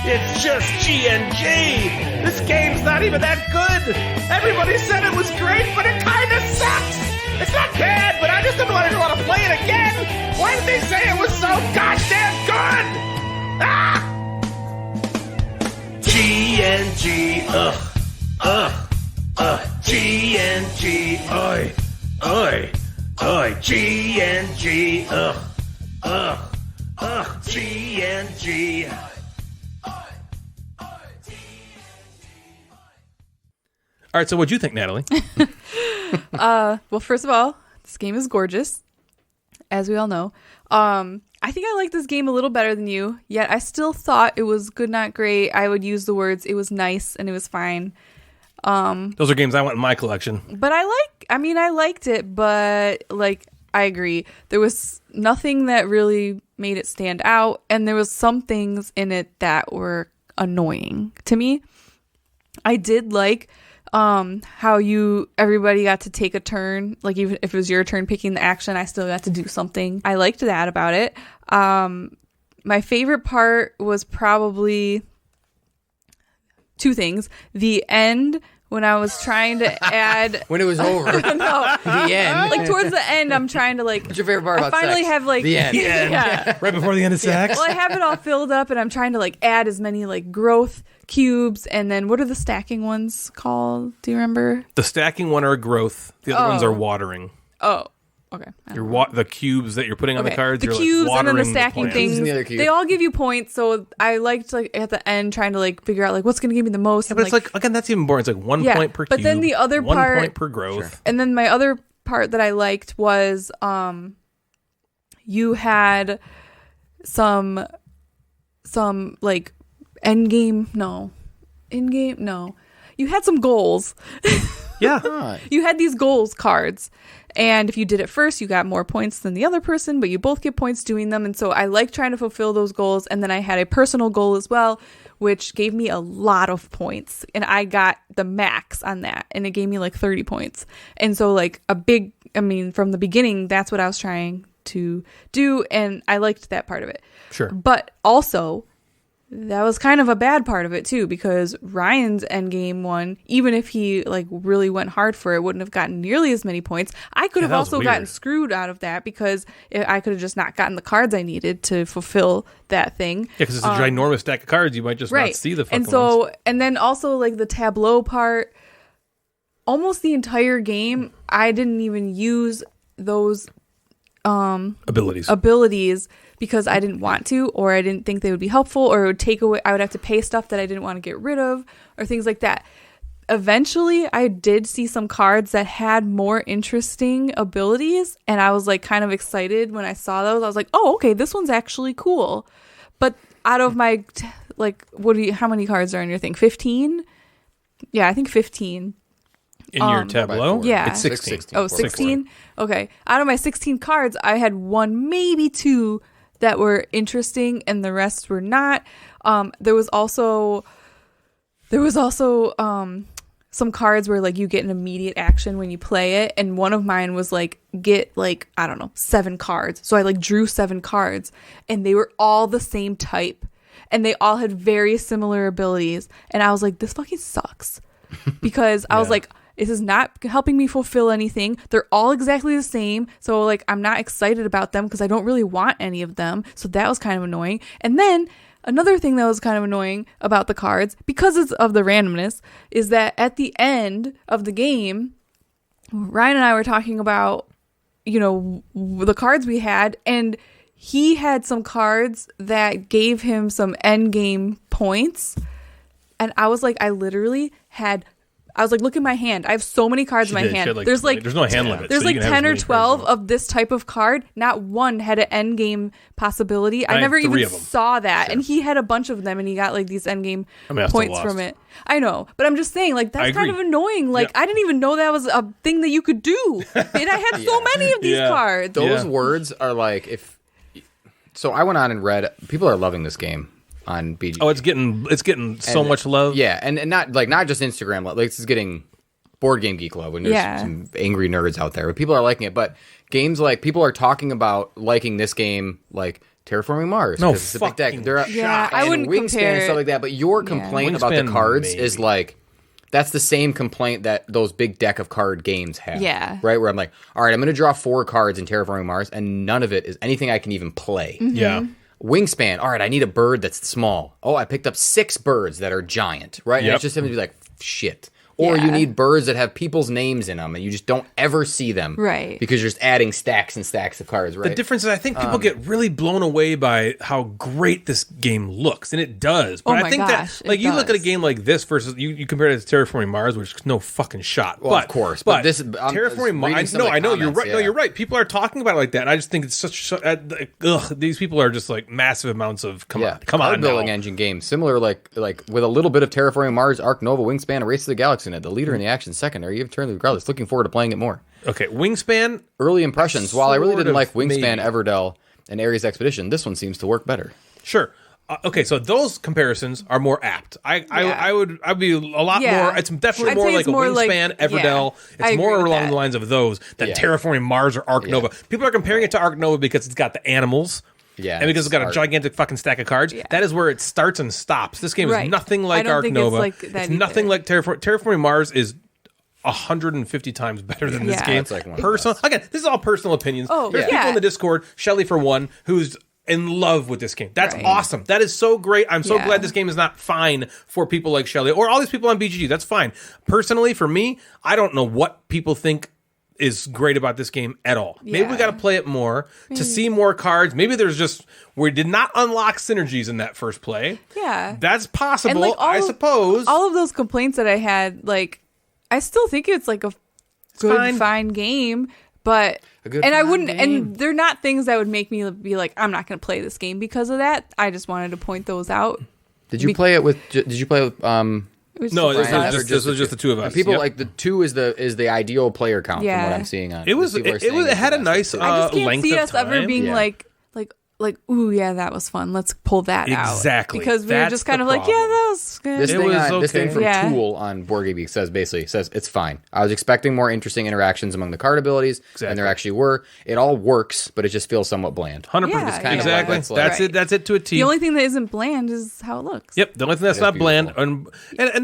It's just G&G. This game's not even that good. Everybody said it was great, but it kinda sucks. It's not bad, but I just don't want to play it again. Why did they say it was so goddamn good? Ah! G&G, G&G, oi, oi, oi, G&G, G&G. All right, so what'd you think, Natalie? Well, first of all, this game is gorgeous, as we all know. I think I like this game a little better than you, yet I still thought it was good, not great. I would use the words, it was nice and it was fine. Those are games I want in my collection. But I liked it, but like, I agree. There was nothing that really made it stand out, and there was some things in it that were annoying to me. I did like how everybody got to take a turn. Like, even if it was your turn picking the action, I still got to do something. I liked that about it. My favorite part was probably two things. The end, when I was trying to add... When it was over. No. The end. Like, towards the end, I'm trying to, like... What's your favorite part about I finally sex? have, like... The end. Yeah. Right before the end of sex? Well, I have it all filled up, and I'm trying to, like, add as many, like, growth cubes, and then what are the stacking ones called? Do you remember? The stacking one are growth. The other ones are watering. Oh, okay. The cubes that you're putting on the cards. The you're cubes like and then the watering stacking plants. things. And the other cube. They all give you points, so I liked, like, at the end trying to, like, figure out, like, what's going to give me the most. Yeah, but it's like, again, that's even boring. It's like 1 point per cube. But then the other 1 part, point per growth. Sure. and then my other part that I liked was you had some like in-game, you had some goals. Yeah. You had these goals cards, and if you did it first, you got more points than the other person, but you both get points doing them. And so I like trying to fulfill those goals. And then I had a personal goal as well, which gave me a lot of points, and I got the max on that, and it gave me like 30 points. And so, like, from the beginning, that's what I was trying to do, and I liked that part of it. Sure. But also, that was kind of a bad part of it too, because Ryan's endgame one, even if he like really went hard for it, wouldn't have gotten nearly as many points. I could have also gotten screwed out of that, because I could have just not gotten the cards I needed to fulfill that thing. Yeah, because it's a ginormous stack of cards. You might just not see the fucking ones. And then also, like, the tableau part, almost the entire game, I didn't even use those abilities because I didn't want to, or I didn't think they would be helpful, or it would take away, I would have to pay stuff that I didn't want to get rid of, or things like that. Eventually, I did see some cards that had more interesting abilities, and I was like kind of excited when I saw those. I was like, oh, okay, this one's actually cool. But out of my, how many cards are in your thing? 15? Yeah, I think 15. In your tableau? Yeah. It's 16. Oh, 16? Okay. Out of my 16 cards, I had one, maybe two that were interesting, and the rest were not. There was also some cards where, like, you get an immediate action when you play it, and one of mine was like, get, like, I don't know, 7 cards. So I like drew 7 cards, and they were all the same type, and they all had very similar abilities, and I was like, this fucking sucks, because I was like, this is not helping me fulfill anything. They're all exactly the same. So, like, I'm not excited about them because I don't really want any of them. So that was kind of annoying. And then another thing that was kind of annoying about the cards, because it's of the randomness, is that at the end of the game, Ryan and I were talking about the cards we had, and he had some cards that gave him some end game points. And I was like, look at my hand. I have so many cards in my hand. There's no hand limit. There's so like 10 or 12 of this type of card. Not one had an end game possibility. I never even saw that. Sure. And he had a bunch of them, and he got like these end game points from it. I know, but I'm just saying, like, that's kind of annoying. Like, I didn't even know that was a thing that you could do. And I had so many of these cards. Those words are like, so I went on and read, people are loving this game on BGG. Oh, it's getting so much love. Yeah, and not just Instagram love. Like, it's getting Board Game Geek love. And there's some angry nerds out there, but people are liking it. But games like, people are talking about liking this game like Terraforming Mars. No, it's a big deck. I wouldn't Wingspan compare and stuff like that. But your complaint about the cards is like, that's the same complaint that those big deck of card games have. Yeah. Right? Where I'm like, all right, I'm going to draw 4 cards in Terraforming Mars, and none of it is anything I can even play. Mm-hmm. Yeah. Wingspan, all right, I need a bird that's small. Oh, I picked up 6 birds that are giant, right? Yep. And it's just having to be like, shit. Or you need birds that have people's names in them, and you just don't ever see them. Right. Because you're just adding stacks and stacks of cards, right? The difference is I think people get really blown away by how great this game looks, and it does. But I think that, like, you look at a game like this versus, you compare it to Terraforming Mars, which is no fucking shot. Well, of course. But this Terraforming Mars, I know, you're right. Yeah. No, you're right. People are talking about it like that, and I just think it's these people are just like massive amounts of, come on card building engine game. Similar, like with a little bit of Terraforming Mars, Arc Nova, Wingspan, a Race to the Galaxy in it. The leader in the action secondary, you've turned regardless. Looking forward to playing it more. Okay, Wingspan. Early impressions. While I really didn't like Wingspan, Everdell, and Ares Expedition, this one seems to work better. Sure. Okay, so those comparisons are more apt. I'd be a lot more. It's definitely more like a Wingspan, Everdell. It's more along the lines of those than Terraforming Mars or Arc Nova. People are comparing it to Arc Nova because it's got the animals. Yeah, and because it's got a gigantic fucking stack of cards. That is where it starts and stops. This game is nothing like Arc Nova. It's nothing like Terraforming Mars is 150 times better than this game. Like again, this is all personal opinions. There's people in the Discord, Shelly for one, who's in love with this game. That's awesome. That is so great. I'm so glad this game is not fine for people like Shelly or all these people on BGG. That's fine. Personally, for me, I don't know what people think is great about this game at all. Maybe we got to play it more to see more cards. Maybe we did not unlock synergies in that first play. Yeah. That's possible, I suppose. All of those complaints that I had, like, I still think it's like a good, fine game, but and they're not things that would make me be like, I'm not going to play this game because of that. I just wanted to point those out. Did you play it with No, this was just the two of us. And people like the 2 is the ideal player count from what I'm seeing on. It had a nice length of time. I just can't see us ever being like, ooh, yeah, that was fun. Let's pull that out. Exactly. Because we were just kind of like, yeah, that was good. This thing from Tool on Board Game Geek says it's fine. I was expecting more interesting interactions among the card abilities, and there actually were. It all works, but it just feels somewhat bland. 100%. Exactly. That's it to a T. The only thing that isn't bland is how it looks. Yep. The only thing that's not bland, and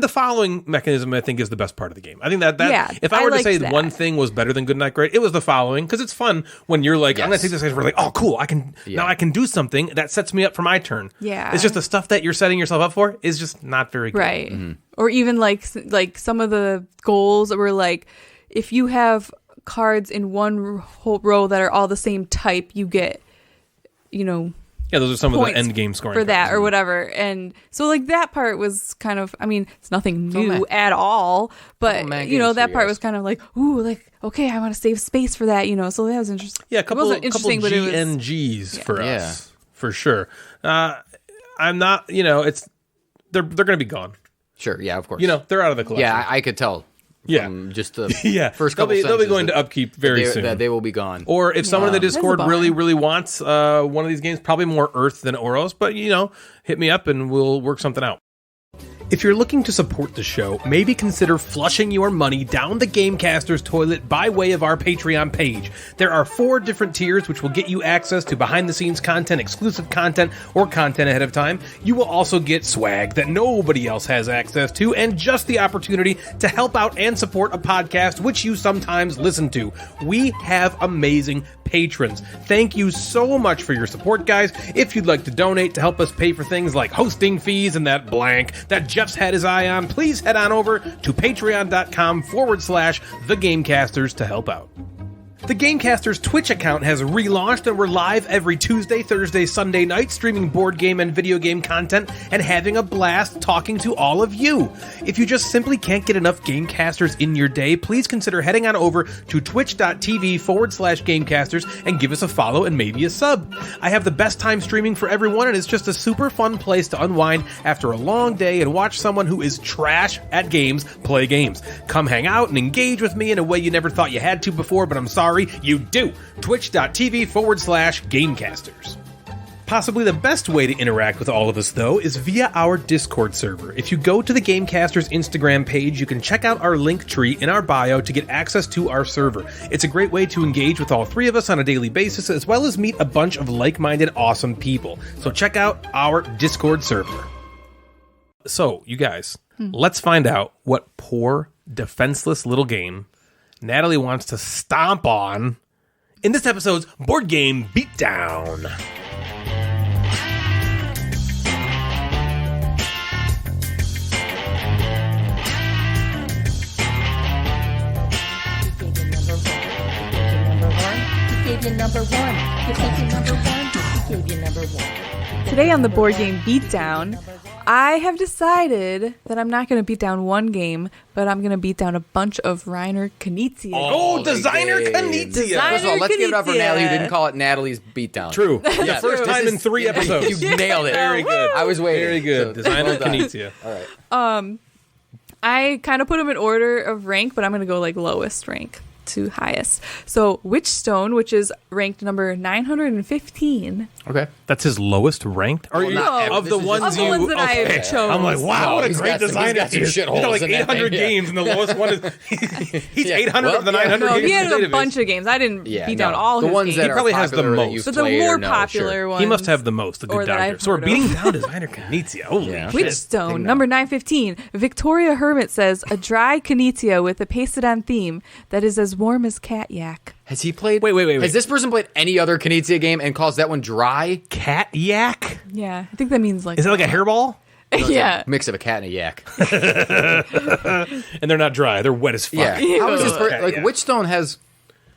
the following mechanism, I think, is the best part of the game. I think that if I were to say one thing was better than Good Night Great, it was the following, because it's fun when you're like, I'm going to take this guys, we're like, oh, cool, I can do something that sets me up for my turn. Yeah. It's just the stuff that you're setting yourself up for is just not very good. Right. Mm-hmm. Or even like some of the goals that were like, if you have cards in one whole row that are all the same type, you get, those are some of the end game scoring for that or whatever. And so like that part was kind of, I mean, it's nothing new at all, but that part was kind of like, ooh, like, okay, I want to save space for that, so that was interesting. Yeah, a couple GNGs for us, for sure. I'm not, they're going to be gone. Sure, yeah, of course. They're out of the collection. Yeah, I could tell. Just the first couple they'll be going to upkeep very soon. That they will be gone. Or if someone in the Discord really, really wants one of these games, probably more Earth than Oros, but hit me up and we'll work something out. If you're looking to support the show, maybe consider flushing your money down the Gamecasters toilet by way of our Patreon page. There are 4 different tiers which will get you access to behind-the-scenes content, exclusive content, or content ahead of time. You will also get swag that nobody else has access to, and just the opportunity to help out and support a podcast which you sometimes listen to. We have amazing patrons. Thank you so much for your support, guys. If you'd like to donate to help us pay for things like hosting fees and that blank that Jeff's had his eye on, please head on over to patreon.com/thegamecasters to help out. The Gamecasters Twitch account has relaunched, and we're live every Tuesday, Thursday, Sunday night, streaming board game and video game content and having a blast talking to all of you. If you just simply can't get enough Gamecasters in your day, please consider heading on over to twitch.tv/Gamecasters and give us a follow and maybe a sub. I have the best time streaming for everyone, and it's just a super fun place to unwind after a long day and watch someone who is trash at games play games. Come hang out and engage with me in a way you never thought you had to before, but I'm sorry, you do. Twitch.tv/Gamecasters. Possibly the best way to interact with all of us, though, is via our Discord server. If you go to the Gamecasters Instagram page, you can check out our link tree in our bio to get access to our server. It's a great way to engage with all three of us on a daily basis, as well as meet a bunch of like-minded, awesome people. So check out our Discord server. So, you guys, let's find out what poor, defenseless little game Natalie wants to stomp on in this episode's Board Game Beatdown. Today on the Board Game Beatdown, I have decided that I'm not going to beat down one game, but I'm going to beat down a bunch of Designer Knizia. Oh, Designer Knizia! First of all, let's give it up for Knizia. Natalie, who didn't call it Natalie's Beatdown. True. The first time in 3 episodes. You nailed it. Very good. I was waiting. Very good. So, Designer well done. Knizia. All right. I kind of put them in order of rank, but I'm going to go like lowest rank to highest. So Witchstone, which is ranked number 915. Okay. That's his lowest ranked? Or not ever. of the This is ones Of the you... ones that I okay. chose. I'm like, wow, No, what a he's great got some- designer. he's got some he is. shitholes He's got like in that 800 thing, yeah. games, and the lowest one is... He's Yeah. 800 Well, of the yeah. 900 No, games he in had the a database. bunch of games. I didn't beat down all the his ones games. that He are probably has the popular that most. you've But the played more or know, popular sure. ones. He must have the most, the Or good that doctor. I've So we're heard beating of. down Designer Knizia. Holy Yeah. shit. Witchstone, number 915. Victoria Hermit says, a dry Knizia with a pasted-on theme that is as warm as cat yak. Has he played? Wait. Has this person played any other Knizia game and calls that one dry? Cat yak? Yeah, I think that means like... Is it like a hairball? yeah. Mix of a cat and a yak. And they're not dry. They're wet as fuck. Yeah. How is this Cat like yak. Witchstone has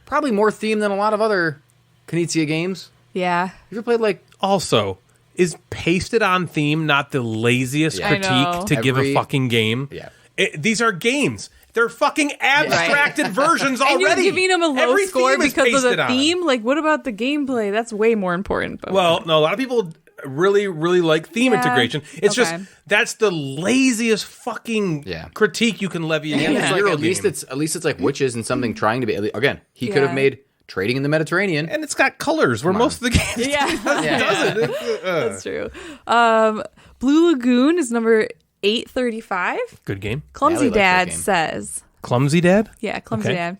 probably more theme than a lot of other Knizia games. Yeah. Have you ever played like Also, is pasted on theme not the laziest Yeah. I know. critique to give a Every- fucking game? Yeah. These are games. They're fucking abstracted versions And already. you're giving them a low Every score theme is because of pasted the on. theme? Like, what about the gameplay? That's way more important. But Well, no, a lot of people really, really like theme Yeah. integration. It's Okay. just that's the laziest fucking Yeah. critique you can levy against It's a like, Euro at least game. it's like witches and something trying to be again. He could have Yeah. made trading in the Mediterranean. And it's got colors where most of the games yeah. doesn't. That's true. Blue Lagoon is number 835. Good game. Clumsy Natalie likes that Dad game. says, Clumsy Dad? yeah, Clumsy Okay. Dad.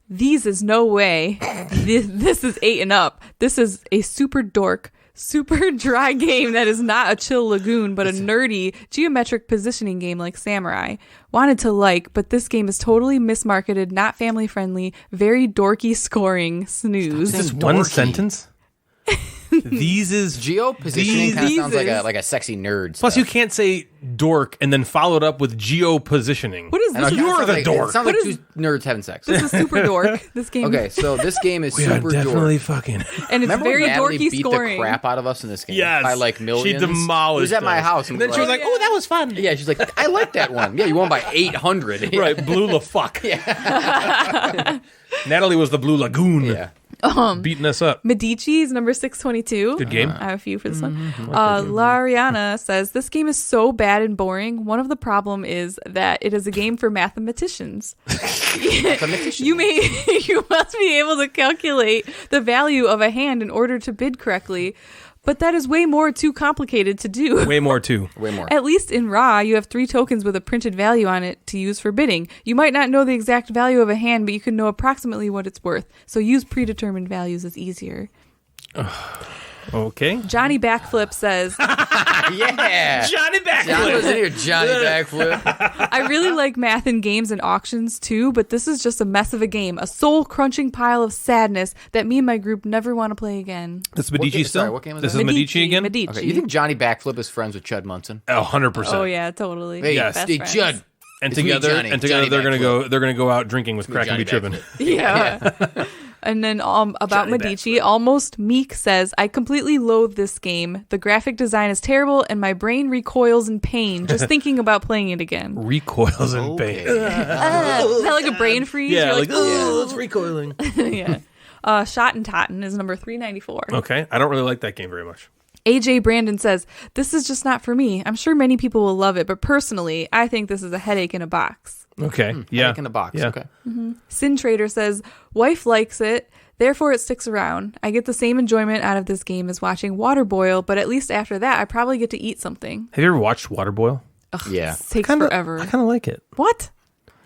These is no way. This is 8 and up. This is a super dork, super dry game that is not a chill lagoon, but a nerdy geometric positioning game like Samurai. Wanted to like, but this game is totally mismarketed, not family friendly, very dorky scoring, snooze. Is this Dorky. one sentence? These is Geo positioning kind of These sounds like a sexy nerd. Plus, stuff. you can't say dork and then follow it up with geo positioning. What is I know, this? it You're sounds the like, dork. It sounds like What two nerds having sex. This is super dork. This game. Okay, so this game is We are super definitely dork. fucking. And it's Remember very when Natalie dorky beat scoring. the crap out of us in this game? Yes. By like millions. She demolished She was at my us. house. And then she was like, yeah. oh, that was fun. yeah, she's like, I like that one. Yeah, you won by 800. Right, Blue La Fuck. Natalie was the Blue Lagoon. Yeah. Beating us up. Medici is number 622. Good game. I have a few for this one. Lariana says, this game is so bad and boring. One of the problem is that it is a game for mathematicians. You must be able to calculate the value of a hand in order to bid correctly, but that is way more too complicated to do. Way more, too. Way more. At least in Ra, you have 3 tokens with a printed value on it to use for bidding. You might not know the exact value of a hand, but you can know approximately what it's worth. So use predetermined values is easier. Okay. Johnny Backflip says, Yeah. Johnny back. Johnny was in here, Johnny Backflip. I really like math in games and auctions too, but this is just a mess of a game. A soul-crunching pile of sadness that me and my group never want to play again. This is Medici game- still? sorry, what game is This that? is Medici again? Medici. Okay, you think Johnny Backflip is friends with Chud Munson? 100%. Oh, yeah, totally. Hey, Yes. Best hey, friends. Chud. And It's me, together, Johnny. they're Johnny gonna Backflip. go. They're gonna go out drinking with crack and be Johnny tripping. Backflip. Yeah. And then about Johnny Medici, Almost Meek says, I completely loathe this game. The graphic design is terrible, and my brain recoils in pain just thinking about playing it again. Recoils in pain. Is that like a brain freeze? Yeah, You're like, oh, it's recoiling. yeah. Shot and Totten is number 394. Okay, I don't really like that game very much. AJ Brandon says, this is just not for me. I'm sure many people will love it, but personally, I think this is a headache in a box. Okay, yeah. Headache in a box, Yeah. okay. Sin Trader says, wife likes it, therefore it sticks around. I get the same enjoyment out of this game as watching water boil, but at least after that, I probably get to eat something. Have you ever watched Water Boil? Yeah. It takes forever. I kind of like it. What?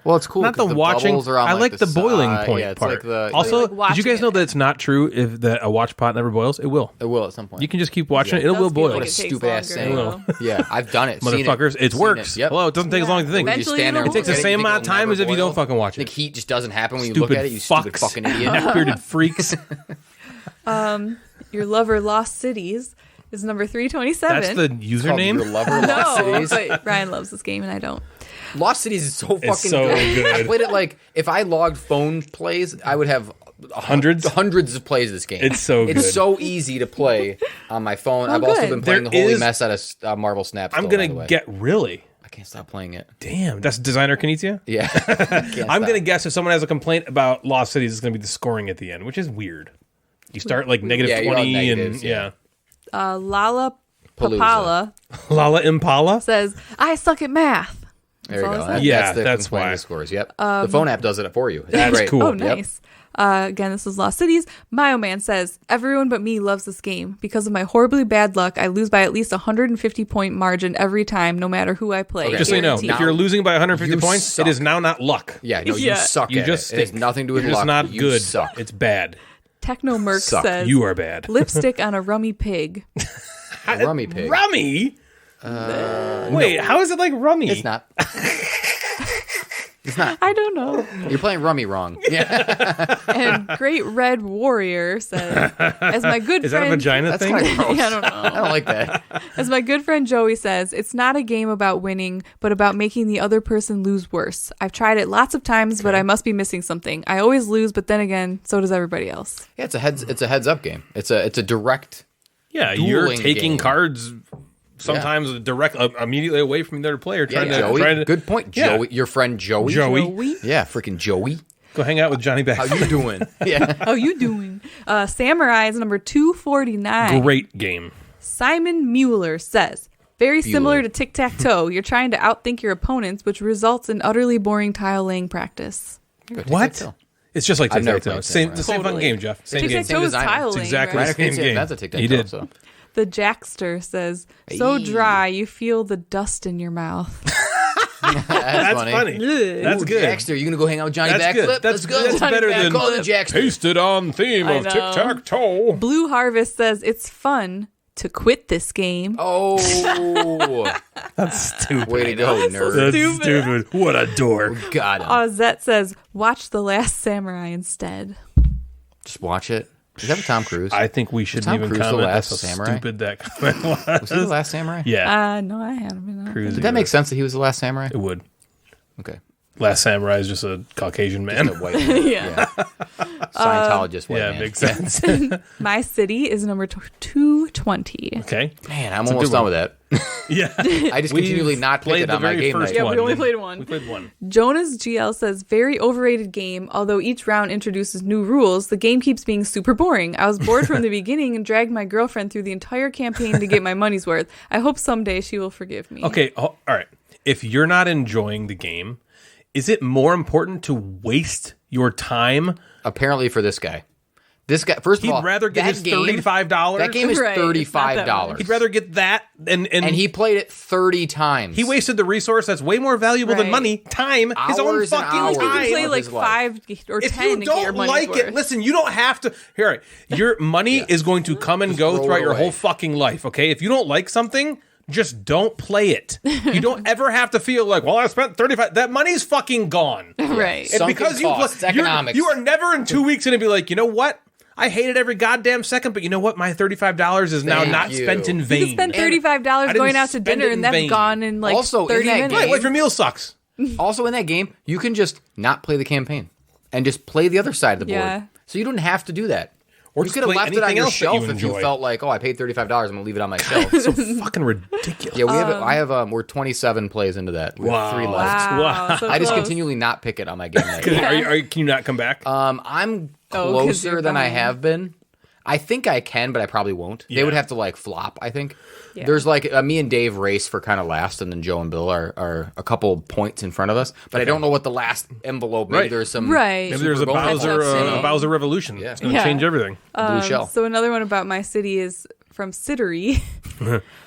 Well, it's cool. Not the 'cause watching. bubbles are on, I like the boiling side. point Yeah, it's part. like the, Also, like did you guys watching know it. that it's not true if that a watch pot never boils? It will. it will at some point. You can just keep watching it. It It does will feel boil. like What a it takes stupid ass longer, saying. though. Yeah, I've done it. Seen it. Motherfuckers, it Seen works. Yep. Well, it doesn't take as long as you think. You It just Eventually stand there and it'll takes the look at it, same you amount of think it'll time as if you never don't boil. fucking watch Think it. heat just doesn't happen when you Stupid look at it. You stupid fucks. fucking idiot. Half-bearded freaks. Your lover Lost Cities is number 327. That's the Called username? Your lover Lost No, Cities. but Ryan loves this game and I don't. Lost Cities is so fucking so good. I played it like if I logged phone plays, I would have Hundreds of plays of this game. It's so good. It's so easy to play on my phone. I've also good. been playing There the holy is- mess out of Marvel Snap. I'm still, going by the way. to get really. I can't stop playing it. Damn, that's Designer Knizia? Yeah, I'm going to guess if someone has a complaint about Lost Cities, it's going to be the scoring at the end, which is weird. You start like negative Yeah, you're on 20 negatives, and yeah. Lala Palooza. Papala Lala Impala. says, I suck at math. There you all go. it says. Yeah, the that's complaining why. scores. Yep. The phone app does it for you. It's That's great. cool. Oh, Yep. nice. Again, this is Lost Cities. Myoman says, everyone but me loves this game. Because of my horribly bad luck, I lose by at least 150-point margin every time, no matter who I play. Okay. Just so you know, Guaranteed. if you're losing by 150 You points, suck. it is now not luck. Yeah, no, you Yeah. suck You at just it. It has stink. nothing to do with You're just luck. not You good. suck. It's bad. Techno Merc Suck. says, You are bad. lipstick on a rummy pig. A rummy pig. Rummy? Wait, how is it like rummy? It's not. It's not. I don't know. You're playing rummy wrong. Yeah. And Great Red Warrior says, as my good Is that a friend... vagina That's thing? kind of gross. Yeah, I don't know. I don't like that. As my good friend Joey says, it's not a game about winning, but about making the other person lose worse. I've tried it lots of times, but I must be missing something. I always lose, but then again, so does everybody else. Yeah, it's a heads up game. It's a direct. Yeah, you're Dueling taking game. cards sometimes direct immediately away from the other player. Yeah, Trying to, Joey. trying to Good point. Yeah. Joey, your friend Joey. Joey. Yeah, freaking Joey. Go hang out with Johnny How Back. you doing? Yeah. How you doing? Samurai is number 249. Great game. Simon Mueller says, very similar Bueller. to tic-tac-toe. You're trying to outthink your opponents, which results in utterly boring tile laying practice. What? It's just like I've never tic-tac-toe. played Same, Samurai. the same fucking Totally. game, Jeff. Same game. Tic-tac-toe is designer. tile It's laying, exactly right? the same game. That's a tic-tac-toe. He did. So. The Jackster says, so Hey. dry you feel the dust in your mouth. That's funny. That's Ooh, good. Jackster, you gonna go hang out with Johnny That's Backflip? good. Let's go. That's better than Call it Jackster. pasted on theme I of know. tic-tac-toe. Blue Harvest says, it's fun to quit this game. Oh, That's stupid. way to go, so nerd. That's stupid. What a dork. Got him. Zet says, watch The Last Samurai instead. Just watch it. Is that with Tom Cruise? I think we shouldn't Tom even Cruise the comment. last That's how samurai? stupid that comment was. Was he the last samurai? Yeah. No, I haven't been on. Cruise Did that make sense that he was the last samurai? It would. Okay. Last Samurai is just a Caucasian man. Just a white man. Yeah. Scientologist white Yeah, man. makes sense. My City is number 220. Okay. Man, I'm a almost good done one. with that. Yeah. I just continually not pick played it the on my very game first night. Yeah, we one. only played one. We played one. Jonas GL says, very overrated game. Although each round introduces new rules, the game keeps being super boring. I was bored from the beginning and dragged my girlfriend through the entire campaign to get my money's worth. I hope someday she will forgive me. Okay. All right. If you're not enjoying the game, is it more important to waste your time? Apparently for this guy. This guy, first of all, He'd rather get that his game- $35. That game is Right, it's not that $35. much. He'd rather get that and And he played it 30 times. he wasted the resource that's way more valuable than Right. money, time, his own Hours and fucking hours. You can time. play of like his life. 5 or If 10 you and get your don't money's like worth. it, listen, you don't have to. Here, all right, your money is going to come and go roll throughout it your away. whole fucking life, okay? If you don't like something, just don't play it. You don't ever have to feel like, well, I spent 35. That money's fucking gone. Right. And Sunken because costs, economics. you are never in 2 weeks going to be like, you know what? I hated every goddamn second, but you know what? My $35 is now Thank not you. spent in You vain. can spend I $35 didn't going out to spend dinner, it in and that's vain. gone in like Also, in 30 that minutes. game- Right, what if your meal sucks? Also in that game, you can just not play the campaign and just play the other side of the board. Yeah. So you didn't have to do that. Or you just could have play left it on anything your else that you shelf if enjoy. you felt like, I paid $35. I'm gonna leave it on my shelf. So fucking ridiculous. Yeah, we have. I have. We're 27 plays into that. We have 3 left. Wow. So I just close. continually not pick it on my game night. Can you not come back? I'm 'cause closer you're than I behind. have been. I think I can, but I probably won't. Yeah. They would have to like flop, I think. Yeah. There's like me and Dave race for kind of last, and then Joe and Bill are a couple points in front of us. But I don't know what the last envelope. Maybe Right. there's some. Right. Maybe there's a Super bonus Bowser, upset. Bowser Revolution. Yeah. It's going to Yeah. change everything. Blue shell. So another one about my city is from Cittery.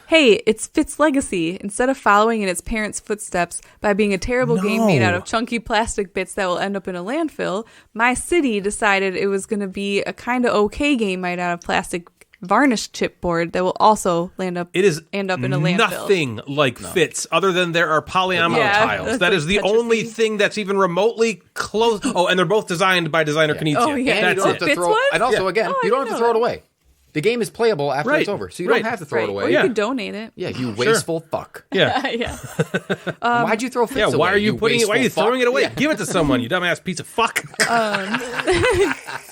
Hey, it's Fitz Legacy. Instead of following in its parents' footsteps by being a terrible game made out of chunky plastic bits that will end up in a landfill, my city decided it was going to be a kind of okay game made out of plastic varnished chipboard that will also end up in a landfill. Nothing like Fitz, other than there are polyamino Yeah, tiles. that's That like is the Tetris-y. only thing that's even remotely close. Oh, and they're both designed by Designer Knizia. Oh, yeah. And you That's don't have it. to Fitz throw. was? And also, Yeah. again, Oh, I you don't didn't have to know throw it that. away. The game is playable after Right. it's over, so you Right. don't have to throw it Right. away. Or you Yeah. could donate it. Yeah, you wasteful fuck. Yeah. Yeah. Why'd you throw Fitz Yeah, away? why are you putting it? Why are you wasteful throwing fuck? it away? Yeah. Give it to someone, you dumbass piece of fuck.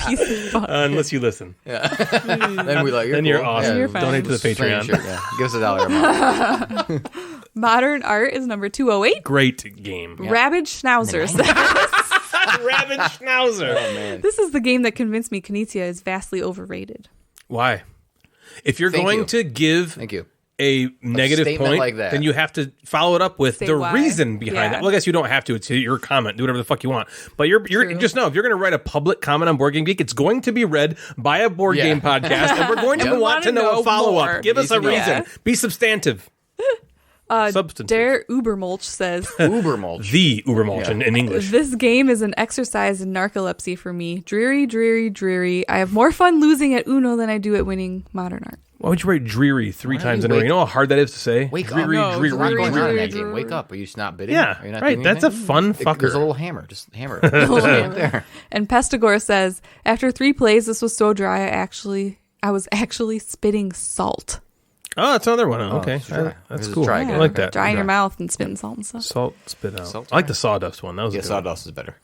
Piece of fuck. Unless you listen. Then we like. Then you're cool. awesome. You're fine. Donate to the Same Patreon. shit, yeah. Give us $1 a month. Modern art is number 208. Great game. Ravage Schnauzer says, Rabid Schnauzer. Oh man. this is the game that convinced me Knizia is vastly overrated. Why? If you're Thank going you. to give Thank you. a negative statement point, like that. then you have to follow it up with Say the why. reason behind Yeah. that. Well, I guess you don't have to. It's your comment. Do whatever the fuck you want. But you're True. just know if you're going to write a public comment on Board Game Geek, it's going to be read by a board Yeah. game podcast, and we're going to And we want to wanna know know a follow more. up. Give us a Need to know. reason. Yeah. Be substantive. Substantive. Der Ubermulch says, Uber mulch. The Ubermulch in English. this game is an exercise in narcolepsy for me. Dreary, dreary, dreary. I have more fun losing at Uno than I do at winning modern art. Why would you write dreary 3 don't times you in a row? wake- You know how hard that is to say? Wake up. dreary, No, dreary, There's a lot going on in dreary, that game. dreary. Wake up. Are you just not bidding? Yeah, Are you not right. doing That's a anything? fun fucker. There's a little hammer. Just hammer. Right there. And Pestigore says, after 3 plays, this was so dry, I was actually spitting salt. Oh, that's another one. Okay. it's dry. That's It's cool. dry I again. like that. Dry in your mouth and spitting salt and stuff. Salt spit out. Salt I like the sawdust one. That was a Yeah, good one. sawdust is better.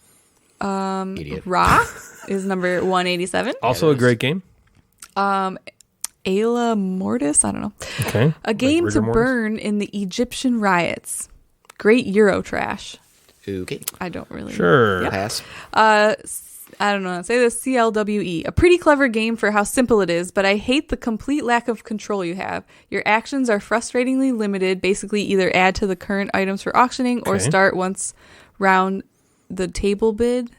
Idiot. Ra is number 187. Also a great game. Ayla Mortis, I don't know. Okay. A game rigor to mortis? burn in the Egyptian riots. Great Euro trash. Okay. I don't really Sure. Pass. I don't know how to say this. CLWE. A pretty clever game for how simple it is, but I hate the complete lack of control you have. Your actions are frustratingly limited. Basically, either add to the current items for auctioning or Okay. start once round the table bid.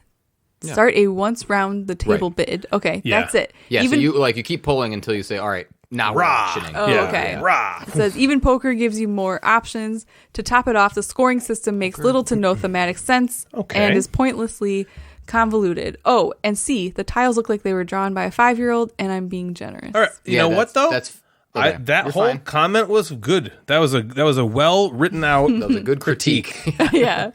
Start a once round the table bid. Okay, Yeah. that's it. Yeah, Even, so you keep pulling until you say, all right, now we're Rah. auctioning. Oh, Yeah. okay. Rah. It says even poker gives you more options. To top it off, the scoring system makes little to no thematic sense Okay. and is pointlessly convoluted. Oh, and C, the tiles look like they were drawn by a 5-year-old, and I'm being generous. All right. You know what though? That's okay. That You're whole fine. comment was good. That was a well written out. That was a good critique. Yeah.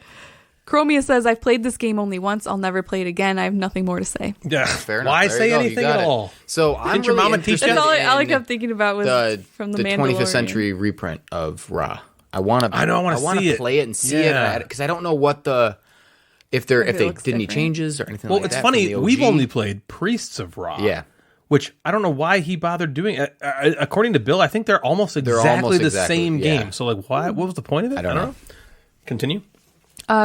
Chromia says, I've played this game only once. I'll never play it again. I have nothing more to say. Yeah. Fair enough. Why There say you go. You anything got at it. all? So I'm Didn't your really mama teach interested you? That's all I in kept thinking about was from the 25th Mandalorian. century reprint of Ra. I want to. I know, I wanna see it. play it and see Yeah. it because I don't know what the if they it did looks any different. changes or anything. Well, like it's that funny. from the We've OG. only played Priests of Ra. Yeah. Which I don't know why he bothered doing it. According to Bill, I think they're almost exactly the same yeah. game. So, like, why? What was the point of it? I don't know. Continue.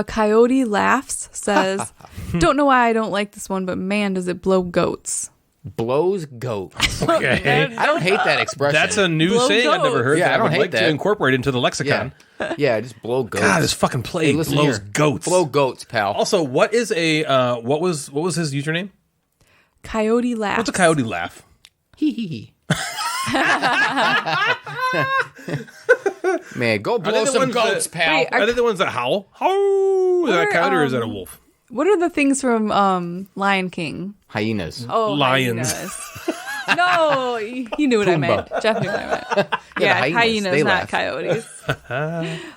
Coyote Laughs says, don't know why I don't like this one, but man, does it blow goats. blows goats. Okay. I don't hate that expression. That's a new Blow saying I've never heard. Yeah, that I don't would hate like to that. incorporate into the lexicon. yeah, just blow goats. God, this fucking Hey, plague listen blows here. goats. Blow goats, pal. Also, what is a what was his username? Coyote Laughs. What's a coyote laugh? Hee hee hee. Man, go Are they blow the some ones goats, that- pal. Wait, Are they the ones that howl? Howl! Is that a Or, coyote or is that a wolf? What are the things from Lion King? Hyenas. Oh, Lions. hyenas. No, you knew what I meant. Jeff knew what I meant. Yeah, the hyenas, they not laugh. coyotes.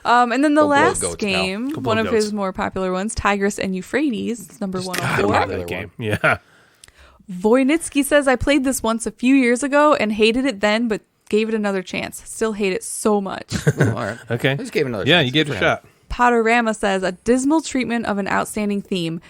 And then the blow last goats, pal. game, Go blow one of his goats. more popular ones, Tigris and Euphrates, it's number I 104. love popular that game. Yeah. Voynitsky says, I played this once a few years ago and hated it then, but gave it another chance. Still hate it so much. Oh, all right. Okay. I just gave it another Yeah, chance. you gave it Good a for him. shot. Potterama says, a dismal treatment of an outstanding theme.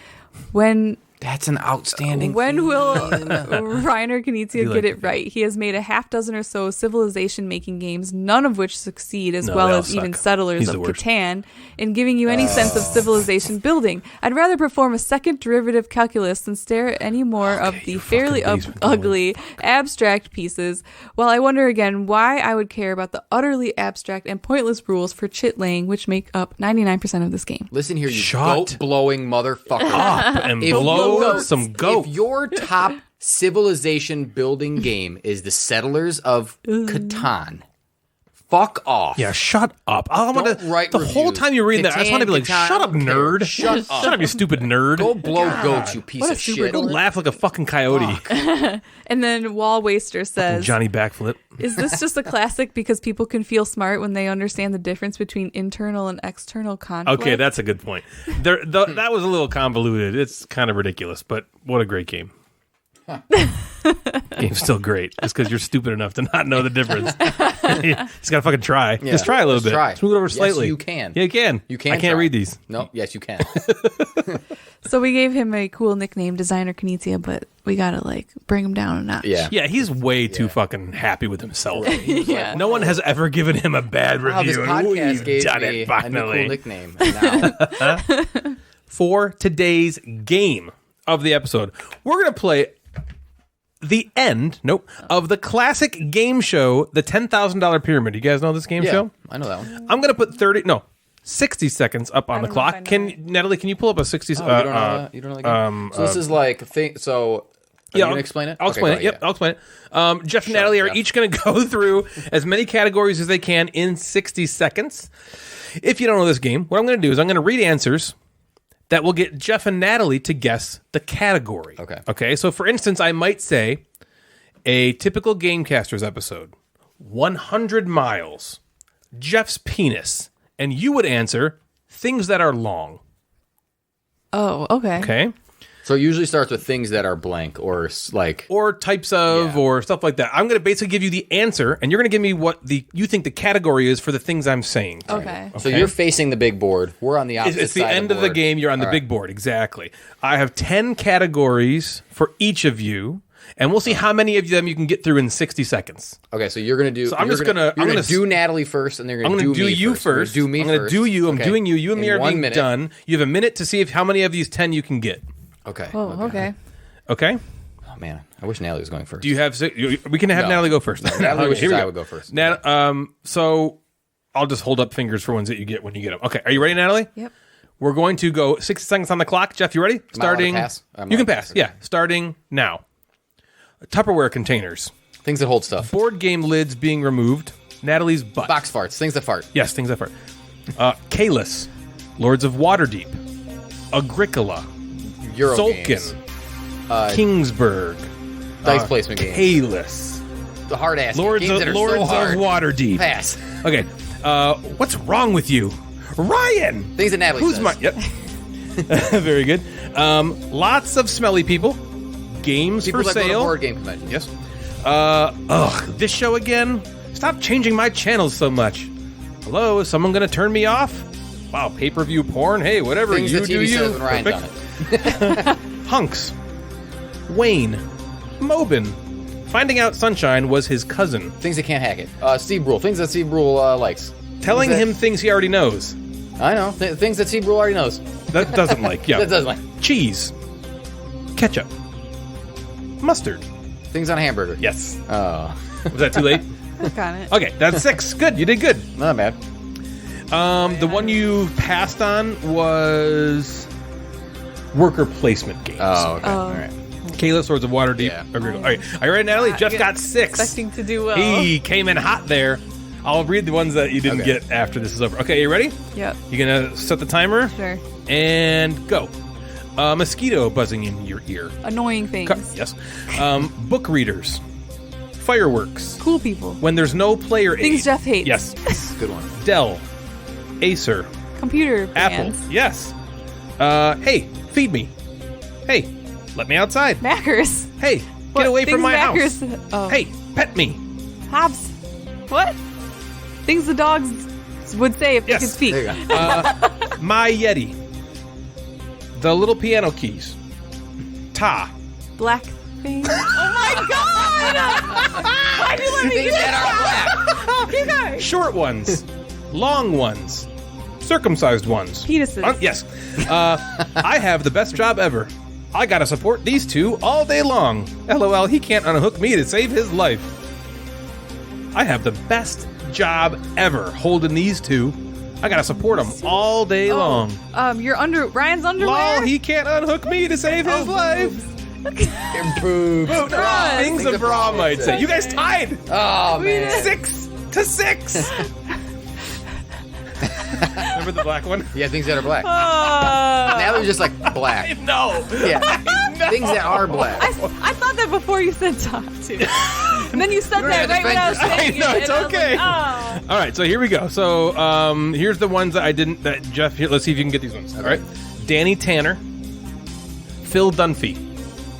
When That's an outstanding. When will Reiner Knizia get it right? He has made a half dozen or so civilization-making games, none of which succeed as well as even Settlers of Catan in giving you any sense of civilization building. I'd rather perform a second derivative calculus than stare at any more of the fairly ugly, abstract pieces, while I wonder again why I would care about the utterly abstract and pointless rules for chit-laying, which make up 99% of this game. Listen here, you goat-blowing motherfucker. Up and blow some goat. If your top civilization building game is the Settlers of Catan, fuck off. Yeah, shut up. The whole time you're reading that, I just want to be like, shut up, nerd. Shut up, you stupid nerd. Go blow goats, you piece of shit. Go laugh like a fucking coyote. And then Wall Waster says, Johnny Backflip. Is this just a classic because people can feel smart when they understand the difference between internal and external conflict? Okay, that's a good point. That was a little convoluted. It's kind of ridiculous, but what a great game. Game's still great. Just because you're stupid enough to not know the difference. You just gotta fucking try. Yeah, just try a little bit. Try. Smooth it over slightly. Yes, you can. Yeah, you can. You can. I can't read these. No, yes, you can. So we gave him a cool nickname, Designer Knizia, but we gotta bring him down a notch. Yeah, he's way too fucking happy with himself. Yeah. No one has ever given him a bad review. This podcast gave done me it, a new cool nickname. Now. For today's game of the episode, we're gonna play the end, of the classic game show, the $10,000 Pyramid. You guys know this game show? I know that one. I'm going to put 60 seconds up on the clock. Natalie, can you pull up a 60 you don't know the game? So this is like a thing. So are you going to explain it? I'll explain it. Yep, I'll explain it. Jeff and Natalie are each going to go through as many categories as they can in 60 seconds. If you don't know this game, what I'm going to do is I'm going to read answers that will get Jeff and Natalie to guess the category. Okay. So, for instance, I might say a typical Gamecasters episode, 100 miles, Jeff's penis, and you would answer things that are long. Oh, okay. Okay. So it usually starts with things that are blank or types of or stuff like that. I'm going to basically give you the answer, and you're going to give me what you think the category is for the things I'm saying. Okay. So you're facing the big board. We're on the opposite side. It's the end of the game. You're on the big board. Exactly. I have 10 categories for each of you, and we'll see how many of them you can get through in 60 seconds. Okay, so you're going to do... So I'm just going to... do Natalie first, and they're going to do me you first. Do me first. I'm going to do you. I'm doing you. You and me are being done. You have a minute to see how many of these 10 you can get. Okay. Oh, okay. Okay? Oh, man. I wish Natalie was going first. Do you have... We can have Natalie go first. Natalie wishes I would go first. So I'll just hold up fingers for ones that you get when you get them. Okay. Are you ready, Natalie? Yep. We're going to go 60 seconds on the clock. Jeff, you ready? Starting... Pass? You can pass. Yeah. Starting now. Tupperware containers. Things that hold stuff. Board game lids being removed. Natalie's butt. Box farts. Things that fart. Yes, things that fart. Kalis. Lords of Waterdeep. Agricola. Euro Sulkin. games. Kingsburg. Dice placement games. Kalis. The hard ass Lords games of that are so hard. Waterdeep. Pass. Okay. What's wrong with you? Ryan. Things that Natalie says. Yep. Very good. Lots of smelly people. Games people for that sale. Go to board game convention. Yes. This show again? Stop changing my channels so much. Hello, is someone going to turn me off? Wow, pay-per-view porn? Hey, whatever. Things you that do TV you. says when Ryan done it. Hunks. Wayne. Mobin. Finding out Sunshine was his cousin. Things that can't hack it. Steve Brule. Things that Steve Brule likes. Telling him things he already knows. I know. Things that Steve Brule already knows. That doesn't like. Yeah. That doesn't like. Cheese. Ketchup. Mustard. Things on a hamburger. Yes. Oh. Was that too late? Got it. Okay, that's 6. Good. You did good. Not bad. The one you passed on was worker placement games. Oh, okay. Oh. All right. Kayla, Swords of Waterdeep. Yeah. All right. Are you ready, Natalie? Jeff got 6. Expecting to do well. He came in hot there. I'll read the ones that you didn't get after this is over. Okay, you ready? Yep. You gonna set the timer? Sure. And go. Mosquito buzzing in your ear. Annoying things. Yes. Book readers. Fireworks. Cool people. When there's no player aid. Things Jeff hates. Yes. Good one. Dell. Acer. Computer Apple. brands. Yes. Hey, feed me. Hey, let me outside. Mackers. Hey, get away from my house. Oh. Hey, pet me. Hobbs. What? Things the dogs would say if they could speak. There you go. My Yeti. The little piano keys. Ta. Black thing. Oh my god! Why'd you let me Things do that are black. You guys. Short ones. Long ones. Circumcised ones. Penises. Yes. I have the best job ever. I gotta support these two all day long. LOL, he can't unhook me to save his life. I have the best job ever holding these two. I gotta support them all day long. Ryan's underwear. Lol, he can't unhook me to save his life. Boobs. Things a bra might say. You guys tied. Oh, man. 6-6. Remember the black one? Yeah, things that are black. Oh. Now they're just like black. No. Yeah. Things that are black. I thought that before you said top two. And then you said that right when I was saying it. I know, it's and I was okay. like, oh. All right, so here we go. So here's the ones that I didn't. That Jeff. Here, let's see if you can get these ones. All right, Danny Tanner, Phil Dunphy.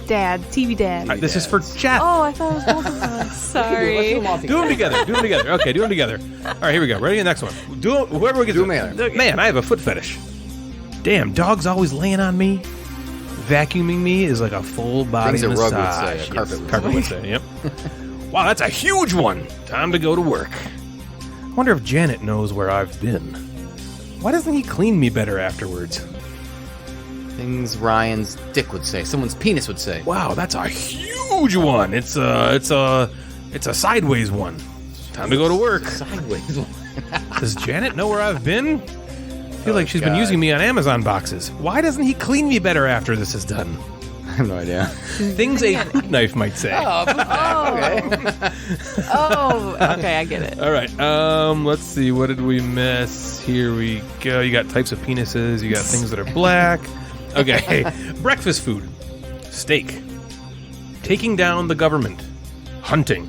Dad, TV dad. This is for Jeff. Oh, I thought it was both of us. Sorry. Do them together. Do them together. Okay, do them together. All right, here we go. Ready? The next one. Whoever gets Do it. them together. Man, I have a foot fetish. Damn, dog's always laying on me. Vacuuming me is like a full body Things a rug would massage. say, a carpet would Carpet would say. Yep. Wow, that's a huge one. Time to go to work. Wonder if Janet knows where I've been. Why doesn't he clean me better afterwards? Things Ryan's dick would say. Someone's penis would say. Wow, that's a huge one. It's a sideways one. Time to go to work. Sideways. Does Janet know where I've been? I feel like she's been God. using me on Amazon boxes. Why doesn't he clean me better after this is done? I have no idea. Things a boot knife might say. Oh, okay, I get it. All right. Let's see. What did we miss? Here we go. You got types of penises. You got things that are black. Okay. Breakfast food. Steak. Taking down the government. Hunting.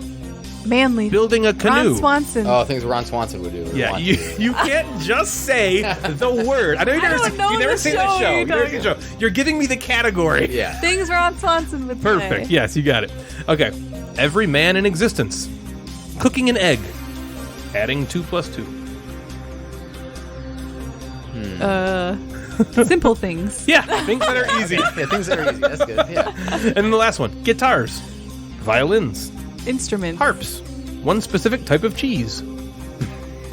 Manly. Building a canoe. Ron Swanson. Oh, things Ron Swanson would do. or Yeah, want you, to do. you can't just say the word. I know you've I never, don't know you've never the seen show that show. you're You've never seen the show. You're giving me the category. Yeah. Things Ron Swanson would Perfect. say. Yes, you got it. Okay. Every man in existence. Cooking an egg. Adding 2 + 2. Simple things. Yeah, things that are easy. Yeah, things that are easy. That's good. Yeah. And then the last one. Guitars. Violins. Instruments. Harps. One specific type of cheese.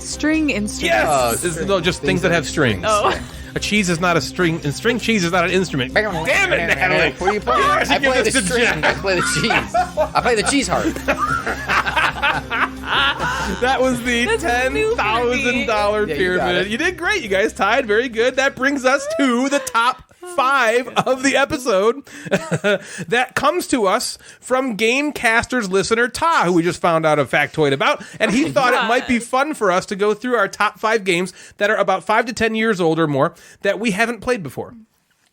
String instruments. Yes! No, just things that have strings. Oh. A cheese is not a string, and string cheese is not an instrument. Damn it, Natalie! What are you playing? I should I give play this the to string. Jeff. I play the cheese. I play the cheese harp. That was the That's new for me. $10,000 Yeah, you pyramid. got it. You did great. You guys tied. Very good. That brings us to the top 5 of the episode. That comes to us from Gamecasters listener Ta, who we just found out a factoid about, and he thought it might be fun for us to go through our top 5 games that are about 5 to 10 years old or more that we haven't played before.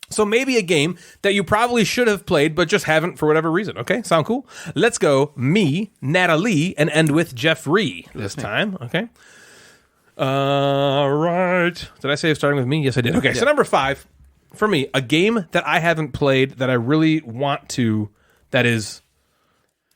So maybe a game that you probably should have played but just haven't for whatever reason. Okay, sound cool? Let's go me, Natalie, and end with Jeffrey this time. Okay. All right. Did I say it's starting with me? Yes, I did. Okay, so number 5 for me, a game that I haven't played that I really want to. That is.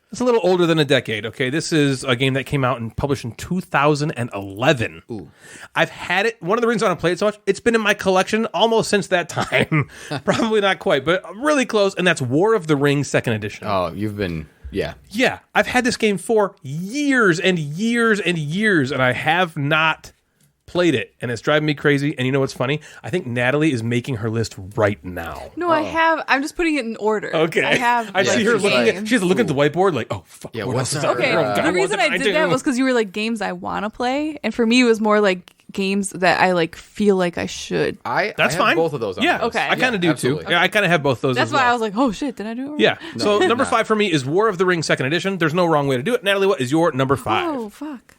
It's a little older than a decade, okay? This is a game that came out and published in 2011. Ooh. I've had it. One of the reasons I don't play it so much, it's been in my collection almost since that time. Probably not quite, but really close, and that's War of the Rings 2nd Edition. Oh, you've been... Yeah. Yeah, I've had this game for years and years and years, and I have not played it, and it's driving me crazy. And you know what's funny? I think Natalie is making her list right now. No, I have. I'm just putting it in order. Okay. I have. I see her she's looking games. at. She has to look at the whiteboard like, oh fuck. Yeah, what what's else is up? there? Okay, Oh, God, the what reason I did that was because you were like games I want to play, and for me it was more like games that I like feel like I should. That's I have fine. both of those on Yeah, my list. Okay. I kind of do absolutely. too. Yeah, I kind of have both those. That's as why well. I was like, oh shit, did I do it? Right? Yeah. So number not. 5 for me is War of the Rings 2nd Edition. There's no wrong way to do it. Natalie, what is your number 5? Oh fuck.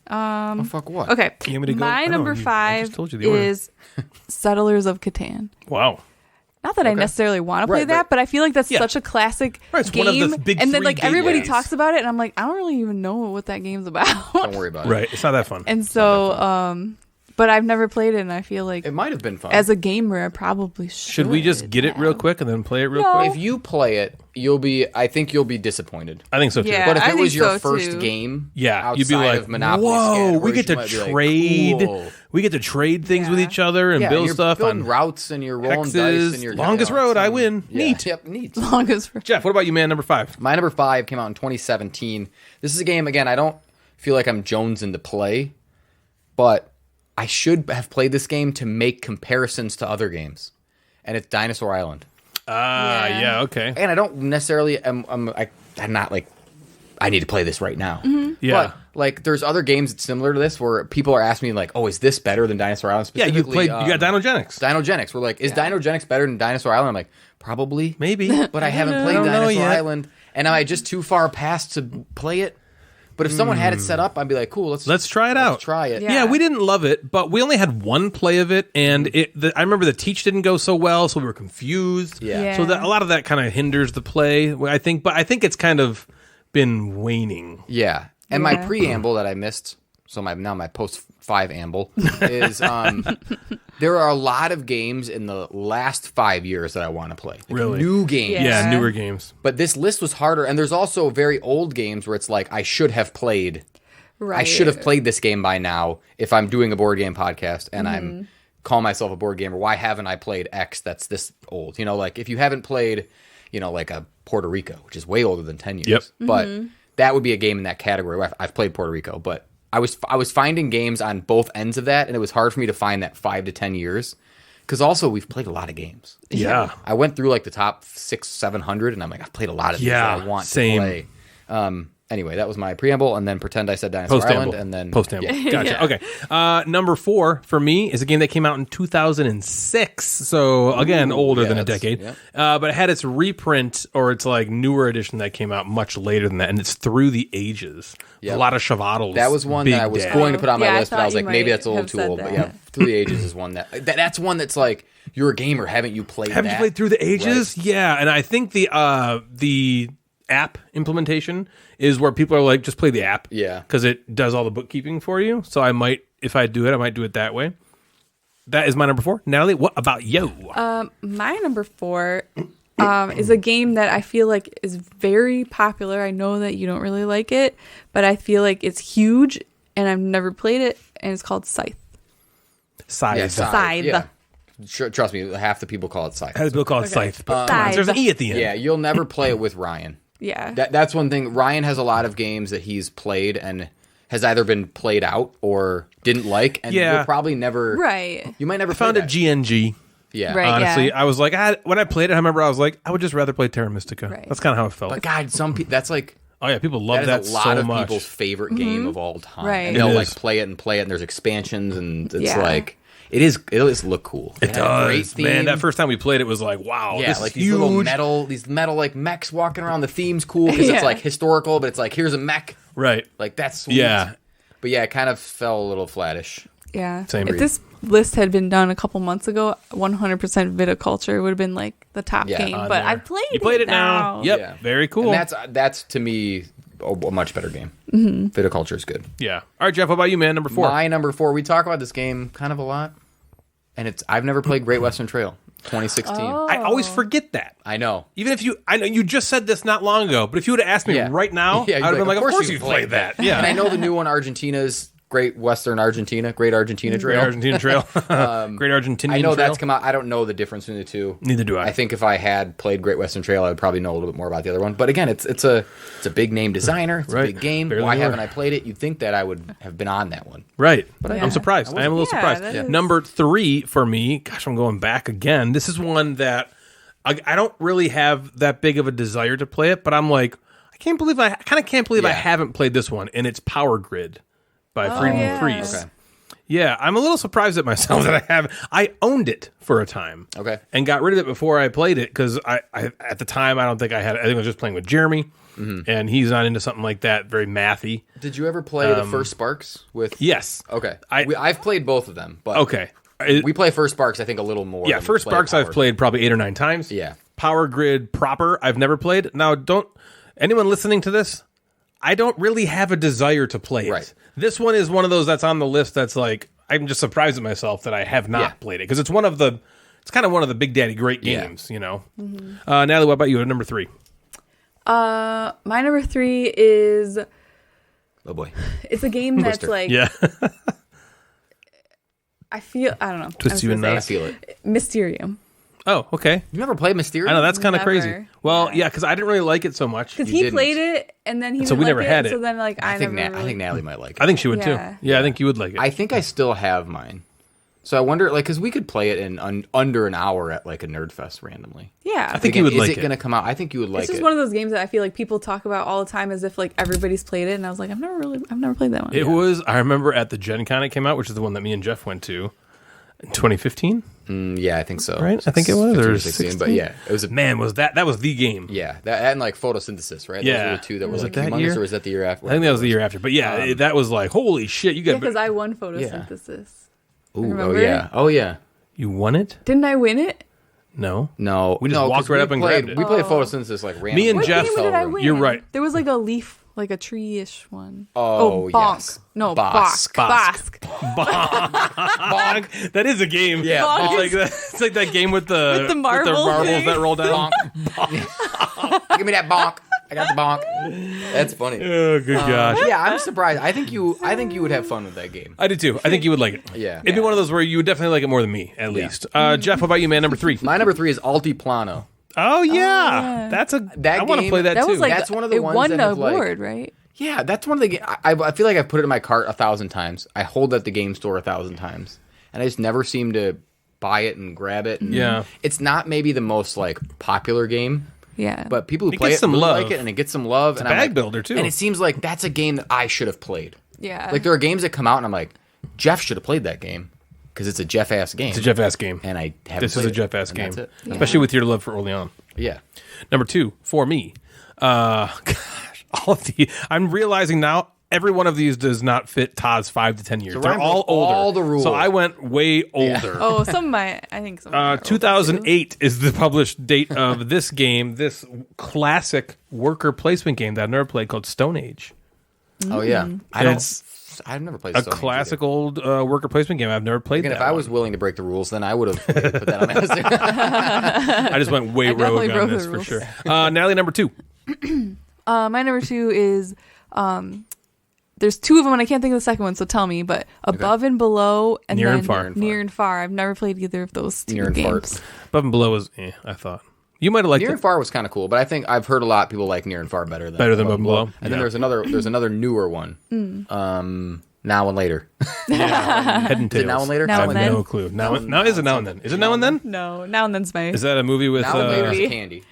Oh, fuck what? Okay. You want me to go? My Oh, number I just 5 told you the order. is Settlers of Catan. Wow. Not that I necessarily want to play Right, that, but I feel like that's Yeah. such a classic Right, it's game. one of the big and then 3 like game everybody games. talks about it, and I'm like, I don't really even know what that game's about. Don't worry about it. Right. It's not that fun. And so, but I've never played it, and I feel like It might have been fun. as a gamer, I probably should. Should we just get it real quick and then play it real No. quick? If you play it, I think you'll be disappointed. I think so too. Yeah. But if I it was think your so, first too. game, Yeah, outside you'd be like, of Monopoly whoa, Scatter, we get to you might be like, trade cool. we get to trade things with each other and Yeah, build and you're stuff building on routes and you're rolling hexes. dice and you're Longest road, I win. Yeah. Neat. Yep, neat. Longest for Jeff, what about you, man? Number 5. My number 5 came out in 2017. This is a game, again, I don't feel like I'm jonesing to play, but I should have played this game to make comparisons to other games. And it's Dinosaur Island. Yeah, okay. And I don't necessarily, I'm not like, I need to play this right now. Yeah. But, like, there's other games that's similar to this where people are asking me, like, oh, is this better than Dinosaur Island? Yeah, you Specifically, played. You got Dinogenics. Dinogenics. We're like, is Dinogenics better than Dinosaur Island? I'm like, probably. Maybe. But I haven't played I don't know Dinosaur yet. Island. And am I just too far past to play it? But if someone had it set up, I'd be like, cool, let's try it out. Let's try it. Yeah, we didn't love it, but we only had one play of it, and I remember the teach didn't go so well, so we were confused. Yeah. So a lot of that kind of hinders the play, I think. But I think it's kind of been waning. Yeah. And my preamble that I missed, so my post 5 amble, is there are a lot of games in the last 5 years that I want to play. Like Really? New games. Yeah, newer games. But this list was harder, and there's also very old games where it's like, I should have played. right. I should have played this game by now if I'm doing a board game podcast and I'm call myself a board gamer. Why haven't I played X that's this old? You know, like if you haven't played, you know, like a Puerto Rico, which is way older than 10 years. Yep. But that would be a game in that category. I've played Puerto Rico, but I was finding games on both ends of that, and it was hard for me to find that 5 to 10 years. Because also, we've played a lot of games. Yeah. I went through like the top 600-700, and I'm like, I've played a lot of these that I want same. to play. Anyway, that was my preamble, and then pretend I said Dinosaur Island, and then Post-amble. Gotcha. Okay. Number 4 for me is a game that came out in 2006. So, again, older than a that's- decade. yeah. But it had its reprint or its like newer edition that came out much later than that. And it's Through the Ages. Yep. A lot of Chavados. That was one Big that I was Daddy. going to put on my Yeah, I list, but I was thought like, you maybe might that's a little have too said old. But that. yeah, Through the Ages is one that's one that's like, you're a gamer, haven't you played Haven't that? you played Through the Ages? Right. Yeah, and I think the app implementation is where people are like, just play the app. Yeah. Because it does all the bookkeeping for you. So I might, if I do it that way. That is my number 4. Natalie, what about you? My number 4 is a game that I feel like is very popular. I know that you don't really like it, but I feel like it's huge, and I've never played it, and it's called Scythe. Scythe. Yeah, Scythe. Yeah. Trust me, half the people call it Scythe. People call it Scythe. But come on, Scythe. there's an E at the end. Yeah, you'll never play it with Ryan. Yeah. That's one thing. Ryan has a lot of games that he's played and has either been played out or didn't like, and Yeah. you'll probably never. Right. You might never I found play a that. GNG. Yeah. Right. Honestly, yeah. I was like, when I played it, I remember I was like, I would just rather play Terra Mystica. Right. That's kind of how it felt. But God, some people. That's like. Oh yeah, people love That that, is a lot so of much. people's favorite game of all time. Right. And they'll It like is. play it, and there's expansions, and it's Yeah. like it does look cool. It had a great does, man. theme. That first time we played it was like, wow, Yeah, this like is these huge. little metal like mechs walking around. The theme's cool because Yeah. it's like historical, but it's like here's a mech. Right. Like that's sweet. Yeah. But yeah, it kind of fell a little flattish. Yeah. Same If read. this list had been done a couple months ago, 100% Viticulture would have been like the top Yeah, game. on But there. I played it. You played it now. Yep. Yeah. Very cool. And that's to me a much better game. Viticulture is good. Yeah. All right, Jeff. What about you, man? Number 4. My number 4. We talk about this game kind of a lot, and I've never played Great Western Trail 2016. I always forget that. I know. Even if I know you just said this not long ago, but if you would have asked me Yeah. right now, Yeah, I you'd would have be been like, of course you've you played that. Yeah. And I know the new one, Argentina's Great Western Argentina, Great Argentina Great Trail. Argentina Trail. Great Argentinian I know Trail. that's come out. I don't know the difference between the two. Neither do I. I think if I had played Great Western Trail, I would probably know a little bit more about the other one. But again, it's a big name designer. It's Right. a big game. Barely Why more. haven't I played it? You'd think that I would have been on that one. Right. But Yeah. I'm surprised. I am a little Yeah, surprised. that is- Number 3 for me, gosh, I'm going back again. This is one that I don't really have that big of a desire to play it, but I'm like, I can't believe I Yeah. haven't played this one, and it's Power Grid by Freedom yeah. Freeze. Okay. Yeah, I'm a little surprised at myself that I haven't. I owned it for a time. Okay. And got rid of it before I played it because I at the time I don't think I had. I think I was just playing with Jeremy, and he's not into something like that, very mathy. Did you ever play the First Sparks with? Yes. Okay. I- I've played both of them, but Okay. we play First Sparks. I think a little more. Yeah, than we First play Sparks Power. I've played probably 8 or 9 times. Yeah. Power Grid proper I've never played. Now, don't anyone listening to this, I don't really have a desire to play it. Right. This one is one of those that's on the list that's like I'm just surprised at myself that I have not Yeah. played it because it's kind of one of the Big Daddy great Yeah. games, you know. Natalie, what about you at number 3? My number 3 is Oh boy. it's a game that's Twister. like Yeah. I don't know. Twist you in I knots. feel it. Mysterium. Oh, okay. You never played Mysterium? I know that's kind of Never. crazy. Well, yeah, because I didn't really like it so much. Because You he didn't. played it and then he So didn't we like never had it. So then like I think never. I think Natalie might like it. I think she would Yeah. too. Yeah, I think you would like it. I think I still have mine. So I wonder, like, because we could play it in under an hour at like a Nerd Fest randomly. Yeah. I think you would is like it it. going to come out? I think you would like It's just it. one of those games that I feel like people talk about all the time as if like everybody's played it, and I was like, I've never played that one. It was. I remember at the Gen Con it came out, which is the one that me and Jeff went to in 2015. Yeah, I think so. Right? I think it was, 15 or or 16, but yeah, it was a Man, that was the game. yeah, that and like photosynthesis, right? Yeah. Those were the two that were Was like it that humongous, year? or was that the year after? I think that was the year after. But yeah, that was like, holy shit! You Yeah, got because I won photosynthesis. Ooh, remember? oh yeah. you won it? Didn't I win it? No. No, We just no, walked 'cause right we up and played, grabbed it. We played photosynthesis like randomly. Me and What Jeff- game did I win? You're right. There was like a leaf, like a tree-ish one. Oh, Bonk. yes. No, Bosk. Bosk. Bonk. That is a game. Yeah, Bonk. It's like that game with the the marble marbles thing. that roll down. Bonk. Give me that bonk. I got the bonk. That's funny. Oh, good gosh. Yeah, I'm surprised. I think you would have fun with that game. I did too. I think you would like it. Yeah. It'd be one of those where you would definitely like it more than me, at least. Jeff, what about you, man? Number 3. My number 3 is Altiplano. Oh, yeah. yeah. That's a. That I want to game- play that, That too. was like That's one of the it ones won that the have, like- award, right? Yeah, that's one of the games. I feel like I've put it in my cart 1,000 times. I hold it at the game store 1,000 times, and I just never seem to buy it and grab it. And Yeah. it's not maybe the most like popular game, Yeah. but people who It play gets it some really love. like it, and it gets some love. It's and a I'm bag like- builder, too. And it seems like that's a game that I should have played. yeah. Like there are games that come out, and I'm like, Jeff should have played that game because it's a Jeff ass game. It's a Jeff ass game. and I haven't. This is played a Jeff ass and game. That's it. Especially with your love for Orleans. Yeah. Number 2, for me. Gosh, all of the. I'm realizing now every one of these does not fit Todd's 5 to 10 years. So They're Ryan all broke older. all the rules. So I went way older. Oh, some of my, I think some. Of mine are older, too. 2008 is the published date of this game, this classic worker placement game that I've never played called Stone Age. Oh yeah. I've never played A Stone Age classic either. old worker placement game. I've never played Again, that if I one. was willing to break the rules, then I would have put that on there. I just went way I definitely rogue on broke the this for rules. sure. Natalie, number 2. My number 2 is there's 2 of them and I can't think of the second one, so tell me. But Above and Below and Near then and Far. Near and Far. I've never played either of those 2 Near and games. Far. Above and Below was, I thought. You might have liked Near it. and Far was kind of cool, but I think I've heard a lot of people like Near and Far better than Above and Below. And Yeah. then there's another newer one. Now and Later. Head and Is it Tails. Now and Later? Now I and have Then? no clue. Now is it Now and Then? Is it Now and Then? No, Now and Then's my. Is that a movie with? Now and Later is Movie. a candy.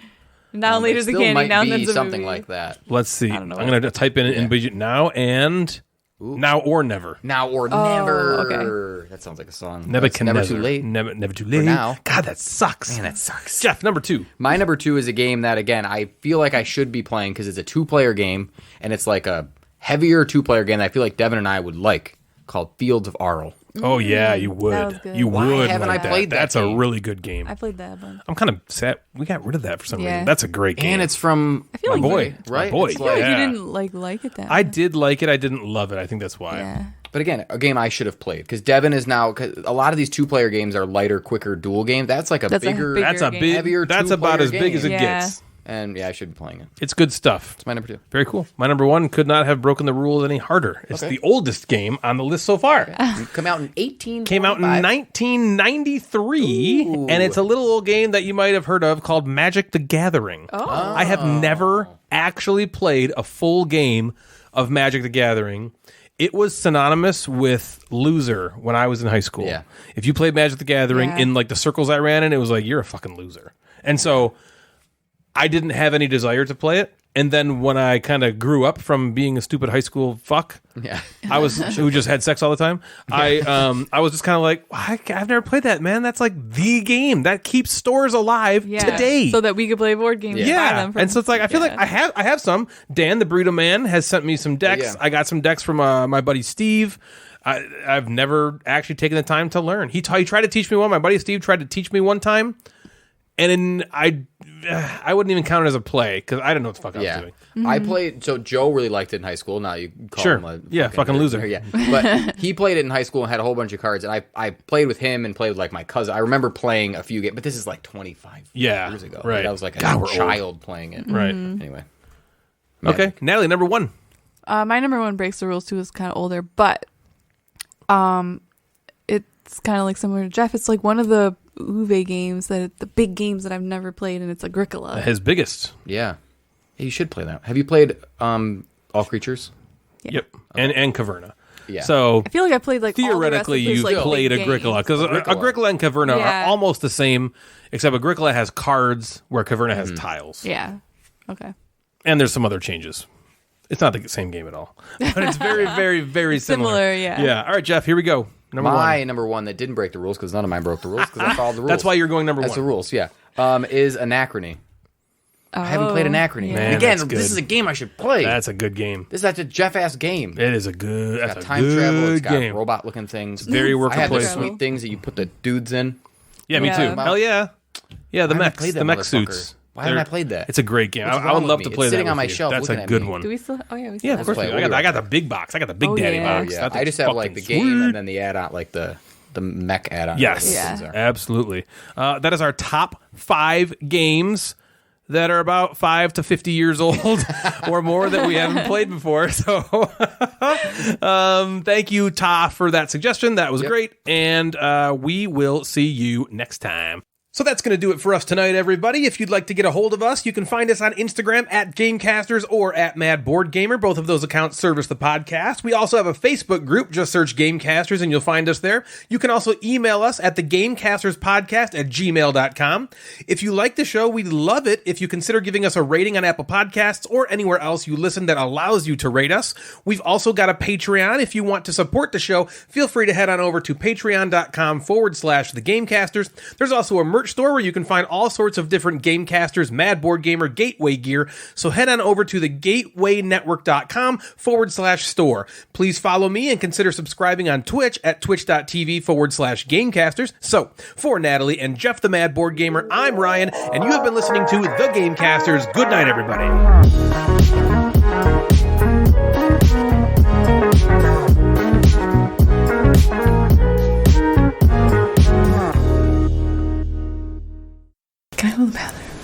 Now and It Later's the still candy. might Now and be Then's a something movie. like that. Let's see. don't know I'm what gonna type in Now and Now or Never. Now or Never. okay. That sounds like a song. Nebuchadnezzar. Never Too Late. Never too late. now. God, that sucks. Man, that sucks. Jeff, number 2. My number 2 is a game that, again, I feel like I should be playing because it's a 2-player game, and it's like a heavier 2-player game that I feel like Devin and I would like, called Fields of Arle. Oh yeah, you that was would. good. You Why would. haven't like I played that That's a game? really good game. I played that a bunch. I'm kind of sad we got rid of that for some Yeah. reason. That's a great game. And it's from I feel my like boy. you, It's my right? boy. It's I feel like Yeah. you didn't like it that I much. did like it. I didn't love it. I think that's why. Yeah. But again, a game I should have played because Devin is now. Cause a lot of these 2-player games are lighter, quicker dual games. That's like a That's a bigger. bigger That's a game. big. Heavier That's about 2-player as big as it game. Yeah. gets. And yeah, I should be playing it. It's good stuff. It's my number 2. Very cool. My number 1 could not have broken the rules any harder. It's Okay. the oldest game on the list so far. Come out in 18. Came out in 1993, Ooh. and it's a little old game that you might have heard of called Magic the Gathering. Oh. I have never actually played a full game of Magic the Gathering. It was synonymous with loser when I was in high school. Yeah. If you played Magic the Gathering Yeah. in like the circles I ran in, it was like, you're a fucking loser. And so I didn't have any desire to play it. And then when I kind of grew up from being a stupid high school fuck, Yeah. who just had sex all the time. I was just kind of like, I've never played that, man. That's like the game that keeps stores alive Yeah. today. So that we could play board games. and buy yeah, them from- and so it's like I feel like Yeah. I have some. Dan the Burrito Man has sent me some decks. Yeah. I got some decks from my buddy Steve. I've never actually taken the time to learn. He tried to teach me one. My buddy Steve tried to teach me one time, and then I wouldn't even count it as a play because I didn't know what the fuck I was Yeah. doing. I played. So Joe really liked it in high school. Now you call Sure. him a Yeah, fucking loser. Yeah, but he played it in high school and had a whole bunch of cards. And I played with him and played with like my cousin. I remember playing a few games, but this is like 25 Yeah, years ago. right. Like, I was like God, a we're old. child playing it. Right. Anyway. Okay, Natalie, number 1. My number 1 breaks the rules too is kind of older, but it's kind of like similar to Jeff. It's like one of the Uwe games, the big games that I've never played, and it's Agricola. His biggest. Yeah. You should play that. Have you played All Creatures? Yeah. Yep. And Caverna. Yeah. So I feel like I played like theoretically, all the rest of his, you played big Agricola games. because Agricola and Caverna Yeah. are almost the same, except Agricola has cards where Caverna has tiles. Yeah. Okay. And there's some other changes. It's not the same game at all, but it's very, very, very similar. Similar, yeah. Yeah. All right, Jeff. Here we go. Number My one. number one that didn't break the rules, because none of mine broke the rules, because I followed the rules. That's why you're going number That's one. the rules, yeah. Is Anachrony. I haven't played Anachrony. yeah. Man, Again, that's good. this is a game I should play. That's a good game. This is a Jeff-ass game. It is a good. It's That's got a time good travel. It's got game. robot-looking things. Very I worker had the placement. sweet things that you put the dudes in. Yeah, me Yeah. too. Hell yeah. Yeah, the Why haven't I mechs, played that the mech motherfucker? suits. Why haven't I played that? It's a great game. What's I wrong would with love me? to It's play sitting that on my with you. shelf That's looking a at good me. one. Do we still? Oh yeah, we still. Yeah, of have course it. we do. play I got the big box. I got the big Oh, daddy yeah. box. Yeah, That I thing's just have like fucking the game sweet. and then the add-on, like the mech add-on. Yes, Yeah. Things are. absolutely. That is our top 5 games that are about 5 to 50 years old or more that we haven't played before. So thank you, Ta, for that suggestion. That was great. And we will see you next time. So that's going to do it for us tonight, everybody. If you'd like to get a hold of us, you can find us on Instagram at Gamecasters or at Mad Board Gamer. Both of those accounts service the podcast. We also have a Facebook group. Just search Gamecasters and you'll find us there. You can also email us at thegamecasterspodcast@gmail.com. If you like the show, we'd love it if you consider giving us a rating on Apple Podcasts or anywhere else you listen that allows you to rate us. We've also got a Patreon. If you want to support the show, feel free to head on over to patreon.com/thegamecasters. There's also a merch store where you can find all sorts of different Gamecasters, Mad Board Gamer, Gateway gear. So head on over to thegatewaynetwork.com/store. Please follow me and consider subscribing on Twitch at twitch.tv/Gamecasters. So for Natalie and Jeff the Mad Board Gamer, I'm Ryan, and you have been listening to The Gamecasters. Good night, everybody. Can I go to the bathroom?